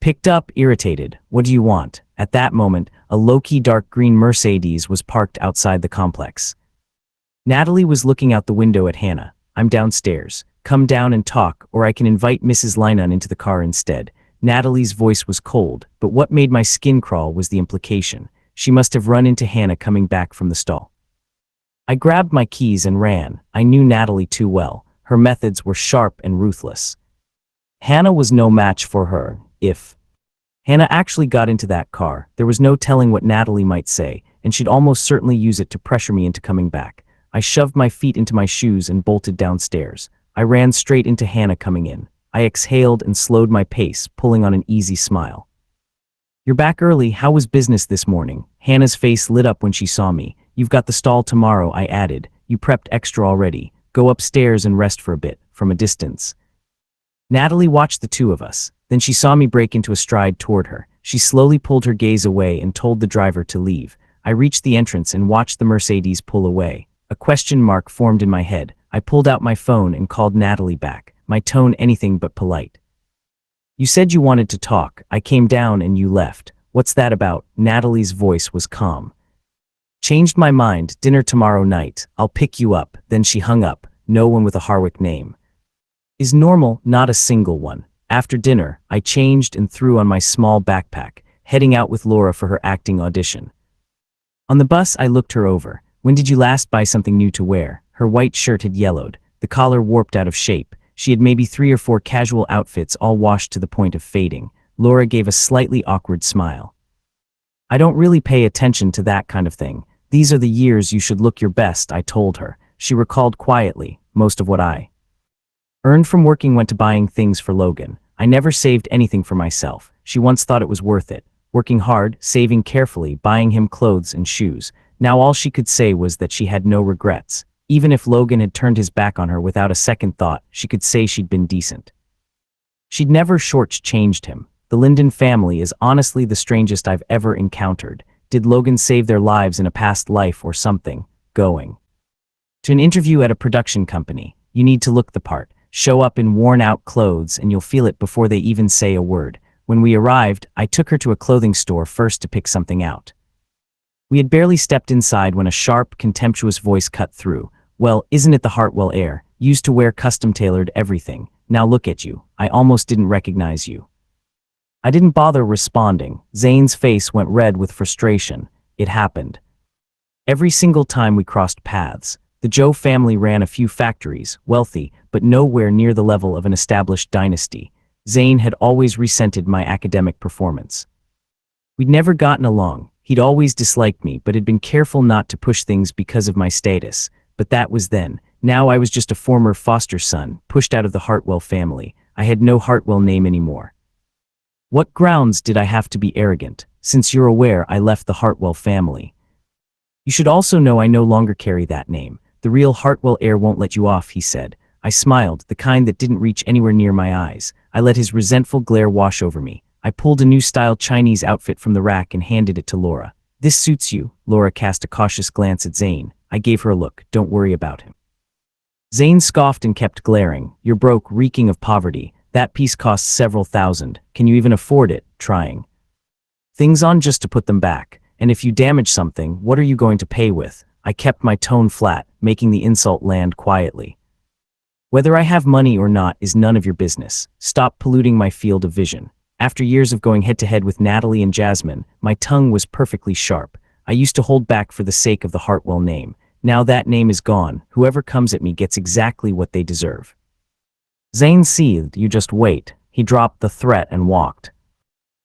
Speaker 1: picked up, irritated. What do you want? At that moment, a low-key dark green Mercedes was parked outside the complex. Natalie was looking out the window at Hannah. I'm downstairs. Come down and talk, or I can invite Mrs. Linon into the car instead. Natalie's voice was cold, but what made my skin crawl was the implication. She must have run into Hannah coming back from the stall. I grabbed my keys and ran. I knew Natalie too well. Her methods were sharp and ruthless. Hannah was no match for her. If Hannah actually got into that car, there was no telling what Natalie might say, and she'd almost certainly use it to pressure me into coming back. I shoved my feet into my shoes and bolted downstairs. I ran straight into Hannah coming in. I exhaled and slowed my pace, pulling on an easy smile. You're back early. How was business this morning? Hannah's face lit up when she saw me. You've got the stall tomorrow, I added. You prepped extra already. Go upstairs and rest for a bit, from a distance. Natalie watched the two of us. Then she saw me break into a stride toward her. She slowly pulled her gaze away and told the driver to leave. I reached the entrance and watched the Mercedes pull away. A question mark formed in my head. I pulled out my phone and called Natalie back, my tone anything but polite. You said you wanted to talk. I came down and you left. What's that about? Natalie's voice was calm. Changed my mind. Dinner tomorrow night. I'll pick you up. Then she hung up. No one with a Harwick name is normal, not a single one. After dinner, I changed and threw on my small backpack, heading out with Laura for her acting audition. On the bus, I looked her over. When did you last buy something new to wear? Her white shirt had yellowed, the collar warped out of shape. She had maybe 3 or 4 casual outfits all washed to the point of fading. Laura gave a slightly awkward smile. I don't really pay attention to that kind of thing. These are the years you should look your best, I told her. She recalled quietly, most of what I earned from working went to buying things for Logan. I never saved anything for myself. She once thought it was worth it. Working hard, saving carefully, buying him clothes and shoes. Now all she could say was that she had no regrets. Even if Logan had turned his back on her without a second thought, she could say she'd been decent. She'd never shortchanged him. The Linden family is honestly the strangest I've ever encountered. Did Logan save their lives in a past life or something? Going to an interview at a production company. You need to look the part. Show up in worn-out clothes and you'll feel it before they even say a word. When we arrived, I took her to a clothing store first to pick something out. We had barely stepped inside when a sharp, contemptuous voice cut through. Well, isn't it the Hartwell heir? Used to wear custom-tailored everything. Now look at you. I almost didn't recognize you. I didn't bother responding. Zane's face went red with frustration. It happened. Every single time we crossed paths. The Joe family ran a few factories, wealthy, but nowhere near the level of an established dynasty. Zane had always resented my academic performance. We'd never gotten along. He'd always disliked me, but had been careful not to push things because of my status. But that was then. Now I was just a former foster son, pushed out of the Hartwell family. I had no Hartwell name anymore. What grounds did I have to be arrogant? Since you're aware, I left the Hartwell family. You should also know I no longer carry that name. The real Hartwell heir won't let you off, he said. I smiled, the kind that didn't reach anywhere near my eyes. I let his resentful glare wash over me. I pulled a new style Chinese outfit from the rack and handed it to Laura. This suits you. Laura cast a cautious glance at Zane. I gave her a look. Don't worry about him. Zane scoffed and kept glaring. You're broke, reeking of poverty. That piece costs several thousand. Can you even afford it? Trying things on just to put them back. And if you damage something, what are you going to pay with? I kept my tone flat, making the insult land quietly. Whether I have money or not is none of your business. Stop polluting my field of vision. After years of going head-to-head with Natalie and Jasmine, my tongue was perfectly sharp. I used to hold back for the sake of the Hartwell name. Now that name is gone. Whoever comes at me gets exactly what they deserve. Zane seethed. You just wait. He dropped the threat and walked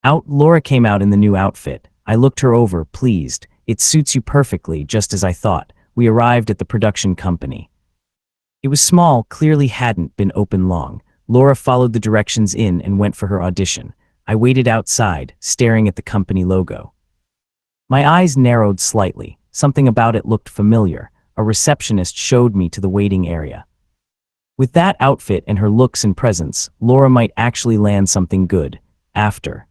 Speaker 1: out. Laura came out in the new outfit. I looked her over, pleased. It suits you perfectly, just as I thought. We arrived at the production company. It was small, clearly hadn't been open long. Laura followed the directions in and went for her audition. I waited outside, staring at the company logo. My eyes narrowed slightly. Something about it looked familiar. A receptionist showed me to the waiting area. With that outfit and her looks and presence, Laura might actually land something good. After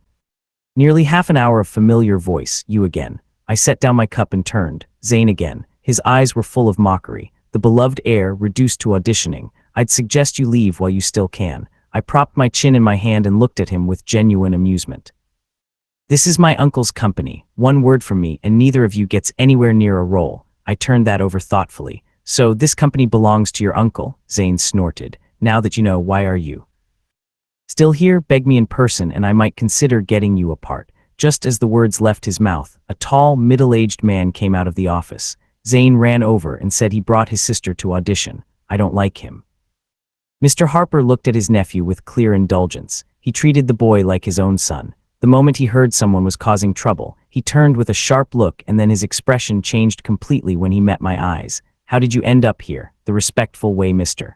Speaker 1: nearly half an hour of familiar voice, you again. I set down my cup and turned. Zane again. His eyes were full of mockery. The beloved heir reduced to auditioning. I'd suggest you leave while you still can. I propped my chin in my hand and looked at him with genuine amusement. This is my uncle's company. One word from me and neither of you gets anywhere near a role. I turned that over thoughtfully. So this company belongs to your uncle? Zane snorted. Now that you know, why are you still here? Beg me in person and I might consider getting you a part. Just as the words left his mouth, a tall, middle-aged man came out of the office. Zane ran over and said he brought his sister to audition. I don't like him. Mr. Harper looked at his nephew with clear indulgence. He treated the boy like his own son. The moment he heard someone was causing trouble, he turned with a sharp look and then his expression changed completely when he met my eyes. How did you end up here? The respectful way Mr.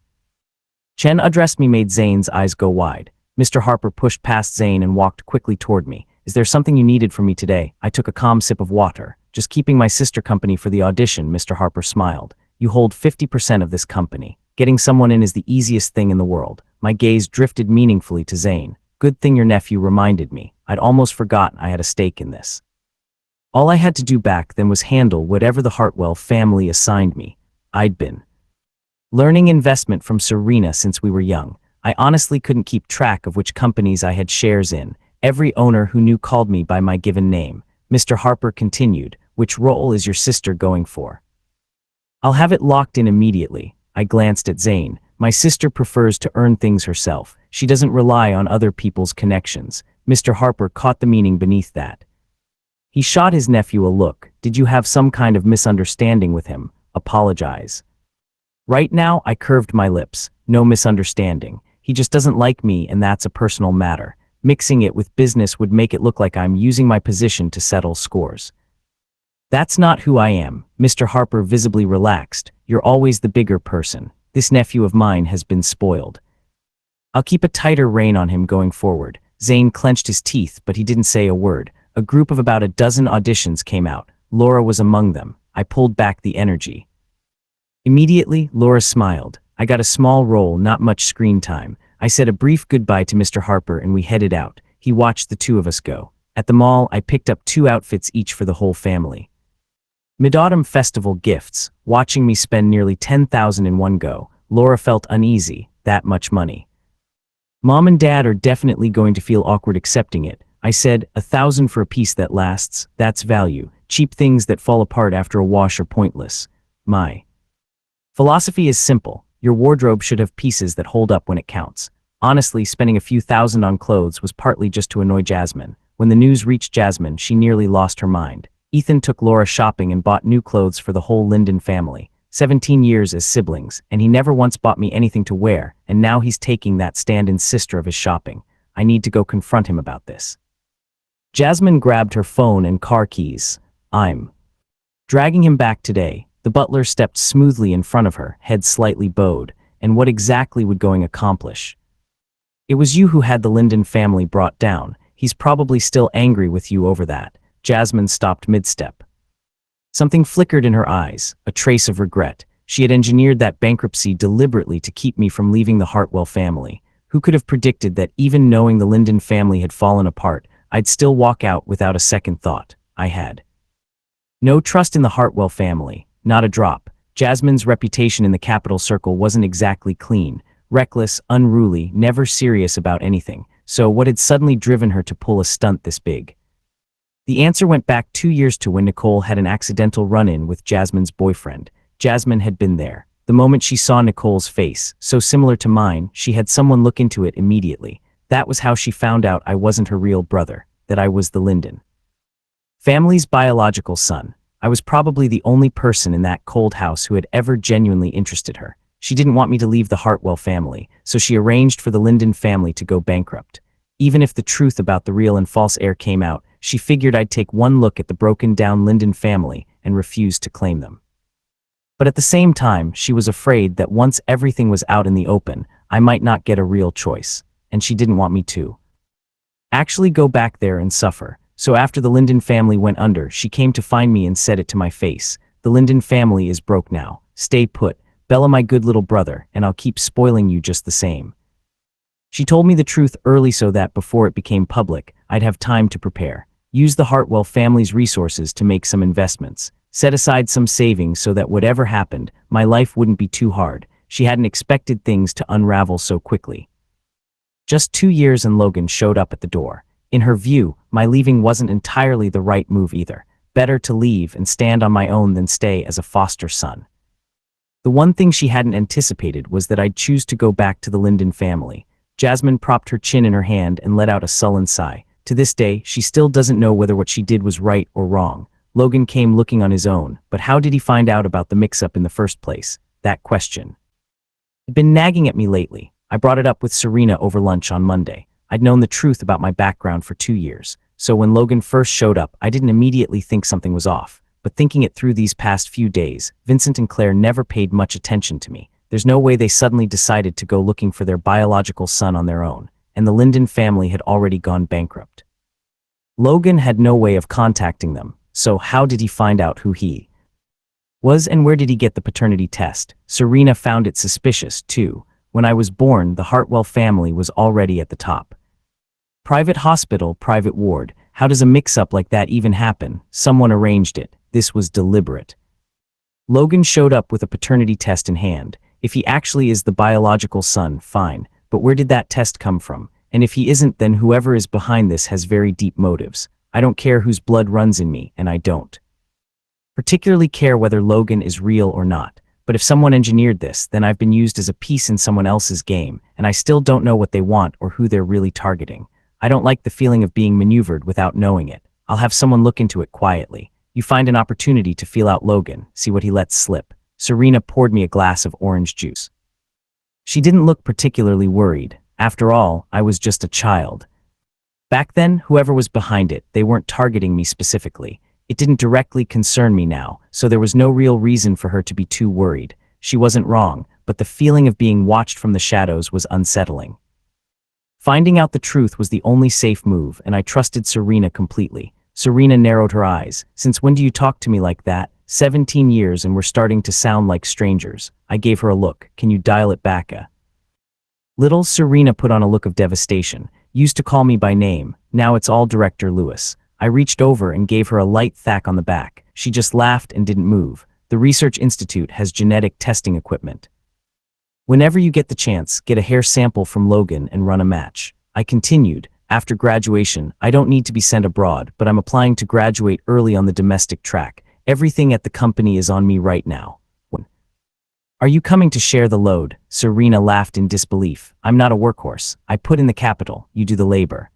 Speaker 1: Chen addressed me made Zane's eyes go wide. Mr. Harper pushed past Zane and walked quickly toward me. Is there something you needed from me today? I took a calm sip of water. Just keeping my sister company for the audition, Mr. Harper smiled. You hold 50% of this company. Getting someone in is the easiest thing in the world. My gaze drifted meaningfully to Zane. Good thing your nephew reminded me. I'd almost forgotten I had a stake in this. All I had to do back then was handle whatever the Hartwell family assigned me. I'd been learning investment from Serena since we were young. I honestly couldn't keep track of which companies I had shares in. Every owner who knew called me by my given name. Mr. Harper continued, which role is your sister going for? I'll have it locked in immediately. I glanced at Zane. My sister prefers to earn things herself. She doesn't rely on other people's connections. Mr. Harper caught the meaning beneath that. He shot his nephew a look. Did you have some kind of misunderstanding with him? Apologize. Right now, I curved my lips. No misunderstanding. He just doesn't like me and that's a personal matter. Mixing it with business would make it look like I'm using my position to settle scores. That's not who I am. Mr. Harper visibly relaxed. You're always the bigger person. This nephew of mine has been spoiled. I'll keep a tighter rein on him going forward. Zane clenched his teeth, but he didn't say a word. A group of about a dozen auditions came out. Laura was among them. I pulled back the energy. Immediately, Laura smiled. I got a small role, not much screen time. I said a brief goodbye to Mr. Harper and we headed out. He watched the two of us go. At the mall, I picked up 2 outfits each for the whole family. Mid-Autumn Festival gifts. Watching me spend nearly $10,000 in one go, Laura felt uneasy. That much money. Mom and Dad are definitely going to feel awkward accepting it. I said, 1,000 for a piece that lasts, that's value. Cheap things that fall apart after a wash are pointless. My philosophy is simple. Your wardrobe should have pieces that hold up when it counts. Honestly, spending a few thousand on clothes was partly just to annoy Jasmine. When the news reached Jasmine, she nearly lost her mind. Ethan took Laura shopping and bought new clothes for the whole Linden family. 17 years as siblings, and he never once bought me anything to wear, and now he's taking that stand-in sister of his shopping. I need to go confront him about this. Jasmine grabbed her phone and car keys. I'm dragging him back today. The butler stepped smoothly in front of her, head slightly bowed. And what exactly would going accomplish? It was you who had the Linden family brought down. He's probably still angry with you over that. Jasmine stopped mid-step. Something flickered in her eyes, a trace of regret. She had engineered that bankruptcy deliberately to keep me from leaving the Hartwell family. Who could have predicted that even knowing the Linden family had fallen apart, I'd still walk out without a second thought? I had no trust in the Hartwell family, not a drop. Jasmine's reputation in the capital circle wasn't exactly clean. Reckless, unruly, never serious about anything. So what had suddenly driven her to pull a stunt this big? The answer went back 2 years to when Nicole had an accidental run-in with Jasmine's boyfriend. Jasmine had been there. The moment she saw Nicole's face, so similar to mine, she had someone look into it immediately. That was how she found out I wasn't her real brother, that I was the Linden family's biological son. I was probably the only person in that cold house who had ever genuinely interested her. She didn't want me to leave the Hartwell family, so she arranged for the Linden family to go bankrupt. Even if the truth about the real and false heir came out, she figured I'd take one look at the broken-down Linden family and refuse to claim them. But at the same time, she was afraid that once everything was out in the open, I might not get a real choice, and she didn't want me to actually go back there and suffer. So after the Linden family went under, she came to find me and said it to my face. The Linden family is broke now. Stay put. Bella, my good little brother, and I'll keep spoiling you just the same. She told me the truth early so that before it became public, I'd have time to prepare. Use the Hartwell family's resources to make some investments. Set aside some savings so that whatever happened, my life wouldn't be too hard. She hadn't expected things to unravel so quickly. Just 2 years and Logan showed up at the door. In her view, my leaving wasn't entirely the right move either. Better to leave and stand on my own than stay as a foster son. The one thing she hadn't anticipated was that I'd choose to go back to the Linden family. Jasmine propped her chin in her hand and let out a sullen sigh. To this day, she still doesn't know whether what she did was right or wrong. Logan came looking on his own, but how did he find out about the mix-up in the first place? That question had been nagging at me lately. I brought it up with Serena over lunch on Monday. I'd known the truth about my background for 2 years, so when Logan first showed up, I didn't immediately think something was off. But thinking it through these past few days, Vincent and Claire never paid much attention to me. There's no way they suddenly decided to go looking for their biological son on their own, and the Linden family had already gone bankrupt. Logan had no way of contacting them, so how did he find out who he was and where did he get the paternity test? Serena found it suspicious, too. When I was born, the Hartwell family was already at the top. Private hospital, private ward. How does a mix-up like that even happen? Someone arranged it. This was deliberate. Logan showed up with a paternity test in hand. If he actually is the biological son, fine. But where did that test come from? And if he isn't, then whoever is behind this has very deep motives. I don't care whose blood runs in me, and I don't particularly care whether Logan is real or not. But if someone engineered this, then I've been used as a piece in someone else's game, and I still don't know what they want or who they're really targeting. I don't like the feeling of being maneuvered without knowing it. I'll have someone look into it quietly. You find an opportunity to feel out Logan, see what he lets slip. Serena poured me a glass of orange juice. She didn't look particularly worried. After all, I was just a child. Back then, whoever was behind it, they weren't targeting me specifically. It didn't directly concern me now, so there was no real reason for her to be too worried. She wasn't wrong, but the feeling of being watched from the shadows was unsettling. Finding out the truth was the only safe move, and I trusted Serena completely. Serena narrowed her eyes. Since when do you talk to me like that? 17 years and we're starting to sound like strangers. I gave her a look. Can you dial it back a little? Serena put on a look of devastation. Used to call me by name. Now it's all Director Lewis. I reached over and gave her a light thwack on the back. She just laughed and didn't move. The Research Institute has genetic testing equipment. Whenever you get the chance, get a hair sample from Logan and run a match. I continued, after graduation, I don't need to be sent abroad, but I'm applying to graduate early on the domestic track. Everything at the company is on me right now. Are you coming to share the load? Serena laughed in disbelief. I'm not a workhorse. I put in the capital, you do the labor.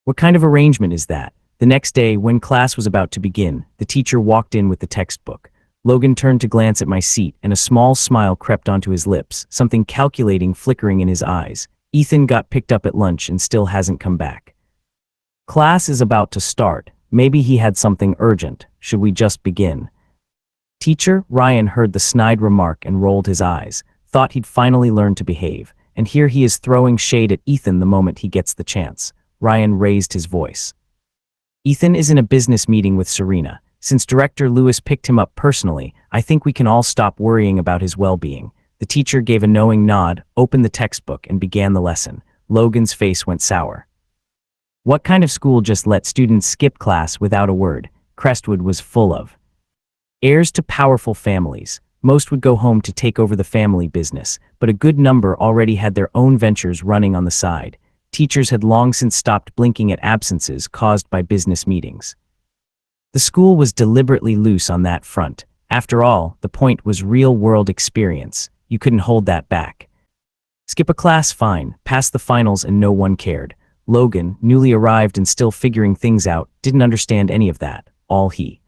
Speaker 1: What kind of arrangement is that? The next day, when class was about to begin, the teacher walked in with the textbook. Logan turned to glance at my seat, and a small smile crept onto his lips, something calculating flickering in his eyes. Ethan got picked up at lunch and still hasn't come back. Class is about to start. Maybe he had something urgent. Should we just begin? Teacher, Ryan heard the snide remark and rolled his eyes, thought he'd finally learned to behave, and here he is throwing shade at Ethan the moment he gets the chance. Ryan raised his voice. Ethan is in a business meeting with Serena. Since Director Lewis picked him up personally, I think we can all stop worrying about his well-being. The teacher gave a knowing nod, opened the textbook, and began the lesson. Logan's face went sour. What kind of school just let students skip class without a word? Crestwood was full of heirs to powerful families. Most would go home to take over the family business, but a good number already had their own ventures running on the side. Teachers had long since stopped blinking at absences caused by business meetings. The school was deliberately loose on that front. After all, the point was real-world experience. You couldn't hold that back. Skip a class, fine. Pass the finals and no one cared. Logan, newly arrived and still figuring things out, didn't understand any of that. All he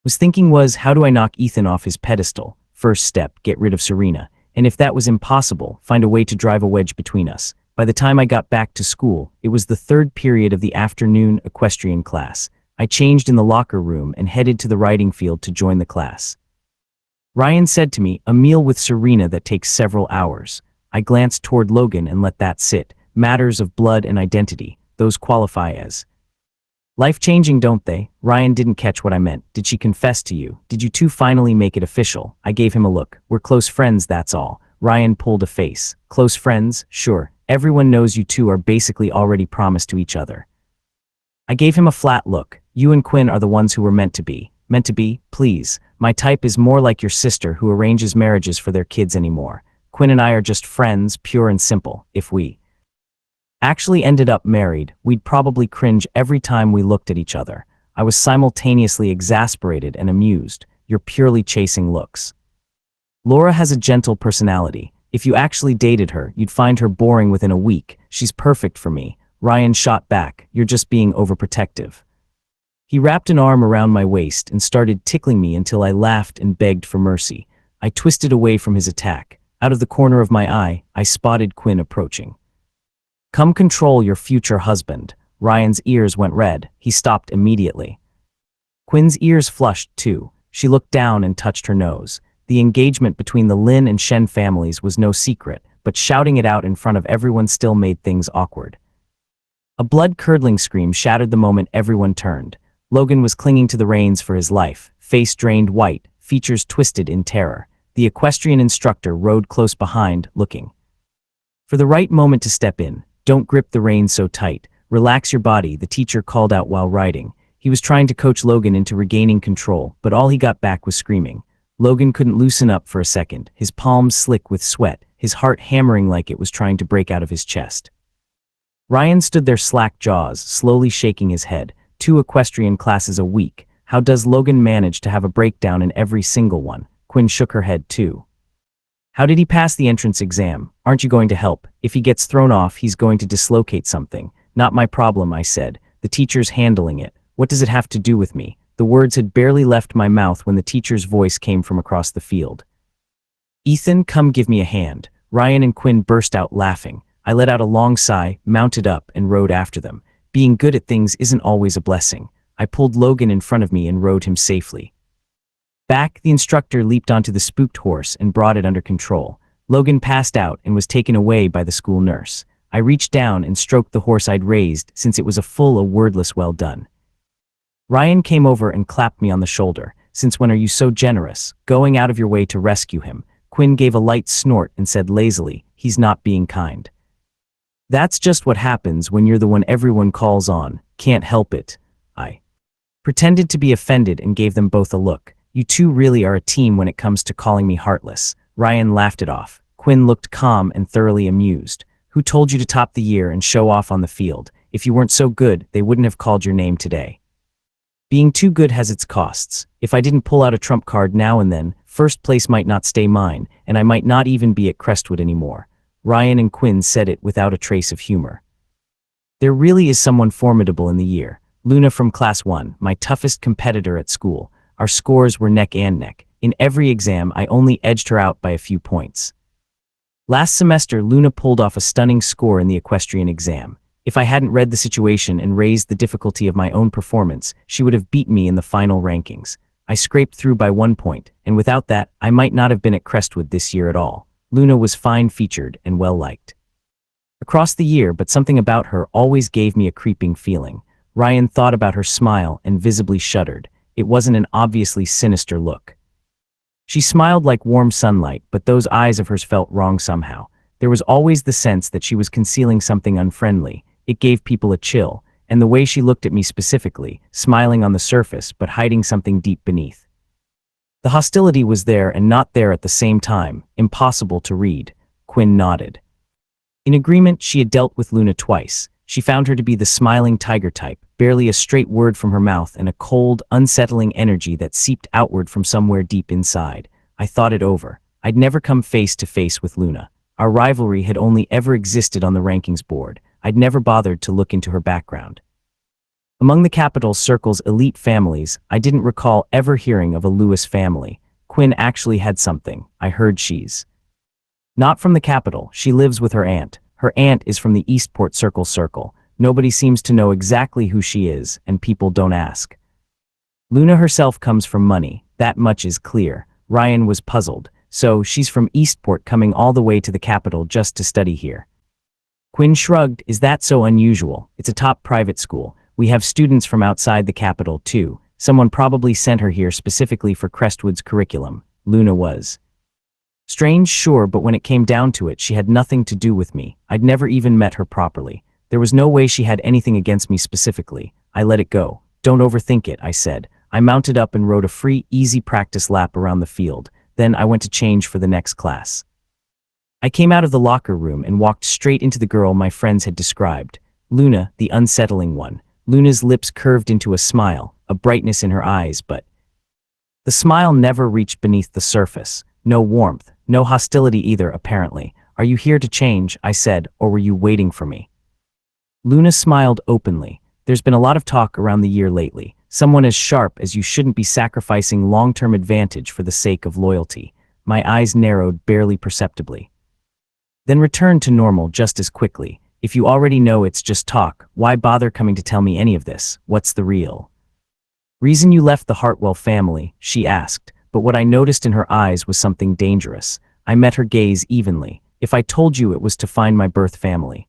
Speaker 1: was thinking was, how do I knock Ethan off his pedestal? First step, get rid of Serena. And if that was impossible, find a way to drive a wedge between us. By the time I got back to school, it was the third period of the afternoon equestrian class. I changed in the locker room and headed to the riding field to join the class. Ryan said to me, a meal with Serena that takes several hours. I glanced toward Logan and let that sit. Matters of blood and identity, those qualify as life-changing, don't they? Ryan didn't catch what I meant. Did she confess to you? Did you two finally make it official? I gave him a look. We're close friends, that's all. Ryan pulled a face. Close friends? Sure. Everyone knows you two are basically already promised to each other. I gave him a flat look. You and Quinn are the ones who were meant to be. Meant to be? Please. My type is more like your sister who arranges marriages for their kids anymore. Quinn and I are just friends, pure and simple. If we actually ended up married, we'd probably cringe every time we looked at each other. I was simultaneously exasperated and amused. You're purely chasing looks. Laura has a gentle personality. If you actually dated her, you'd find her boring within a week. She's perfect for me. Ryan shot back. You're just being overprotective. He wrapped an arm around my waist and started tickling me until I laughed and begged for mercy. I twisted away from his attack. Out of the corner of my eye, I spotted Quinn approaching. Come control your future husband. Ryan's ears went red. He stopped immediately. Quinn's ears flushed too. She looked down and touched her nose. The engagement between the Lin and Shen families was no secret, but shouting it out in front of everyone still made things awkward. A blood-curdling scream shattered the moment everyone turned. Logan was clinging to the reins for his life, face drained white, features twisted in terror. The equestrian instructor rode close behind, looking for the right moment to step in. Don't grip the reins so tight. Relax your body, the teacher called out while riding. He was trying to coach Logan into regaining control, but all he got back was screaming. Logan couldn't loosen up for a second, his palms slick with sweat, his heart hammering like it was trying to break out of his chest. Ryan stood there, slack jaws, slowly shaking his head. 2 equestrian classes a week. How does Logan manage to have a breakdown in every single one? Quinn shook her head too. How did he pass the entrance exam? Aren't you going to help? If he gets thrown off, he's going to dislocate something. Not my problem, I said. The teacher's handling it. What does it have to do with me? The words had barely left my mouth when the teacher's voice came from across the field. Ethan, come give me a hand. Ryan and Quinn burst out laughing. I let out a long sigh, mounted up, and rode after them. Being good at things isn't always a blessing. I pulled Logan in front of me and rode him safely. Back, the instructor leaped onto the spooked horse and brought it under control. Logan passed out and was taken away by the school nurse. I reached down and stroked the horse I'd raised, since it was a wordless well done. Ryan came over and clapped me on the shoulder. Since when are you so generous, going out of your way to rescue him? Quinn gave a light snort and said lazily, he's not being kind. That's just what happens when you're the one everyone calls on. Can't help it. I pretended to be offended and gave them both a look. You two really are a team when it comes to calling me heartless. Ryan laughed it off. Quinn looked calm and thoroughly amused. Who told you to top the year and show off on the field? If you weren't so good, they wouldn't have called your name today. Being too good has its costs. If I didn't pull out a trump card now and then, first place might not stay mine, and I might not even be at Crestwood anymore. Ryan and Quinn said it without a trace of humor. There really is someone formidable in the year. Luna from Class 1, my toughest competitor at school. Our scores were neck and neck. In every exam, I only edged her out by a few points. Last semester, Luna pulled off a stunning score in the equestrian exam. If I hadn't read the situation and raised the difficulty of my own performance, she would have beaten me in the final rankings. I scraped through by 1 point, and without that, I might not have been at Crestwood this year at all. Luna was fine-featured and well-liked across the year, but something about her always gave me a creeping feeling. Ryan thought about her smile and visibly shuddered. It wasn't an obviously sinister look. She smiled like warm sunlight, but those eyes of hers felt wrong somehow. There was always the sense that she was concealing something unfriendly. It gave people a chill, and the way she looked at me specifically, smiling on the surface but hiding something deep beneath. The hostility was there and not there at the same time, impossible to read. Quinn nodded. In agreement, she had dealt with Luna twice. She found her to be the smiling tiger type, barely a straight word from her mouth and a cold, unsettling energy that seeped outward from somewhere deep inside. I thought it over. I'd never come face to face with Luna. Our rivalry had only ever existed on the rankings board. I'd never bothered to look into her background. Among the capital circle's elite families, I didn't recall ever hearing of a Lewis family. Quinn actually had something. I heard she's not from the capital. She lives with her aunt. Her aunt is from the Eastport circle. Nobody seems to know exactly who she is, and people don't ask. Luna herself comes from money. That much is clear. Ryan was puzzled. So, she's from Eastport coming all the way to the capital just to study here. Quinn shrugged. Is that so unusual? It's a top private school. We have students from outside the capital, too. Someone probably sent her here specifically for Crestwood's curriculum. Luna was strange, sure, but when it came down to it, she had nothing to do with me. I'd never even met her properly. There was no way she had anything against me specifically. I let it go. Don't overthink it, I said. I mounted up and rode a free, easy practice lap around the field. Then I went to change for the next class. I came out of the locker room and walked straight into the girl my friends had described. Luna, the unsettling one. Luna's lips curved into a smile, a brightness in her eyes, but the smile never reached beneath the surface. No warmth, no hostility either, apparently. Are you here to change, I said, or were you waiting for me? Luna smiled openly. There's been a lot of talk around the year lately. Someone as sharp as you shouldn't be sacrificing long-term advantage for the sake of loyalty. My eyes narrowed barely perceptibly, then returned to normal just as quickly. If you already know it's just talk, why bother coming to tell me any of this? What's the real reason you left the Hartwell family? She asked, but what I noticed in her eyes was something dangerous. I met her gaze evenly. If I told you it was to find my birth family,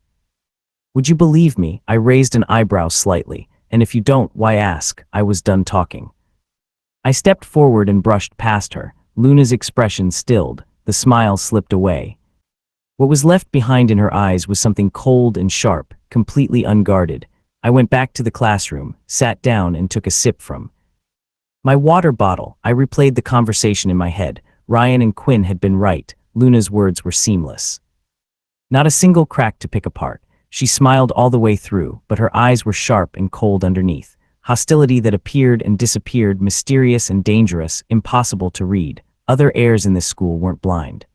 Speaker 1: would you believe me? I raised an eyebrow slightly. And if you don't, why ask? I was done talking. I stepped forward and brushed past her. Luna's expression stilled. The smile slipped away. What was left behind in her eyes was something cold and sharp, completely unguarded. I went back to the classroom, sat down and took a sip from my water bottle. I replayed the conversation in my head. Ryan and Quinn had been right. Luna's words were seamless. Not a single crack to pick apart. She smiled all the way through, but her eyes were sharp and cold underneath. Hostility that appeared and disappeared, mysterious and dangerous, impossible to read. Other heirs in this school weren't blind.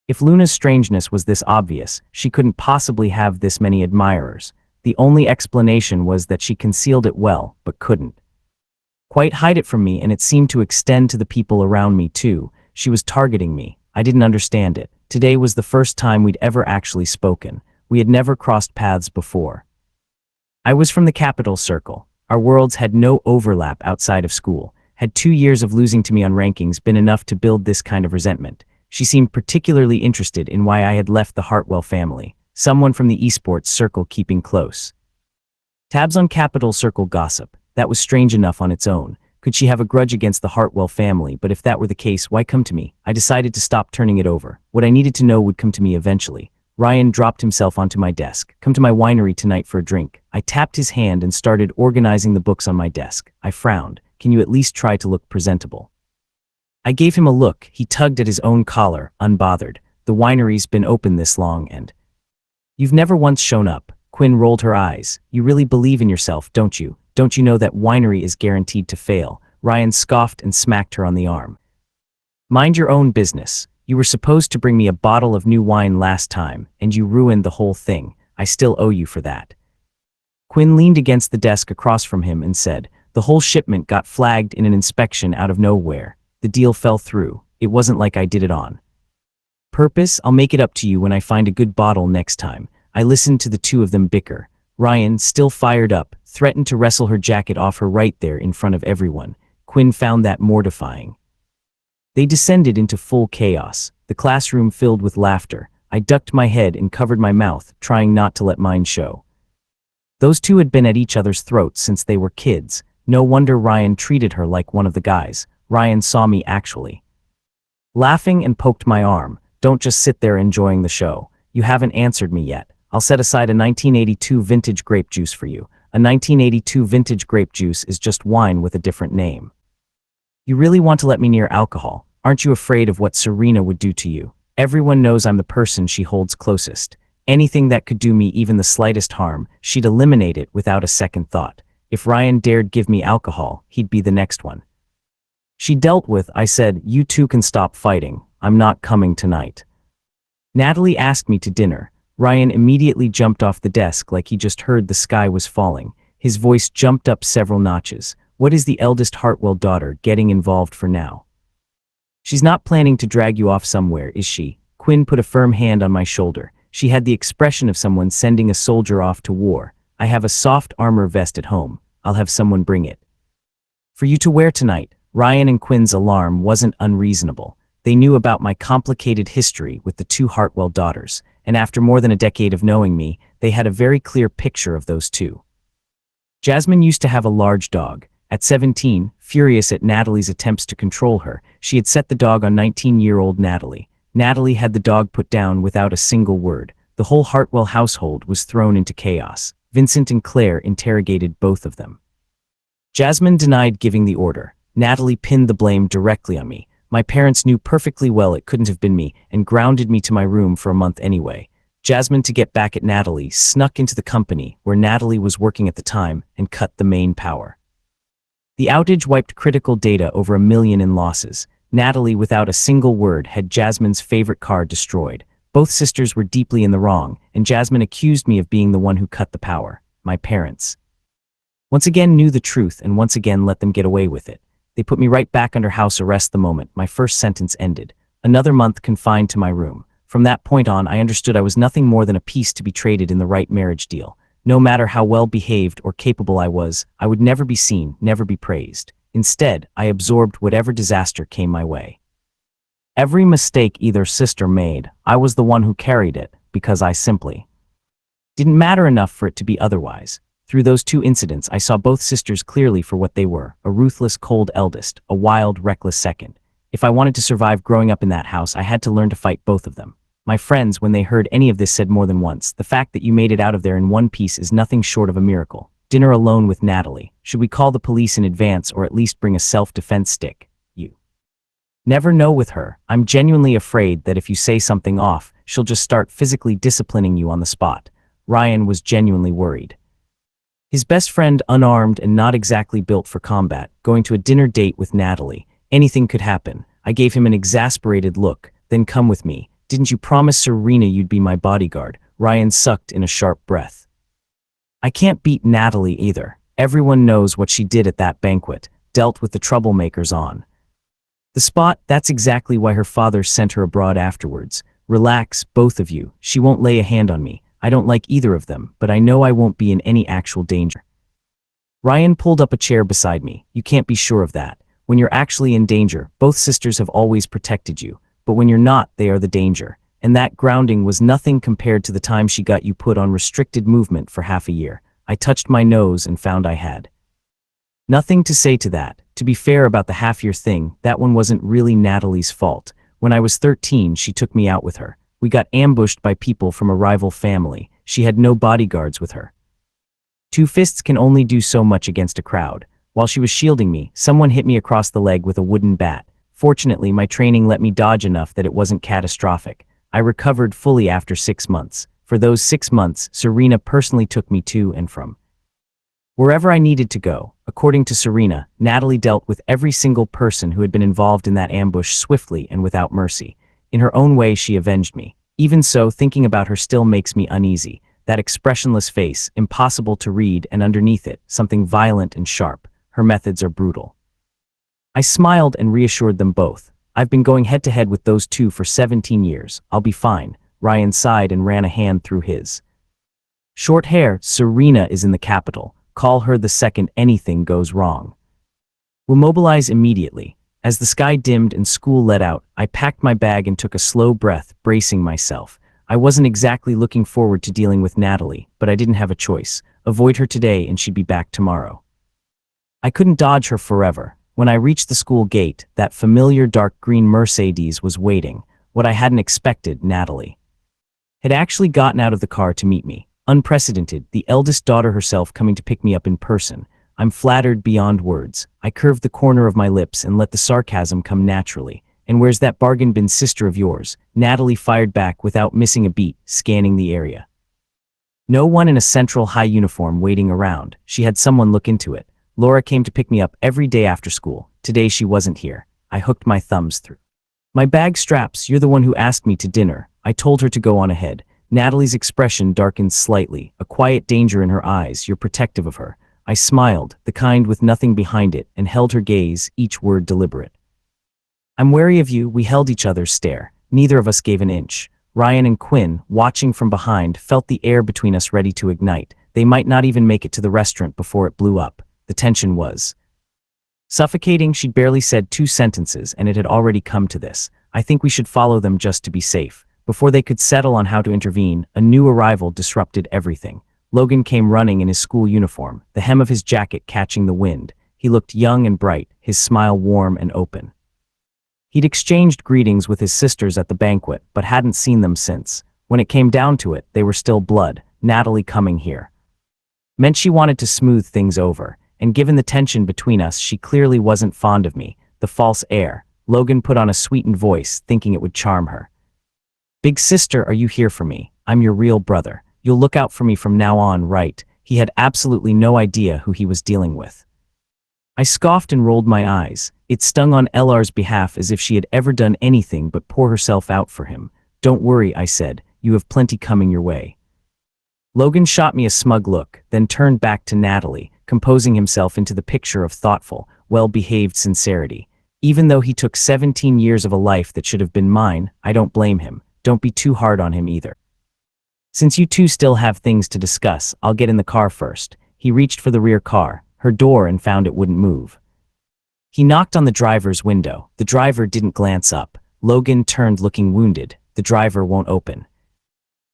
Speaker 1: If Luna's strangeness was this obvious, she couldn't possibly have this many admirers. The only explanation was that she concealed it well, but couldn't quite hide it from me, and it seemed to extend to the people around me too. She was targeting me. I didn't understand it. Today was the first time we'd ever actually spoken. We had never crossed paths before. I was from the capital circle. Our worlds had no overlap outside of school. Had 2 years of losing to me on rankings been enough to build this kind of resentment? She seemed particularly interested in why I had left the Hartwell family. Someone from the esports circle keeping close tabs on capital circle gossip. That was strange enough on its own. Could she have a grudge against the Hartwell family? But if that were the case, why come to me? I decided to stop turning it over. What I needed to know would come to me eventually. Ryan dropped himself onto my desk. Come to my winery tonight for a drink. I tapped his hand and started organizing the books on my desk. I frowned. Can you at least try to look presentable? I gave him a look. He tugged at his own collar, unbothered. The winery's been open this long and you've never once shown up. Quinn rolled her eyes. You really believe in yourself, don't you? Don't you know that winery is guaranteed to fail? Ryan scoffed and smacked her on the arm. Mind your own business. You were supposed to bring me a bottle of new wine last time, and you ruined the whole thing. I still owe you for that. Quinn leaned against the desk across from him and said, the whole shipment got flagged in an inspection out of nowhere. The deal fell through. It wasn't like I did it on purpose. I'll make it up to you when I find a good bottle next time. I listened to the two of them bicker. Ryan, still fired up, threatened to wrestle her jacket off her right there in front of everyone. Quinn found that mortifying. They descended into full chaos, the classroom filled with laughter. I ducked my head and covered my mouth, trying not to let mine show. Those two had been at each other's throats since they were kids. No wonder Ryan treated her like one of the guys. Ryan saw me actually laughing and poked my arm. Don't just sit there enjoying the show. You haven't answered me yet. I'll set aside a 1982 vintage grape juice for you. A 1982 vintage grape juice is just wine with a different name. You really want to let me near alcohol? Aren't you afraid of what Serena would do to you? Everyone knows I'm the person she holds closest. Anything that could do me even the slightest harm, she'd eliminate it without a second thought. If Ryan dared give me alcohol, he'd be the next one she dealt with. I said, you two can stop fighting. I'm not coming tonight. Natalie asked me to dinner. Ryan immediately jumped off the desk like he just heard the sky was falling. His voice jumped up several notches. What is the eldest Hartwell daughter getting involved for now? She's not planning to drag you off somewhere, is she? Quinn put a firm hand on my shoulder. She had the expression of someone sending a soldier off to war. I have a soft armor vest at home. I'll have someone bring it for you to wear tonight. Ryan and Quinn's alarm wasn't unreasonable. They knew about my complicated history with the two Hartwell daughters, and after more than a decade of knowing me, they had a very clear picture of those two. Jasmine used to have a large dog. At 17, furious at Natalie's attempts to control her, she had set the dog on 19-year-old Natalie. Natalie had the dog put down without a single word. The whole Hartwell household was thrown into chaos. Vincent and Claire interrogated both of them. Jasmine denied giving the order. Natalie pinned the blame directly on me. My parents knew perfectly well it couldn't have been me and grounded me to my room for a month anyway. Jasmine, to get back at Natalie, snuck into the company where Natalie was working at the time and cut the main power. The outage wiped critical data over 1 million in losses. Natalie, without a single word, had Jasmine's favorite car destroyed. Both sisters were deeply in the wrong, and Jasmine accused me of being the one who cut the power. My parents once again knew the truth and once again let them get away with it. They put me right back under house arrest the moment my first sentence ended. Another month confined to my room. From that point on, I understood I was nothing more than a piece to be traded in the right marriage deal. No matter how well behaved or capable I was, I would never be seen, never be praised. Instead, I absorbed whatever disaster came my way. Every mistake either sister made, I was the one who carried it, because I simply didn't matter enough for it to be otherwise. Through those two incidents, I saw both sisters clearly for what they were: a ruthless, cold eldest, a wild, reckless second. If I wanted to survive growing up in that house, I had to learn to fight both of them. My friends, when they heard any of this, said more than once, the fact that you made it out of there in one piece is nothing short of a miracle. Dinner alone with Natalie. Should we call the police in advance or at least bring a self-defense stick? You never know with her. I'm genuinely afraid that if you say something off, she'll just start physically disciplining you on the spot. Ryan was genuinely worried. His best friend, unarmed and not exactly built for combat, going to a dinner date with Natalie. Anything could happen. I gave him an exasperated look. Then come with me. Didn't you promise Serena you'd be my bodyguard? Ryan sucked in a sharp breath. I can't beat Natalie either. Everyone knows what she did at that banquet. Dealt with the troublemakers on the spot. That's exactly why her father sent her abroad afterwards. Relax, both of you. She won't lay a hand on me. I don't like either of them, but I know I won't be in any actual danger. Ryan pulled up a chair beside me. You can't be sure of that. When you're actually in danger, both sisters have always protected you. But when you're not, they are the danger. And that grounding was nothing compared to the time she got you put on restricted movement for half a year. I touched my nose and found I had nothing to say to that. To be fair about the half-year thing, that one wasn't really Natalie's fault. When I was 13, she took me out with her. We got ambushed by people from a rival family. She had no bodyguards with her. Two fists can only do so much against a crowd. While she was shielding me, someone hit me across the leg with a wooden bat. Fortunately, my training let me dodge enough that it wasn't catastrophic. I recovered fully after 6 months. For those 6 months, Serena personally took me to and from wherever I needed to go. According to Serena, Natalie dealt with every single person who had been involved in that ambush swiftly and without mercy. In her own way, she avenged me. Even so, thinking about her still makes me uneasy. That expressionless face, impossible to read, and underneath it, something violent and sharp. Her methods are brutal. I smiled and reassured them both. I've been going head-to-head with those two for 17 years. I'll be fine. Ryan sighed and ran a hand through his short hair. Serena is in the capital. Call her the second anything goes wrong. We'll mobilize immediately. As the sky dimmed and school let out, I packed my bag and took a slow breath, bracing myself. I wasn't exactly looking forward to dealing with Natalie, but I didn't have a choice. Avoid her today and she'd be back tomorrow. I couldn't dodge her forever. When I reached the school gate, that familiar dark green Mercedes was waiting. What I hadn't expected, Natalie had actually gotten out of the car to meet me. Unprecedented, the eldest daughter herself coming to pick me up in person. I'm flattered beyond words. I curved the corner of my lips and let the sarcasm come naturally. And where's that bargain bin sister of yours? Natalie fired back without missing a beat, scanning the area. No one in a central high uniform waiting around. She had someone look into it. Laura came to pick me up every day after school. Today she wasn't here. I hooked my thumbs through my bag straps. You're the one who asked me to dinner. I told her to go on ahead. Natalie's expression darkened slightly, a quiet danger in her eyes. You're protective of her. I smiled, the kind with nothing behind it, and held her gaze, each word deliberate. I'm wary of you. We held each other's stare. Neither of us gave an inch. Ryan and Quinn, watching from behind, felt the air between us ready to ignite. They might not even make it to the restaurant before it blew up. The tension was suffocating. She'd barely said 2 sentences, and it had already come to this. I think we should follow them just to be safe. Before they could settle on how to intervene, a new arrival disrupted everything. Logan came running in his school uniform, the hem of his jacket catching the wind. He looked young and bright, his smile warm and open. He'd exchanged greetings with his sisters at the banquet, but hadn't seen them since. When it came down to it, they were still blood. Natalie coming here meant she wanted to smooth things over, and given the tension between us, she clearly wasn't fond of me. The false air. Logan put on a sweetened voice, thinking it would charm her. Big sister, are you here for me? I'm your real brother. You'll look out for me from now on, right? He had absolutely no idea who he was dealing with. I scoffed and rolled my eyes. It stung on LR's behalf as if she had ever done anything but pour herself out for him. Don't worry, I said. You have plenty coming your way. Logan shot me a smug look, then turned back to Natalie, composing himself into the picture of thoughtful, well-behaved sincerity. Even though he took 17 years of a life that should have been mine, I don't blame him. Don't be too hard on him either. Since you two still have things to discuss, I'll get in the car first. He reached for the rear car, her door, and found it wouldn't move. He knocked on the driver's window. The driver didn't glance up. Logan turned looking wounded. The driver won't open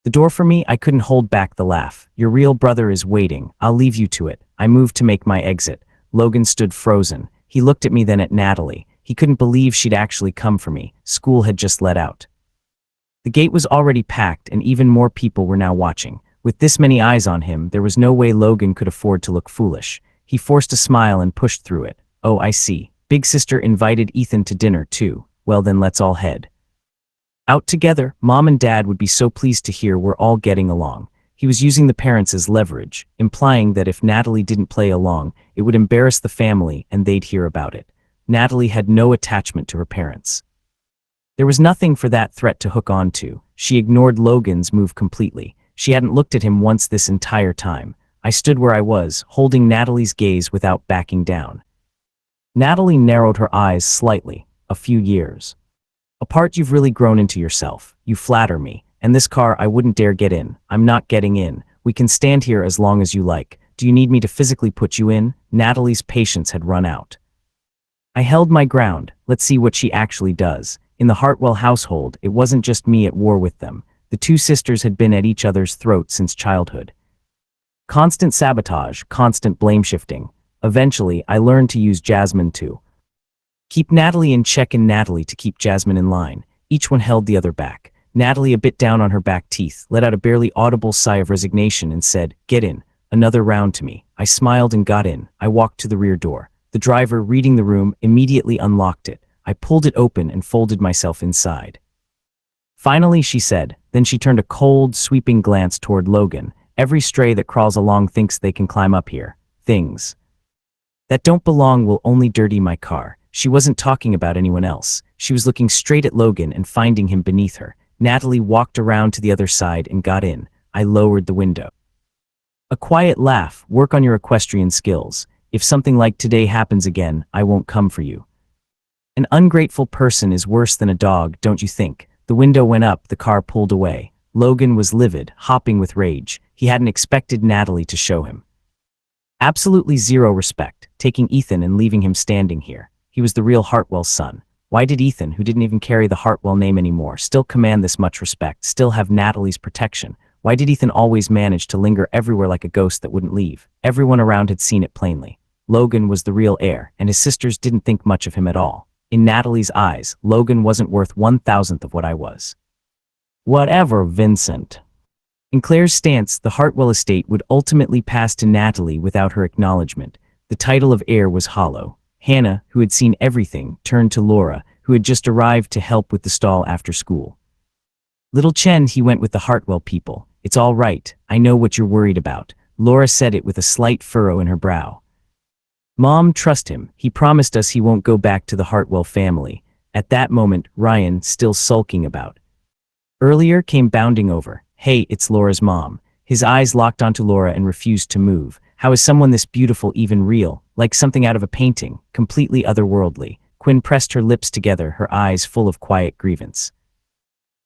Speaker 1: the door for me. I couldn't hold back the laugh. Your real brother is waiting. I'll leave you to it. I moved to make my exit. Logan stood frozen. He looked at me, then at Natalie. He couldn't believe she'd actually come for me. School had just let out. The gate was already packed, and even more people were now watching. With this many eyes on him, there was no way Logan could afford to look foolish. He forced a smile and pushed through it. Oh, I see. Big sister invited Ethan to dinner, too. Well then, let's all head out together. Mom and Dad would be so pleased to hear we're all getting along. He was using the parents as leverage, implying that if Natalie didn't play along, it would embarrass the family and they'd hear about it. Natalie had no attachment to her parents. There was nothing for that threat to hook on to. She ignored Logan's move completely. She hadn't looked at him once this entire time. I stood where I was, holding Natalie's gaze without backing down. Natalie narrowed her eyes slightly. A few years apart, you've really grown into yourself. You flatter me. And this car, I wouldn't dare get in. I'm not getting in. We can stand here as long as you like. Do you need me to physically put you in? Natalie's patience had run out. I held my ground. Let's see what she actually does. In the Hartwell household, it wasn't just me at war with them. The two sisters had been at each other's throats since childhood. Constant sabotage, constant blame shifting. Eventually, I learned to use Jasmine to keep Natalie in check and Natalie to keep Jasmine in line. Each one held the other back. Natalie, a bit down on her back teeth, let out a barely audible sigh of resignation and said, "Get in." Another round to me. I smiled and got in. I walked to the rear door. The driver, reading the room, immediately unlocked it. I pulled it open and folded myself inside. Finally, she said. Then she turned a cold, sweeping glance toward Logan. Every stray that crawls along thinks they can climb up here. Things that don't belong will only dirty my car. She wasn't talking about anyone else. She was looking straight at Logan and finding him beneath her. Natalie walked around to the other side and got in. I lowered the window. A quiet laugh. Work on your equestrian skills. If something like today happens again, I won't come for you. An ungrateful person is worse than a dog, don't you think? The window went up, the car pulled away. Logan was livid, hopping with rage. He hadn't expected Natalie to show him absolutely zero respect, taking Ethan and leaving him standing here. He was the real Hartwell's son. Why did Ethan, who didn't even carry the Hartwell name anymore, still command this much respect, still have Natalie's protection? Why did Ethan always manage to linger everywhere like a ghost that wouldn't leave? Everyone around had seen it plainly. Logan was the real heir, and his sisters didn't think much of him at all. In Natalie's eyes, Logan wasn't worth 1,000th of what I was. Whatever, Vincent. In Claire's stance, the Hartwell estate would ultimately pass to Natalie without her acknowledgement. The title of heir was hollow. Hannah, who had seen everything, turned to Laura, who had just arrived to help with the stall after school. Little Chen, he went with the Hartwell people. It's all right, I know what you're worried about. Laura said it with a slight furrow in her brow. Mom, trust him. He promised us he won't go back to the Hartwell family. At that moment, Ryan, still sulking about earlier, came bounding over. Hey, it's Laura's mom. His eyes locked onto Laura and refused to move. How is someone this beautiful even real? Like something out of a painting, completely otherworldly. Quinn pressed her lips together, her eyes full of quiet grievance.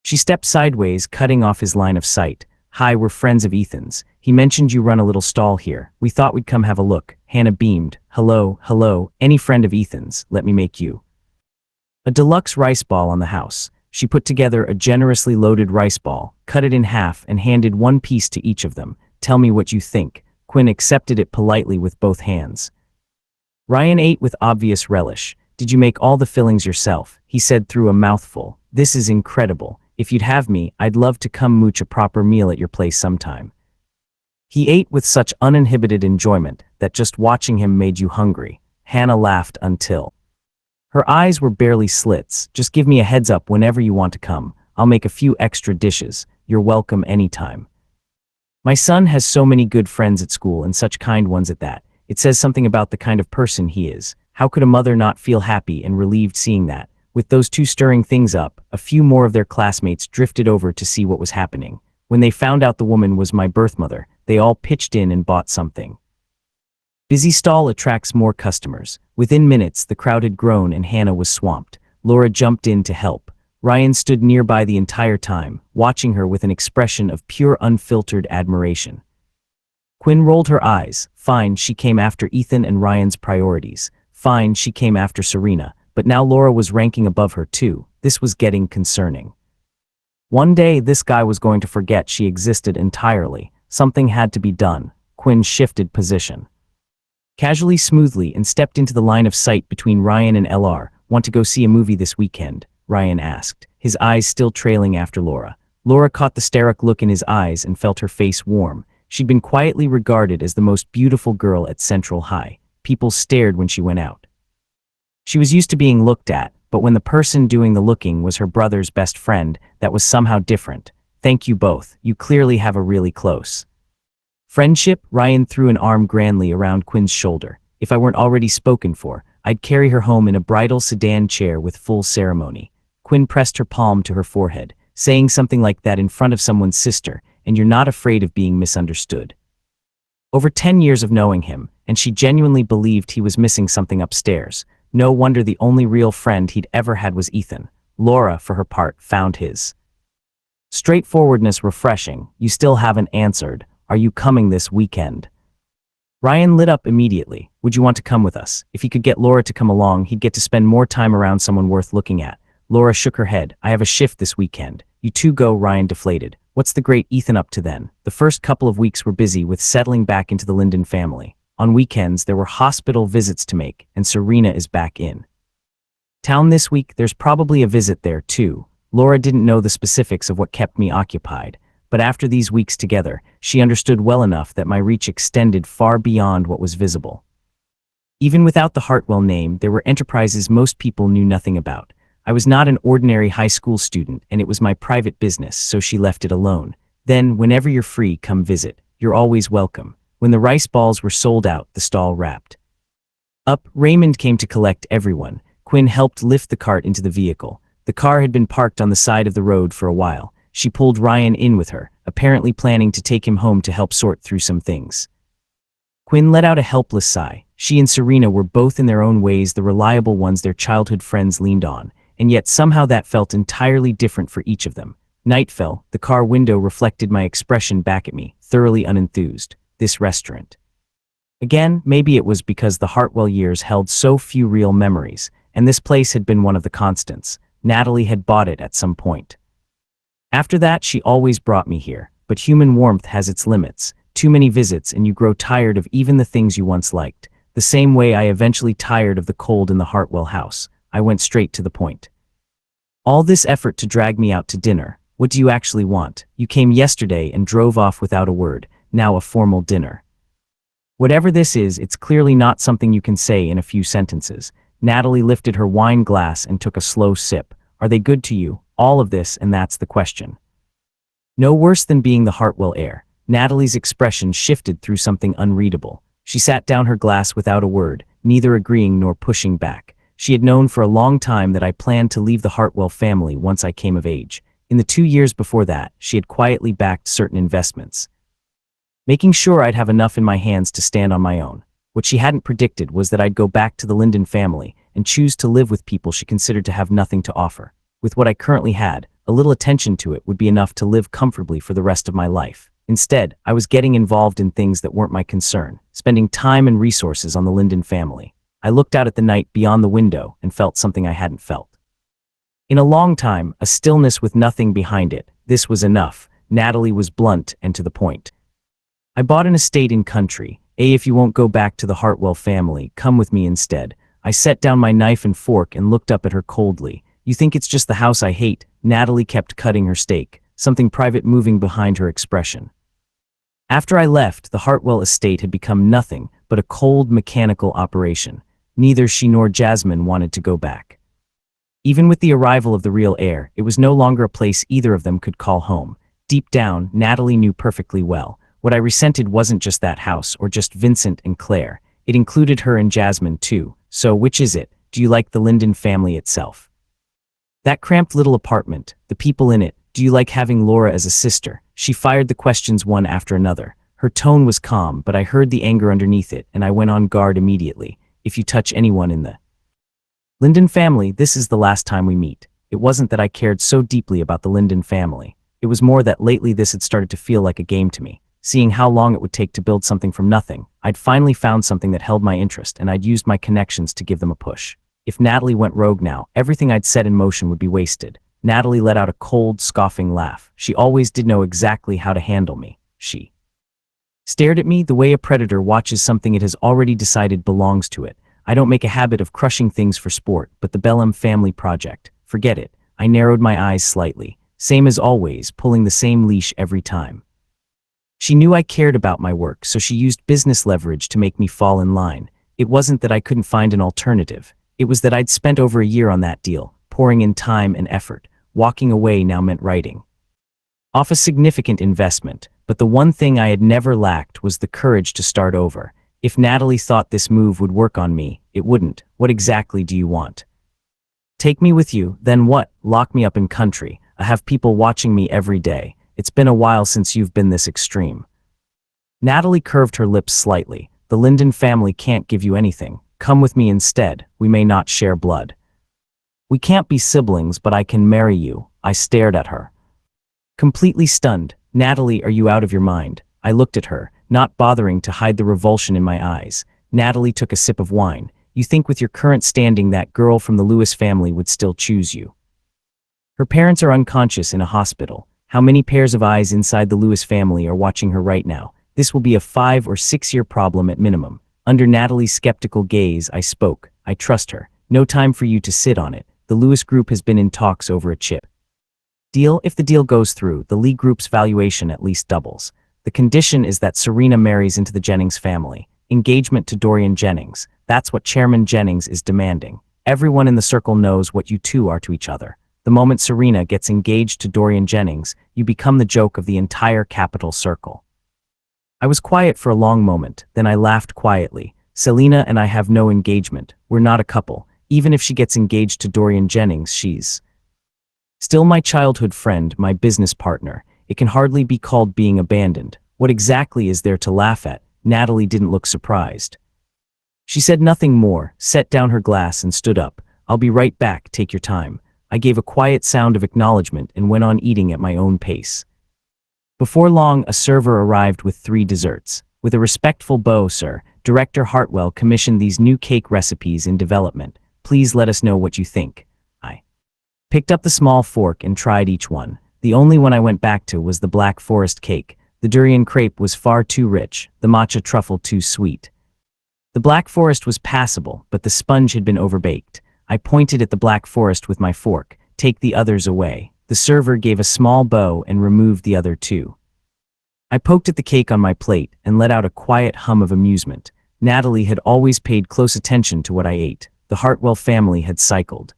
Speaker 1: She stepped sideways, cutting off his line of sight. Hi, we're friends of Ethan's. He mentioned you run a little stall here. We thought we'd come have a look. Hannah beamed. Hello, any friend of Ethan's, let me make you a deluxe rice ball on the house. She put together a generously loaded rice ball, cut it in half, and handed one piece to each of them. Tell me what you think. Quinn accepted it politely with both hands. Ryan ate with obvious relish. Did you make all the fillings yourself? He said through a mouthful. This is incredible. If you'd have me, I'd love to come mooch a proper meal at your place sometime. He ate with such uninhibited enjoyment that just watching him made you hungry. Hannah laughed until her eyes were barely slits. Just give me a heads up whenever you want to come. I'll make a few extra dishes. You're welcome anytime. My son has so many good friends at school and such kind ones at that. It says something about the kind of person he is. How could a mother not feel happy and relieved seeing that? With those two stirring things up, a few more of their classmates drifted over to see what was happening. When they found out the woman was my birth mother, they all pitched in and bought something. Busy stall attracts more customers. Within minutes, the crowd had grown and Hannah was swamped. Laura jumped in to help. Ryan stood nearby the entire time, watching her with an expression of pure unfiltered admiration. Quinn rolled her eyes. Fine, she came after Ethan and Ryan's priorities. Fine, she came after Serena. But now Laura was ranking above her too. This was getting concerning. One day, this guy was going to forget she existed entirely. Something had to be done. Quinn shifted position casually, smoothly, and stepped into the line of sight between Ryan and LR. Want to go see a movie this weekend? Ryan asked, his eyes still trailing after Laura. Laura caught the stoic look in his eyes and felt her face warm. She'd been quietly regarded as the most beautiful girl at Central High. People stared when she went out. She was used to being looked at, but when the person doing the looking was her brother's best friend, that was somehow different. Thank you both. You clearly have a really close friendship. Ryan threw an arm grandly around Quinn's shoulder. If I weren't already spoken for, I'd carry her home in a bridal sedan chair with full ceremony. Quinn pressed her palm to her forehead, saying something like that in front of someone's sister, and you're not afraid of being misunderstood. Over 10 years of knowing him, and she genuinely believed he was missing something upstairs. No wonder the only real friend he'd ever had was Ethan. Laura, for her part, found his straightforwardness refreshing. You still haven't answered. Are you coming this weekend? Ryan lit up immediately. Would you want to come with us? If he could get Laura to come along, he'd get to spend more time around someone worth looking at. Laura shook her head. I have a shift this weekend. You two go. Ryan deflated. What's the great Ethan up to then? The first couple of weeks were busy with settling back into the Linden family. On weekends, there were hospital visits to make, and Serena is back in town this week. There's probably a visit there, too. Laura didn't know the specifics of what kept me occupied, but after these weeks together, she understood well enough that my reach extended far beyond what was visible. Even without the Hartwell name, there were enterprises most people knew nothing about. I was not an ordinary high school student, and it was my private business, so she left it alone. Then, whenever you're free, come visit. You're always welcome. When the rice balls were sold out, the stall wrapped up. Raymond came to collect everyone. Quinn helped lift the cart into the vehicle. The car had been parked on the side of the road for a while. She pulled Ryan in with her, apparently planning to take him home to help sort through some things. Quinn let out a helpless sigh. She and Serena were both in their own ways the reliable ones their childhood friends leaned on, and yet somehow that felt entirely different for each of them. Night fell. The car window reflected my expression back at me, thoroughly unenthused. This restaurant. Again, maybe it was because the Hartwell years held so few real memories, and this place had been one of the constants. Natalie had bought it at some point. After that, she always brought me here, but human warmth has its limits. Too many visits and you grow tired of even the things you once liked. The same way I eventually tired of the cold in the Hartwell house. I went straight to the point. All this effort to drag me out to dinner. What do you actually want? You came yesterday and drove off without a word. Now a formal dinner. Whatever this is, it's clearly not something you can say in a few sentences. Natalie lifted her wine glass and took a slow sip. Are they good to you? All of this, and that's the question. No worse than being the Hartwell heir. Natalie's expression shifted through something unreadable. She sat down her glass without a word, neither agreeing nor pushing back. She had known for a long time that I planned to leave the Hartwell family once I came of age. In the 2 years before that, she had quietly backed certain investments, making sure I'd have enough in my hands to stand on my own. What she hadn't predicted was that I'd go back to the Linden family and choose to live with people she considered to have nothing to offer. With what I currently had, a little attention to it would be enough to live comfortably for the rest of my life. Instead, I was getting involved in things that weren't my concern, spending time and resources on the Linden family. I looked out at the night beyond the window and felt something I hadn't felt in a long time, a stillness with nothing behind it. This was enough. Natalie was blunt and to the point. I bought an estate in country. If you won't go back to the Hartwell family, come with me instead. I set down my knife and fork and looked up at her coldly. You think it's just the house I hate? Natalie kept cutting her steak, something private moving behind her expression. After I left, the Hartwell estate had become nothing but a cold mechanical operation. Neither she nor Jasmine wanted to go back. Even with the arrival of the real heir, it was no longer a place either of them could call home. Deep down, Natalie knew perfectly well. What I resented wasn't just that house or just Vincent and Claire. It included her and Jasmine too. So which is it? Do you like the Linden family itself? That cramped little apartment, the people in it? Do you like having Laura as a sister? She fired the questions one after another. Her tone was calm, but I heard the anger underneath it, and I went on guard immediately. If you touch anyone in the Linden family, this is the last time we meet. It wasn't that I cared so deeply about the Linden family. It was more that lately this had started to feel like a game to me. Seeing how long it would take to build something from nothing, I'd finally found something that held my interest, and I'd used my connections to give them a push. If Natalie went rogue now, everything I'd set in motion would be wasted. Natalie let out a cold, scoffing laugh. She always did know exactly how to handle me. She stared at me the way a predator watches something it has already decided belongs to it. I don't make a habit of crushing things for sport, but the Bellum family project, forget it. I narrowed my eyes slightly. Same as always, pulling the same leash every time. She knew I cared about my work, so she used business leverage to make me fall in line. It wasn't that I couldn't find an alternative. It was that I'd spent over a year on that deal, pouring in time and effort. Walking away now meant writing off a significant investment, but the one thing I had never lacked was the courage to start over. If Natalie thought this move would work on me, it wouldn't. What exactly do you want? Take me with you, then what? Lock me up in country. I have people watching me every day. It's been a while since you've been this extreme. Natalie curved her lips slightly. The Linden family can't give you anything. Come with me instead. We may not share blood. We can't be siblings, but I can marry you. I stared at her, completely stunned. Natalie, are you out of your mind? I looked at her, not bothering to hide the revulsion in my eyes. Natalie took a sip of wine. You think with your current standing that girl from the Lewis family would still choose you? Her parents are unconscious in a hospital. How many pairs of eyes inside the Lewis family are watching her right now? This will be a 5 or 6 year problem at minimum. Under Natalie's skeptical gaze, I spoke. I trust her. No time for you to sit on it. The Lewis Group has been in talks over a chip deal. If the deal goes through, the Lee Group's valuation at least doubles. The condition is that Serena marries into the Jennings family. Engagement to Dorian Jennings. That's what Chairman Jennings is demanding. Everyone in the circle knows what you two are to each other. The moment Serena gets engaged to Dorian Jennings, you become the joke of the entire capital circle. I was quiet for a long moment, then I laughed quietly. Selena and I have no engagement. We're not a couple. Even if she gets engaged to Dorian Jennings, she's still my childhood friend, my business partner. It can hardly be called being abandoned. What exactly is there to laugh at? Natalie didn't look surprised. She said nothing more, set down her glass and stood up. I'll be right back, take your time. I gave a quiet sound of acknowledgement and went on eating at my own pace. Before long, a server arrived with 3 desserts. With a respectful bow, sir, Director Hartwell commissioned these new cake recipes in development. Please let us know what you think. I picked up the small fork and tried each one. The only one I went back to was the Black Forest cake. The durian crepe was far too rich, the matcha truffle too sweet. The Black Forest was passable, but the sponge had been overbaked. I pointed at the Black Forest with my fork. Take the others away. The server gave a small bow and removed the other 2. I poked at the cake on my plate and let out a quiet hum of amusement. Natalie had always paid close attention to what I ate. The Hartwell family had cycled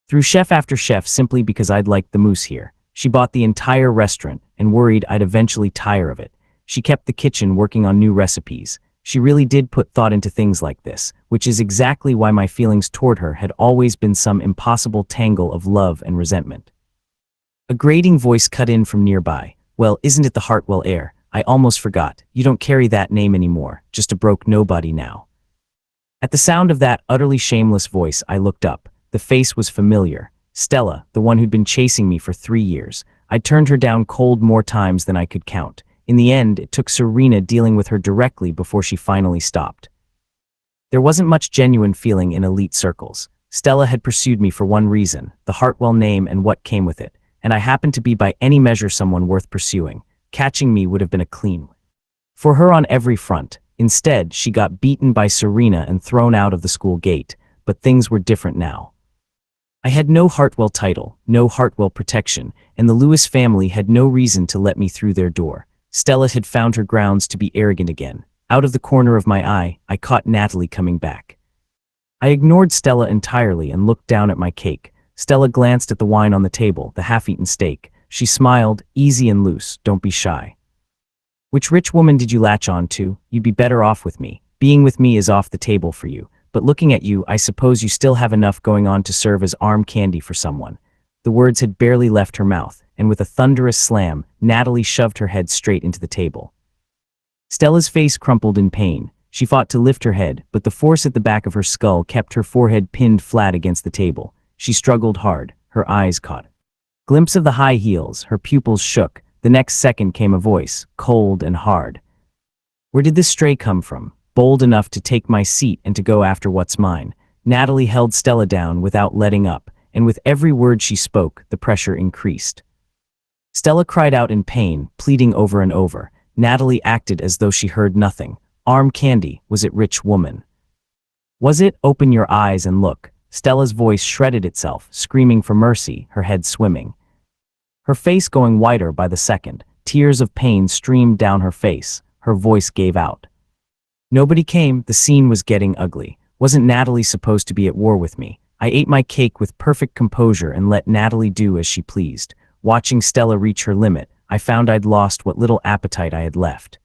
Speaker 1: through chef after chef simply because I'd liked the mousse here. She bought the entire restaurant and worried I'd eventually tire of it. She kept the kitchen working on new recipes. She really did put thought into things like this, which is exactly why my feelings toward her had always been some impossible tangle of love and resentment. A grating voice cut in from nearby. Well, isn't it the Hartwell heir? I almost forgot. You don't carry that name anymore, just a broke nobody now. At the sound of that utterly shameless voice, I looked up. The face was familiar. Stella, the one who'd been chasing me for 3 years. I turned her down cold more times than I could count. In the end, it took Serena dealing with her directly before she finally stopped. There wasn't much genuine feeling in elite circles. Stella had pursued me for one reason, the Hartwell name and what came with it, and I happened to be by any measure someone worth pursuing. Catching me would have been a clean win for her on every front. Instead, she got beaten by Serena and thrown out of the school gate, but things were different now. I had no Hartwell title, no Hartwell protection, and the Lewis family had no reason to let me through their door. Stella had found her grounds to be arrogant again. Out of the corner of my eye, I caught Natalie coming back. I ignored Stella entirely and looked down at my cake. Stella glanced at the wine on the table, the half-eaten steak. She smiled, easy and loose, don't be shy. Which rich woman did you latch on to? You'd be better off with me. Being with me is off the table for you. But looking at you, I suppose you still have enough going on to serve as arm candy for someone. The words had barely left her mouth, and with a thunderous slam, Natalie shoved her head straight into the table. Stella's face crumpled in pain. She fought to lift her head, but the force at the back of her skull kept her forehead pinned flat against the table. She struggled hard, her eyes caught a glimpse of the high heels, her pupils shook. The next second came a voice, cold and hard. Where did this stray come from? Bold enough to take my seat and to go after what's mine. Natalie held Stella down without letting up, and with every word she spoke, the pressure increased. Stella cried out in pain, pleading over and over. Natalie acted as though she heard nothing. Arm candy, was it rich woman? Was it? Open your eyes and look. Stella's voice shredded itself, screaming for mercy, her head swimming. Her face going whiter by the second. Tears of pain streamed down her face. Her voice gave out. Nobody came. The scene was getting ugly. Wasn't Natalie supposed to be at war with me? I ate my cake with perfect composure and let Natalie do as she pleased. Watching Stella reach her limit, I found I'd lost what little appetite I had left.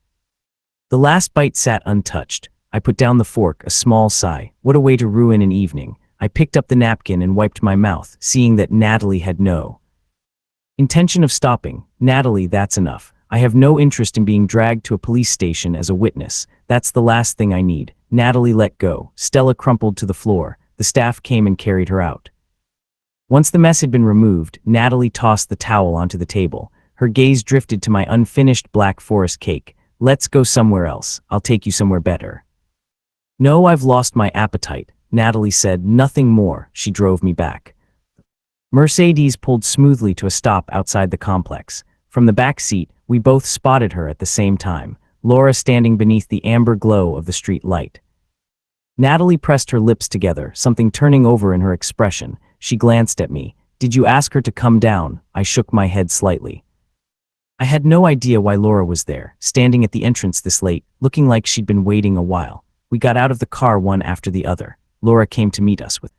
Speaker 1: The last bite sat untouched. I put down the fork, a small sigh. What a way to ruin an evening. I picked up the napkin and wiped my mouth, seeing that Natalie had no intention of stopping. Natalie, that's enough. I have no interest in being dragged to a police station as a witness. That's the last thing I need. Natalie let go. Stella crumpled to the floor. The staff came and carried her out. Once the mess had been removed, Natalie tossed the towel onto the table. Her gaze drifted to my unfinished Black Forest cake. Let's go somewhere else. I'll take you somewhere better. No, I've lost my appetite. Natalie said nothing more. She drove me back. Mercedes pulled smoothly to a stop outside the complex. From the back seat, we both spotted her at the same time, Laura standing beneath the amber glow of the street light. Natalie pressed her lips together, something turning over in her expression. She glanced at me. Did you ask her to come down? I shook my head slightly. I had no idea why Laura was there, standing at the entrance this late, looking like she'd been waiting a while. We got out of the car one after the other. Laura came to meet us with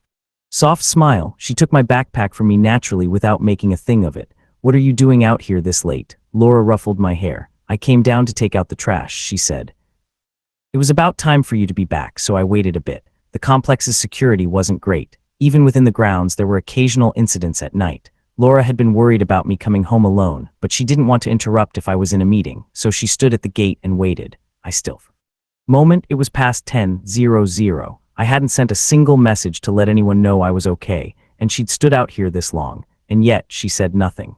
Speaker 1: Soft smile, she took my backpack from me naturally without making a thing of it. What are you doing out here this late? Laura ruffled my hair. I came down to take out the trash, she said. It was about time for you to be back, so I waited a bit. The complex's security wasn't great. Even within the grounds, there were occasional incidents at night. Laura had been worried about me coming home alone, but she didn't want to interrupt if I was in a meeting, so she stood at the gate and waited. It was past 10:00. I hadn't sent a single message to let anyone know I was okay, and she'd stood out here this long, and yet she said nothing.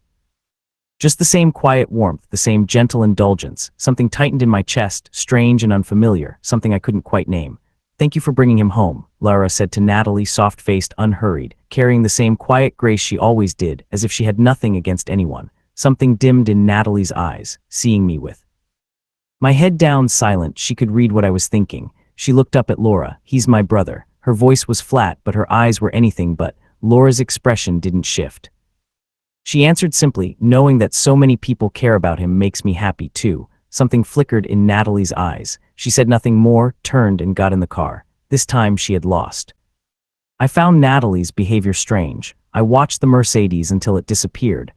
Speaker 1: Just the same quiet warmth, the same gentle indulgence. Something tightened in my chest, strange and unfamiliar, something I couldn't quite name. Thank you for bringing him home, Laura said to Natalie, soft-faced, unhurried, carrying the same quiet grace she always did, as if she had nothing against anyone. Something dimmed in Natalie's eyes, seeing me with my head down, silent. She could read what I was thinking. She looked up at Laura. He's my brother. Her voice was flat, but her eyes were anything but. Laura's expression didn't shift. She answered simply, knowing that so many people care about him makes me happy too. Something flickered in Natalie's eyes. She said nothing more, turned and got in the car. This time she had lost. I found Natalie's behavior strange. I watched the Mercedes until it disappeared.